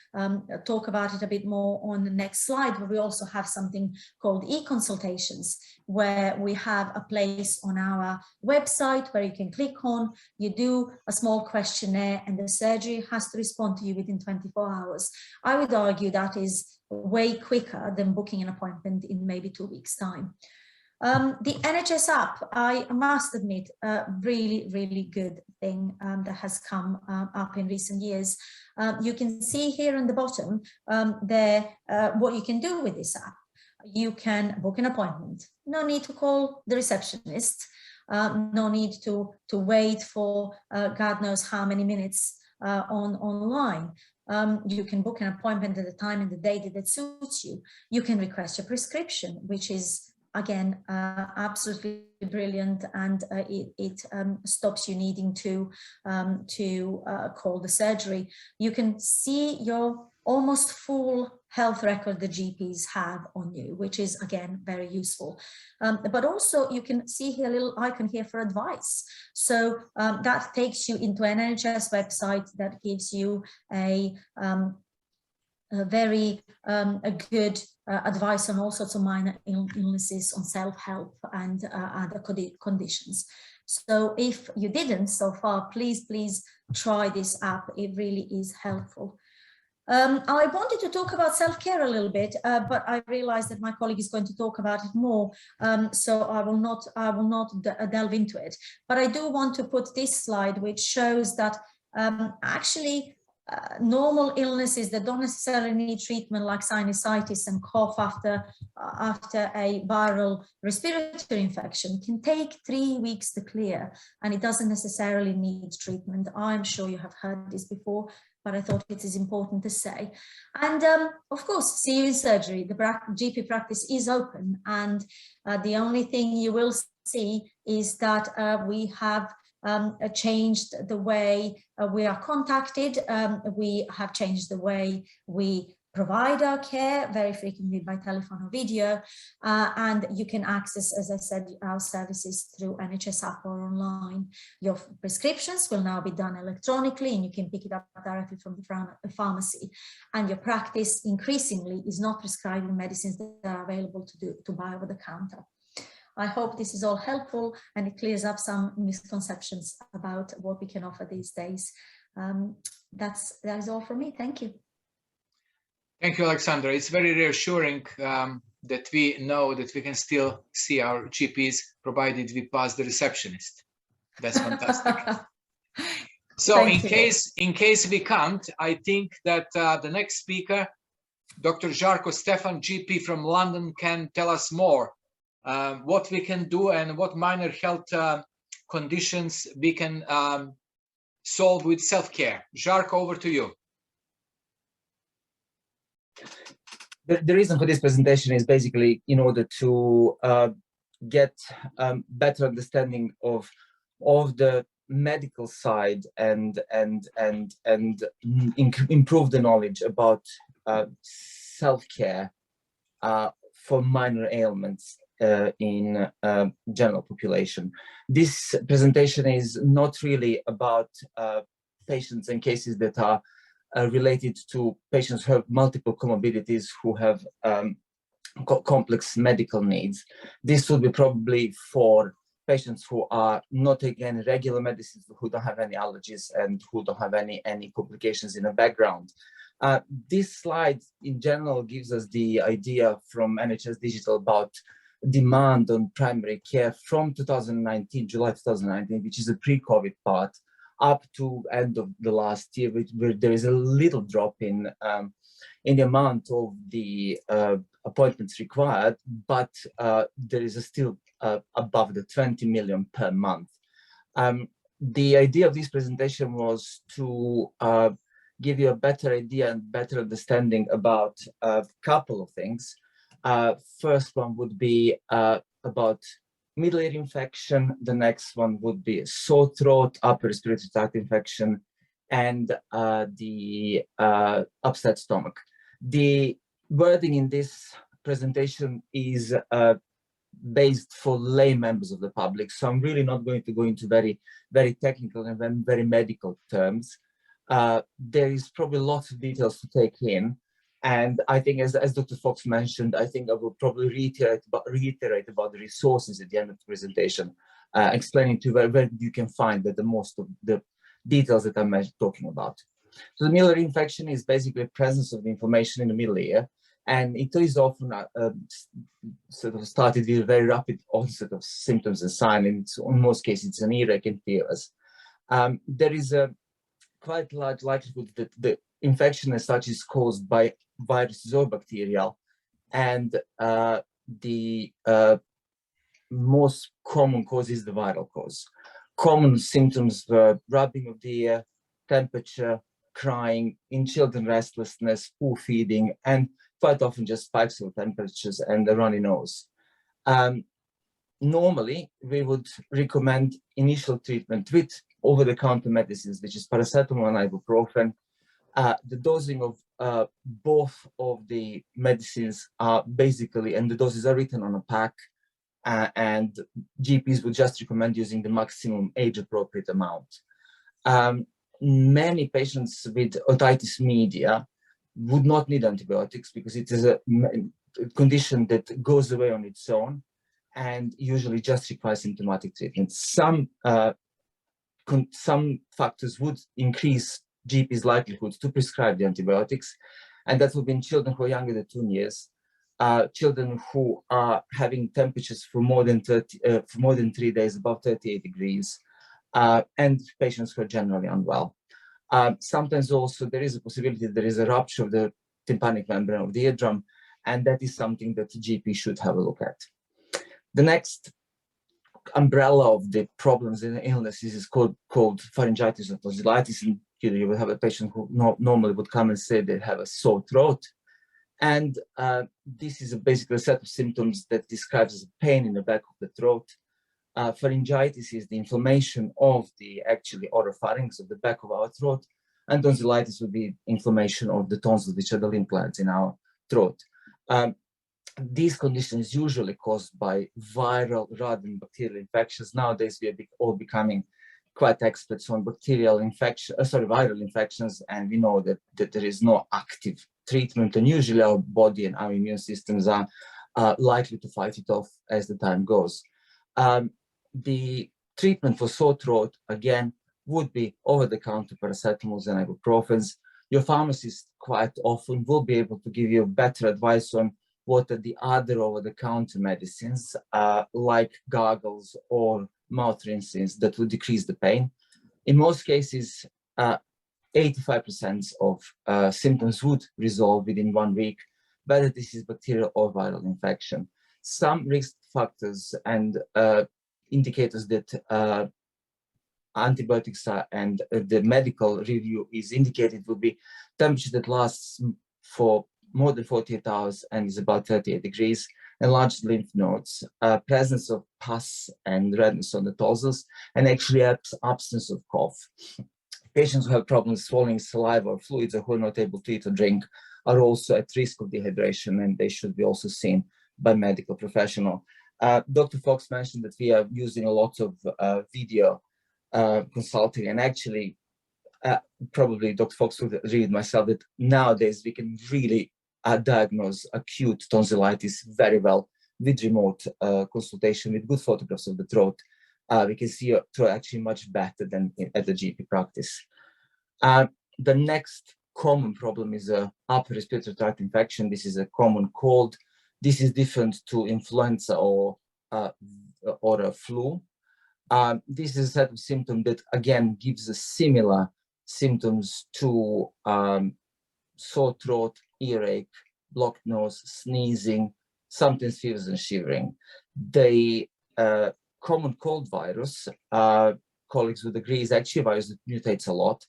talk about it a bit more on the next slide, but we also have something called E-Consultations, where we have a place on our website where you can click on, you do a small questionnaire, and the surgery has to respond to you within 24 hours. I would argue that is way quicker than booking an appointment in maybe 2 weeks' time. The NHS App, I must admit, a really, really good thing that has come up in recent years. You can see here on the bottom what you can do with this app. You can book an appointment. No need to call the receptionist. No need to wait for God knows how many minutes online. You can book an appointment at the time and the date that suits you. You can request your prescription, which is again absolutely brilliant, and it stops you needing to call the surgery. You can see your almost full health record the GPs have on you, which is again very useful. But also you can see here a little icon here for advice. So that takes you into an NHS website that gives you a very good advice on all sorts of minor illnesses, on self-help and other conditions. So if you didn't so far, please try this app. It really is helpful. I wanted to talk about self-care a little bit, but I realized that my colleague is going to talk about it more, so I will not delve into it. But I do want to put this slide, which shows that actually normal illnesses that don't necessarily need treatment, like sinusitis and cough after a viral respiratory infection, can take 3 weeks to clear, and it doesn't necessarily need treatment. I'm sure you have heard this before, but I thought it is important to say. And of course, see you in surgery. The GP practice is open, and the only thing you will see is that we have changed the way we are contacted. We have changed the way we provide our care, very frequently by telephone or video, and you can access, as I said, our services through NHS App or online. Your prescriptions will now be done electronically, and you can pick it up directly from the pharmacy. And your practice increasingly is not prescribing medicines that are available to buy over the counter. I hope this is all helpful and it clears up some misconceptions about what we can offer these days. That is all from me. Thank you. Thank you, Aleksandra. It's very reassuring that we know that we can still see our GPs, provided we pass the receptionist. That's fantastic. So in case we can't, I think that the next speaker, Dr. Zarko Stefan, GP from London, can tell us more what we can do and what minor health conditions we can solve with self-care. Zarko, over to you. The reason for this presentation is basically in order to get better understanding of the medical side and improve the knowledge about self-care for minor ailments in general population. This presentation is not really about patients and cases that are related to patients who have multiple comorbidities, who have complex medical needs. This would be probably for patients who are not taking any regular medicines, who don't have any allergies, and who don't have any complications in the background. This slide in general gives us the idea from NHS Digital about demand on primary care from 2019, July 2019, which is a pre-COVID part, up to end of the last year, where there is a little drop in the amount of the appointments required, but there is still above the 20 million per month. The idea of this presentation was to give you a better idea and better understanding about a couple of things. First one would be about middle ear infection. The next one would be sore throat, upper respiratory tract infection, and the upset stomach. The wording in this presentation is based for lay members of the public, so I'm really not going to go into very technical and very medical terms. There is probably lots of details to take in. And I think, as Dr. Fox mentioned, I think I will probably reiterate about the resources at the end of the presentation, explaining to you where you can find the most of the details that I'm talking about. So the middle ear infection is basically the presence of the inflammation in the middle ear, and it is often sort of started with a very rapid onset of symptoms and signs, and in most cases it's an earache and tears. There is a quite large likelihood that the infection as such is caused by viruses or bacterial, and the most common cause is the viral cause. Common symptoms were rubbing of the ear, temperature, crying, in children restlessness, poor feeding, and quite often just spikes of temperatures and a runny nose. Normally, we would recommend initial treatment with over-the-counter medicines, which is paracetamol and ibuprofen. The dosing of both of the medicines are basically, and the doses are written on a pack, and GPs would just recommend using the maximum age-appropriate amount. Many patients with otitis media would not need antibiotics because it is a condition that goes away on its own and usually just requires symptomatic treatment. Some factors would increase GP's likelihood to prescribe the antibiotics, and that would be in children who are younger than 2 years, children who are having temperatures for more than 3 days above 38 degrees, and patients who are generally unwell. Sometimes also there is a possibility that there is a rupture of the tympanic membrane of the eardrum, and that is something that the GP should have a look at. The next umbrella of the problems in illnesses is called pharyngitis and tonsillitis, and you will have a patient who normally would come and say they have a sore throat, and this is basically a set of symptoms that describes pain in the back of the throat. Pharyngitis is the inflammation of the oropharynx, of the back of our throat, and tonsillitis would be inflammation of the tonsils, which are the lymph glands in our throat. These conditions usually caused by viral rather than bacterial infections. Nowadays, we are all becoming quite experts on viral infections, and we know that there is no active treatment, and usually our body and our immune systems are likely to fight it off as the time goes. The treatment for sore throat, again, would be over-the-counter paracetamols and ibuprofens. Your pharmacist quite often will be able to give you better advice on what are the other over-the-counter medicines, like gargles or mouth rinses that will decrease the pain. In most cases, 85% of symptoms would resolve within 1 week, whether this is bacterial or viral infection. Some risk factors and indicators that antibiotics are, and the medical review is indicated would be temperature that lasts for more than 48 hours and is about 38 degrees, enlarged lymph nodes, presence of pus and redness on the tonsils, and actually absence of cough. Patients who have problems swallowing saliva or fluids or who are not able to eat or drink are also at risk of dehydration, and they should be also seen by medical professional. Dr. Fox mentioned that we are using a lot of video consulting, and actually probably Dr. Fox would agree with myself that nowadays we can really diagnose acute tonsillitis very well with remote consultation, with good photographs of the throat. We can see your throat actually much better than at the GP practice. The next common problem is upper respiratory tract infection. This is a common cold. This is different to influenza or a flu. This is a set of symptoms that again gives us similar symptoms to sore throat, earache, blocked nose, sneezing, sometimes fevers and shivering. The common cold virus, colleagues would agree, is actually a virus that mutates a lot.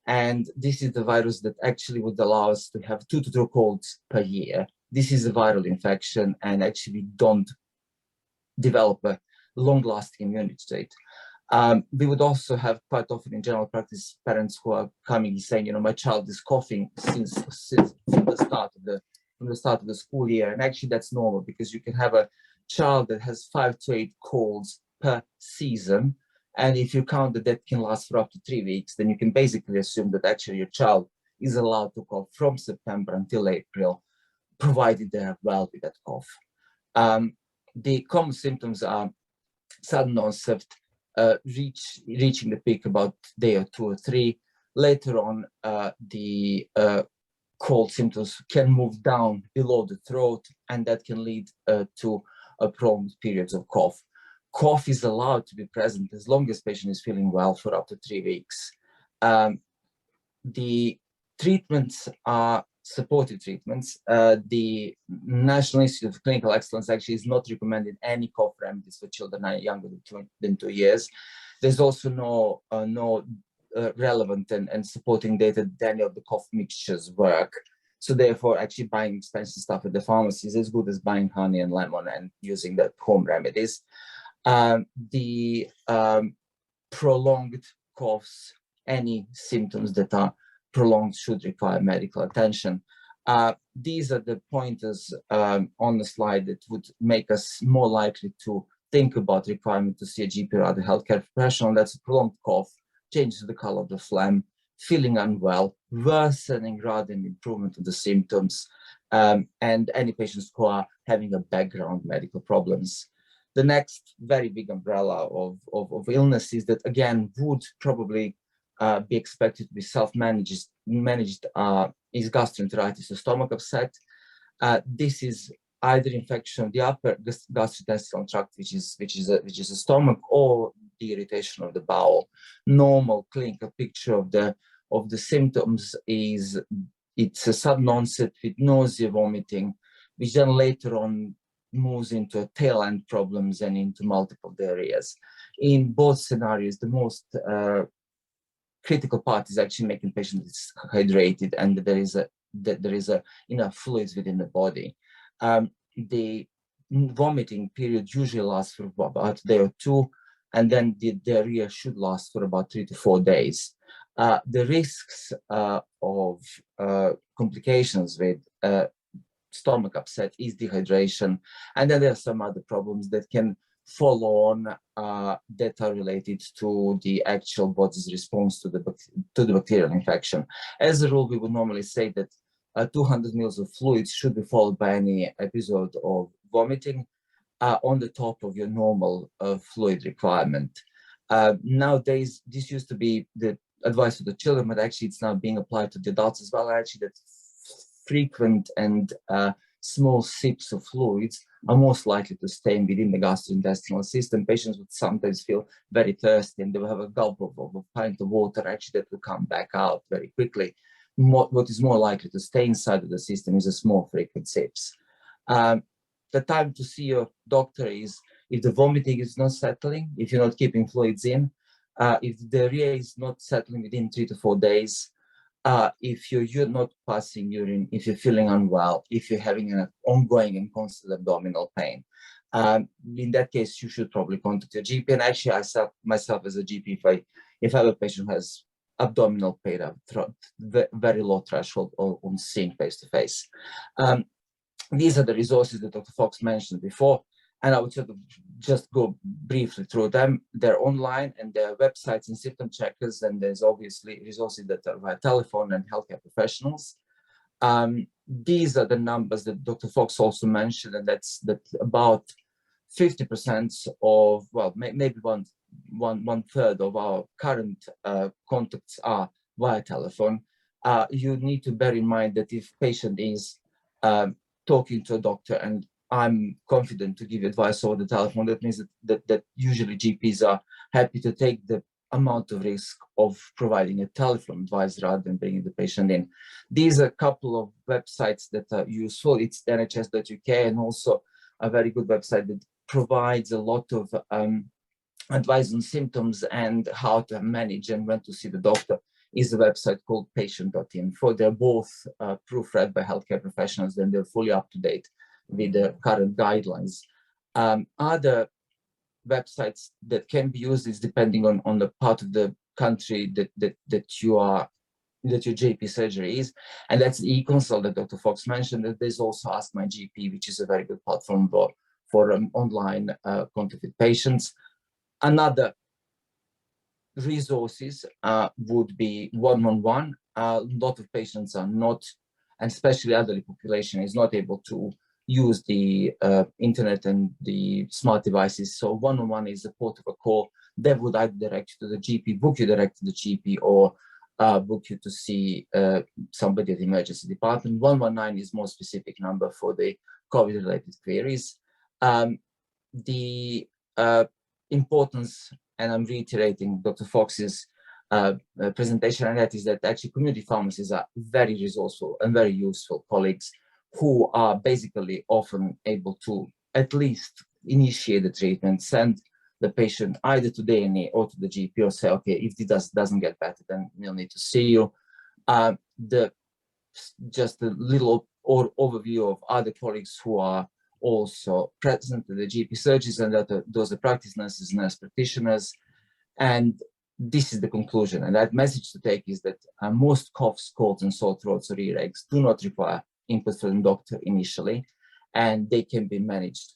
And this is the virus that actually would allow us to have 2 to 3 colds per year. This is a viral infection, and actually we don't develop a long-lasting immunity state. We would also have quite often in general practice parents who are coming and saying, you know, my child is coughing since from the start of the school year, and actually that's normal because you can have a child that has 5 to 8 colds per season, and if you count that can last for up to 3 weeks, then you can basically assume that actually your child is allowed to cough from September until April, provided they are well with that cough. The common symptoms are sudden onset, reaching the peak about day or 2 or 3. Later on, the cold symptoms can move down below the throat, and that can lead to prolonged periods of cough. Cough is allowed to be present as long as the patient is feeling well for up to 3 weeks. The treatments are supportive treatments. The National Institute of Clinical Excellence actually is not recommending any cough remedies for children younger than 2 years. There's also no relevant and supporting data that any of the cough mixtures work. So therefore, actually buying expensive stuff at the pharmacy is as good as buying honey and lemon and using the home remedies. The prolonged coughs, any symptoms that are prolonged should require medical attention. These are the pointers on the slide that would make us more likely to think about requirement to see a GP or other healthcare professional. That's a prolonged cough, change to the color of the phlegm, feeling unwell, worsening rather than improvement of the symptoms, and any patients who are having a background medical problems. The next very big umbrella of illnesses that again would probably be expected to be self-managed is gastroenteritis or stomach upset. This is either infection of the upper gastrointestinal tract, which is the stomach, or the irritation of the bowel. Normal clinical picture of the symptoms is it's a sudden onset with nausea, vomiting, which then later on moves into tail end problems and into multiple areas. In both scenarios, the most critical part is actually making patients hydrated and there is enough fluids within the body. The vomiting period usually lasts for about a day or two, and then the diarrhea should last for about 3 to 4 days. The risks of complications with stomach upset is dehydration, and then there are some other problems that can follow on that are related to the actual body's response to the bacterial infection. As a rule, we would normally say that 200 ml of fluids should be followed by any episode of vomiting on the top of your normal fluid requirement. Nowadays, this used to be the advice for the children, but actually it's now being applied to the adults as well. Actually, that frequent and small sips of fluids are most likely to stay within the gastrointestinal system. Patients would sometimes feel very thirsty and they will have a gulp of a pint of water, actually that will come back out very quickly. What is more likely to stay inside of the system is a small frequent sips. The time to see your doctor is if the vomiting is not settling, if you're not keeping fluids in, if the diarrhea is not settling within 3 to 4 days, if you're not passing urine, if you're feeling unwell, if you're having an ongoing and constant abdominal pain. In that case, you should probably contact your GP. And actually, myself as a GP, if I have a patient who has abdominal pain, very low threshold on seeing face-to-face. These are the resources that Dr. Fox mentioned before, and I would sort of just go briefly through them. They're online and there are websites and symptom checkers, and there's obviously resources that are via telephone and healthcare professionals. These are the numbers that Dr. Fox also mentioned, and that's about 50% of, well, maybe one third of our current contacts are via telephone. You need to bear in mind that if patient is talking to a doctor and I'm confident to give advice over the telephone, that means that usually GPs are happy to take the amount of risk of providing a telephone advice rather than bringing the patient in. These are a couple of websites that are useful. It's nhs.uk, and also a very good website that provides a lot of advice on symptoms and how to manage and when to see the doctor is a website called patient.info. They're both proofread by healthcare professionals, and they're fully up to date with the current guidelines. Other websites that can be used is depending on the part of the country that your GP surgery is, and that's the E-Consult that Dr. Fox mentioned. That there's also Ask My GP, which is a very good platform for online contact with patients. Another resources would be 111. A lot of patients are not, and especially elderly population, is not able to use the internet and the smart devices. So 111 is a port of a call that would either direct you to the GP, book you direct to the GP, or book you to see somebody at the emergency department. 119 is more specific number for the COVID-related queries. The importance, and I'm reiterating Dr. Fox's presentation, and that is that actually community pharmacies are very resourceful and very useful colleagues who are basically often able to at least initiate the treatment, send the patient either to the A&E or to the GP, or say, okay, if this doesn't get better, then we'll need to see you. Just a little overview of other colleagues who are also present at the GP surgeries, and that those are practice nurses, nurse practitioners, and this is the conclusion. And that message to take is that most coughs, colds, and sore throats or earaches do not require input from the doctor initially, and they can be managed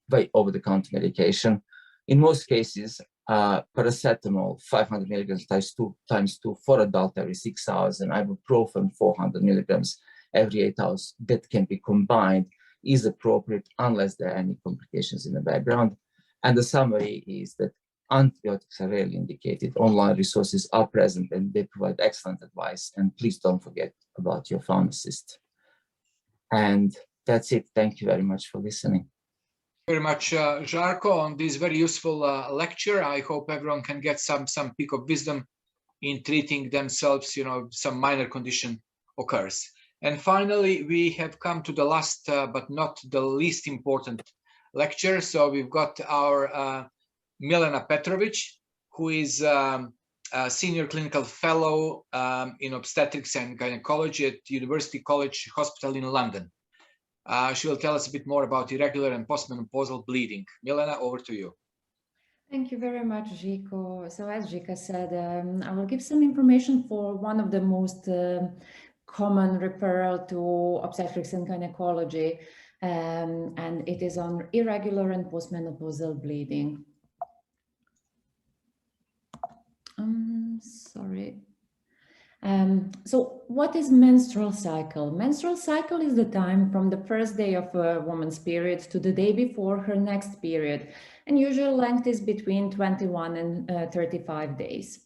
by over-the-counter medication. In most cases, paracetamol 500 milligrams times 2 for adult every 6 hours, and ibuprofen 400 milligrams every 8 hours that can be combined is appropriate unless there are any complications in the background. And the summary is that antibiotics are rarely indicated. Online resources are present and they provide excellent advice. And please don't forget about your pharmacist. And that's it. Thank you very much for listening. Very much, Zarko, on this very useful lecture. I hope everyone can get some peak of wisdom in treating themselves, some minor condition occurs. And finally, we have come to the last but not the least important lecture. So we've got our Mirjana Petrovic, who is a senior clinical fellow in obstetrics and gynecology at University College Hospital in London. She will tell us a bit more about irregular and postmenopausal bleeding. Milena, over to you. Thank you very much, Ziko. So as Zika said, I will give some information for one of the most common referral to obstetrics and gynecology, and it is on irregular and postmenopausal bleeding. Sorry. So what is menstrual cycle? Menstrual cycle is the time from the first day of a woman's period to the day before her next period, and usual length is between 21 and 35 days.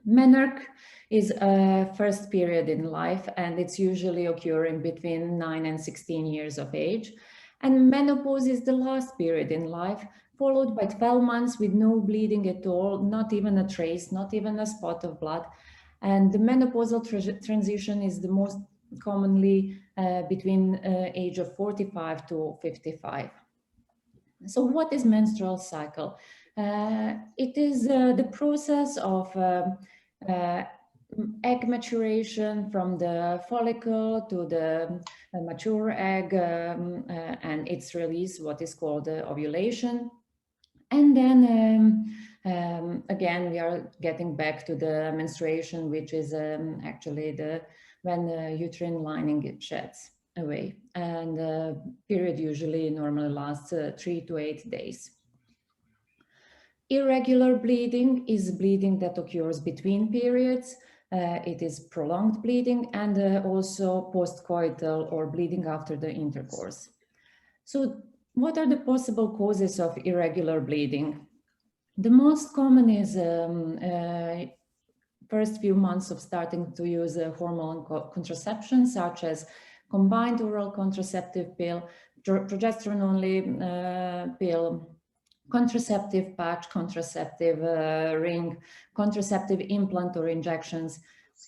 Menarche is a first period in life, and it's usually occurring between 9 and 16 years of age. And menopause is the last period in life, followed by 12 months with no bleeding at all, not even a trace, not even a spot of blood. And the menopausal transition is the most commonly between age of 45 to 55. So what is menstrual cycle? It is the process of egg maturation from the follicle to the mature egg and its release, what is called ovulation. And then again, we are getting back to the menstruation, which is actually when the uterine lining sheds away. And the period usually normally lasts 3 to 8 days. Irregular bleeding is bleeding that occurs between periods. It is prolonged bleeding and also postcoital or bleeding after the intercourse. So what are the possible causes of irregular bleeding? The most common is first few months of starting to use hormonal contraception, such as combined oral contraceptive pill, progesterone-only pill, contraceptive patch, contraceptive ring, contraceptive implant or injections,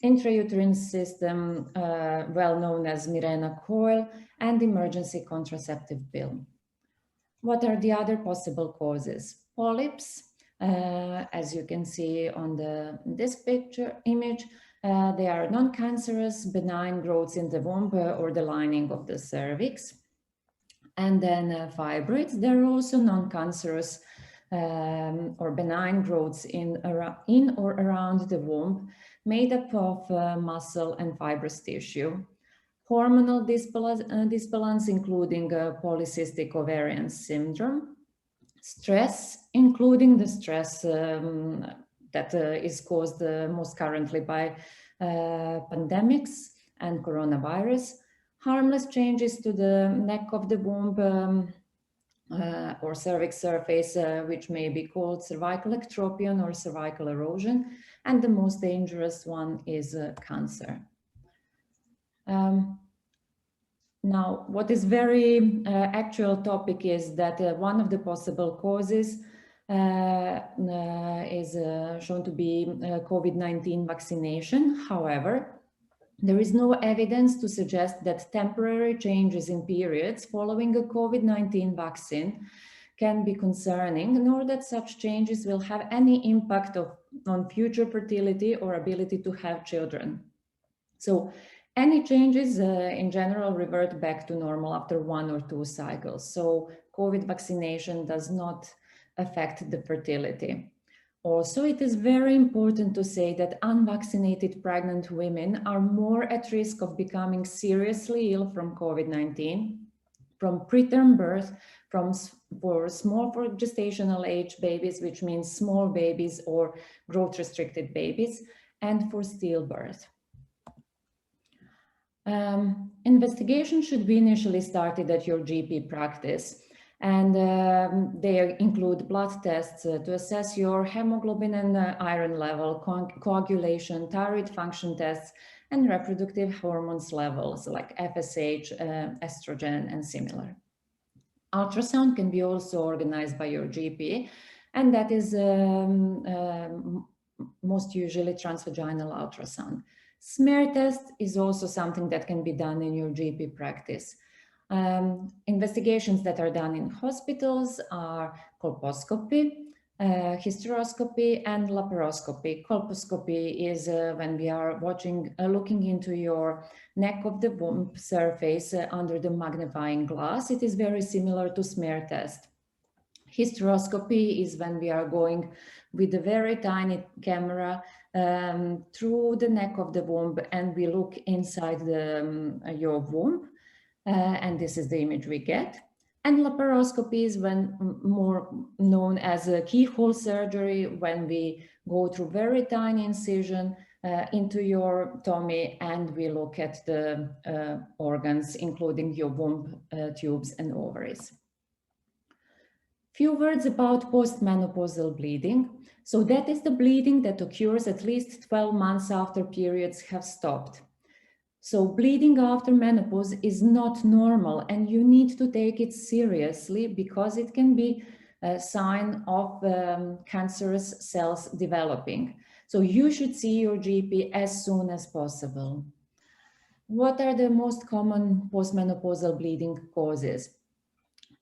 intrauterine system, well known as Mirena coil, and emergency contraceptive pill. What are the other possible causes? Polyps, as you can see on this image, they are non-cancerous, benign growths in the womb or the lining of the cervix. And then fibroids, they're also non-cancerous or benign growths in or around the womb, made up of muscle and fibrous tissue. Hormonal disbalance, including polycystic ovarian syndrome. Stress, including the stress that is caused most currently by pandemics and coronavirus. Harmless changes to the neck of the womb or cervix surface, which may be called cervical ectropion or cervical erosion. And the most dangerous one is cancer. Now, what is very actual topic is that one of the possible causes is shown to be COVID-19 vaccination. However, there is no evidence to suggest that temporary changes in periods following a COVID-19 vaccine can be concerning, nor that such changes will have any impact on future fertility or ability to have children. So any changes in general revert back to normal after 1 or 2 cycles. So COVID vaccination does not affect the fertility. Also, it is very important to say that unvaccinated pregnant women are more at risk of becoming seriously ill from COVID-19, from preterm birth, for gestational age babies, which means small babies or growth restricted babies, and for stillbirth. Investigation should be initially started at your GP practice, and they include blood tests to assess your hemoglobin and iron level, coagulation, thyroid function tests, and reproductive hormones levels like FSH, estrogen, and similar. Ultrasound can be also organized by your GP, and that is most usually transvaginal ultrasound. Smear test is also something that can be done in your GP practice. Investigations that are done in hospitals are colposcopy, hysteroscopy, and laparoscopy. Colposcopy is when we are looking into your neck of the womb surface under the magnifying glass. It is very similar to smear test. Hysteroscopy is when we are going with a very tiny camera through the neck of the womb, and we look inside your womb, and this is the image we get. And laparoscopy is when more known as a keyhole surgery, when we go through very tiny incision into your tummy, and we look at the organs, including your womb tubes and ovaries. Few words about postmenopausal bleeding. So that is the bleeding that occurs at least 12 months after periods have stopped. So bleeding after menopause is not normal, and you need to take it seriously because it can be a sign of cancerous cells developing. So you should see your GP as soon as possible. What are the most common postmenopausal bleeding causes?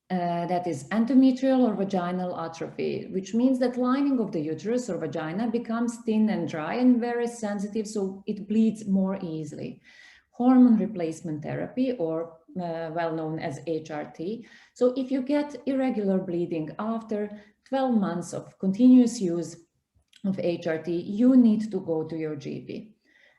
That is endometrial or vaginal atrophy, which means that lining of the uterus or vagina becomes thin and dry and very sensitive, so it bleeds more easily. Hormone replacement therapy, or well known as HRT. So if you get irregular bleeding after 12 months of continuous use of HRT, you need to go to your GP.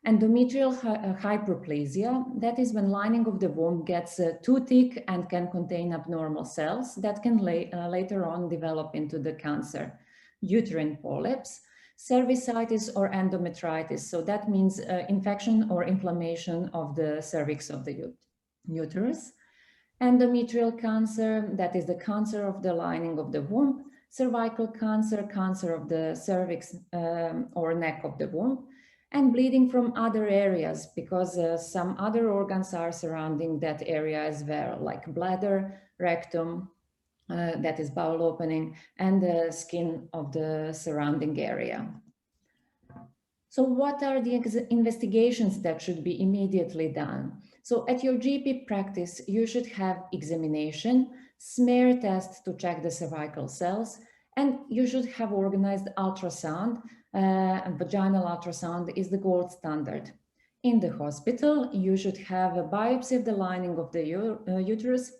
Endometrial hyperplasia, that is when lining of the womb gets too thick and can contain abnormal cells that can later on develop into the cancer. Uterine polyps, cervicitis or endometritis, so that means infection or inflammation of the cervix of the uterus. Endometrial cancer, that is the cancer of the lining of the womb. Cervical cancer, cancer of the cervix or neck of the womb. And bleeding from other areas, because some other organs are surrounding that area as well, like bladder, rectum, that is bowel opening, and the skin of the surrounding area. So what are the investigations that should be immediately done? So at your GP practice, you should have examination, smear test to check the cervical cells, and you should have organized ultrasound. And vaginal ultrasound is the gold standard. In the hospital, you should have a biopsy of the lining of the uterus,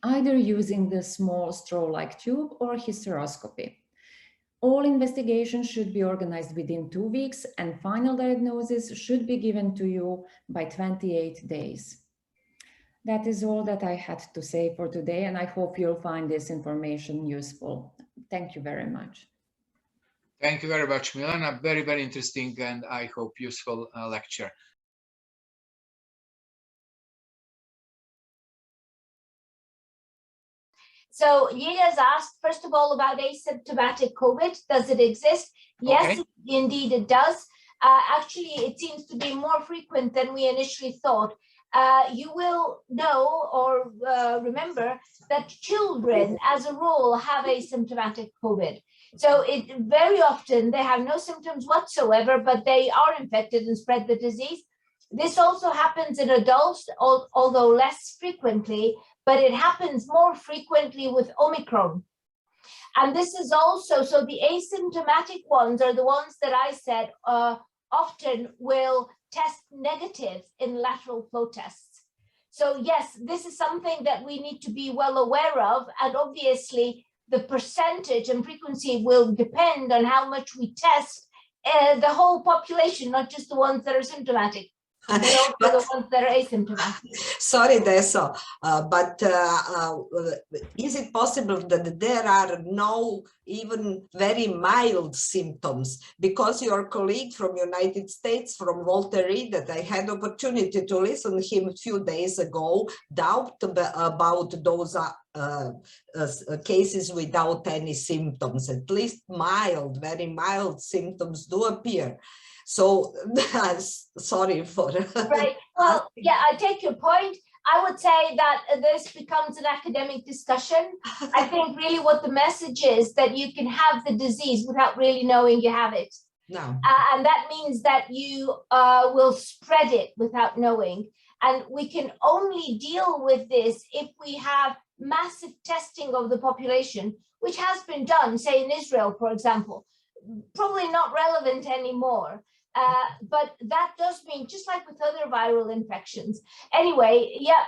either using the small straw-like tube or hysteroscopy. All investigations should be organized within 2 weeks, and final diagnosis should be given to you by 28 days. That is all that I had to say for today, and I hope you'll find this information useful. Thank you very much. Thank you very much, Milena. Very, very interesting and I hope useful lecture. So Yita's asked, first of all, about asymptomatic COVID. Does it exist? Yes, Okay. Indeed it does. Actually, it seems to be more frequent than we initially thought. You will know or remember that children, as a rule, have asymptomatic COVID. So very often they have no symptoms whatsoever, but they are infected and spread the disease. This also happens in adults, although less frequently, but it happens more frequently with Omicron. And this is also, so the asymptomatic ones are the ones that I said often will test negative in lateral flow tests. So yes, this is something that we need to be well aware of. And obviously, the percentage and frequency will depend on how much we test the whole population, not just the ones that are symptomatic, but also the ones that are asymptomatic. Sorry, Deso, but is it possible that there are no even very mild symptoms? Because your colleague from United States, from Walter Reed, that I had opportunity to listen to him a few days ago, doubt about those cases without any symptoms. At least mild, very mild symptoms do appear. So, sorry for... Right, well, yeah, I take your point. I would say that this becomes an academic discussion. I think really what the message is that you can have the disease without really knowing you have it. No. And that means that you will spread it without knowing. And we can only deal with this if we have massive testing of the population, which has been done, say in Israel, for example. Probably not relevant anymore. But that does mean, just like with other viral infections. Anyway, yeah,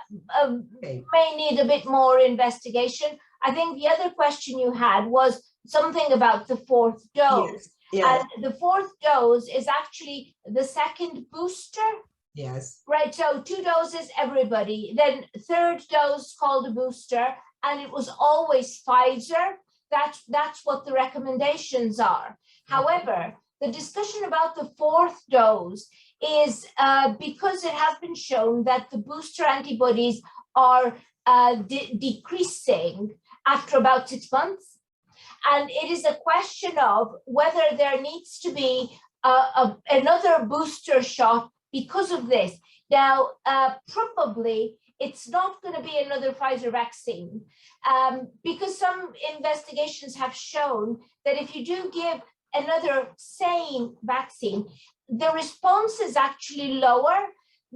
may need a bit more investigation. I think the other question you had was something about the fourth dose. Yes. Yeah. And the fourth dose is actually the second booster. Yes. Right, so 2 doses, everybody. Then third dose called a booster, and it was always Pfizer. That's what the recommendations are. However, the discussion about the fourth dose is because it has been shown that the booster antibodies are decreasing after about 6 months. And it is a question of whether there needs to be another booster shot because of this. Now, probably it's not going to be another Pfizer vaccine because some investigations have shown that if you do give another same vaccine, the response is actually lower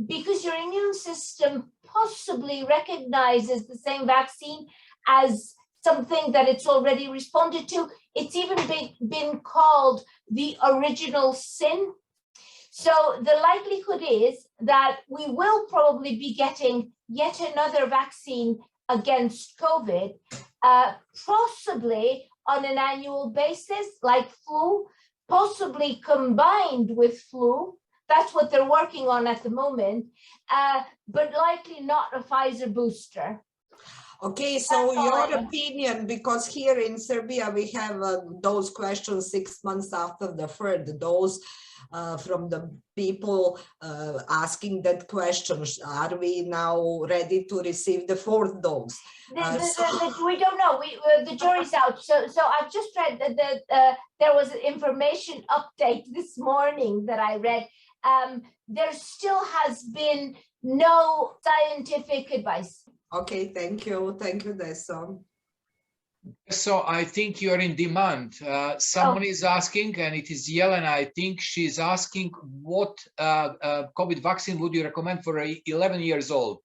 because your immune system possibly recognizes the same vaccine as something that it's already responded to. It's even been called the original sin. So the likelihood is that we will probably be getting yet another vaccine against COVID, possibly on an annual basis, like flu, possibly combined with flu. That's what they're working on at the moment, but likely not a Pfizer booster. Okay, so your opinion, because here in Serbia we have those questions 6 months after the third dose from the people asking that question, are we now ready to receive the fourth dose? We don't know, the jury's out. So I've just read that there was an information update this morning that I read. There still has been no scientific advice. Okay, thank you, Deso. So I think you're in demand. Someone is asking, and it is Jelena. I think she's asking, what COVID vaccine would you recommend for 11 years old?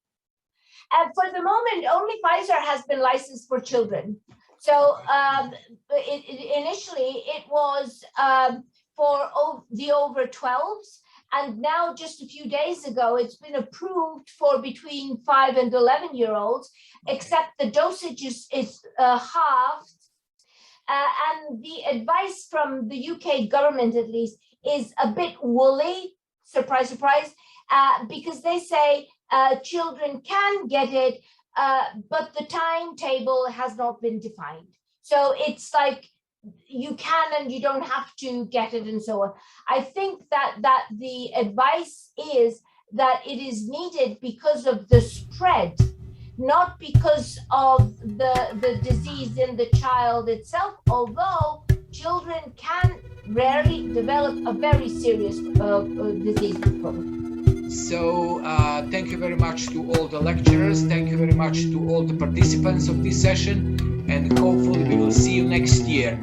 For the moment, only Pfizer has been licensed for children. So initially it was for the over 12s. And now, just a few days ago, it's been approved for between 5 and 11-year-olds, except the dosage is halved. And the advice from the UK government, at least, is a bit woolly, surprise, surprise, because they say children can get it, but the timetable has not been defined. So it's like, you can and you don't have to get it and so on. I think that the advice is that it is needed because of the spread, not because of the disease in the child itself, although children can rarely develop a very serious disease problem. So thank you very much to all the lecturers. Thank you very much to all the participants of this session. And hopefully we will see you next year.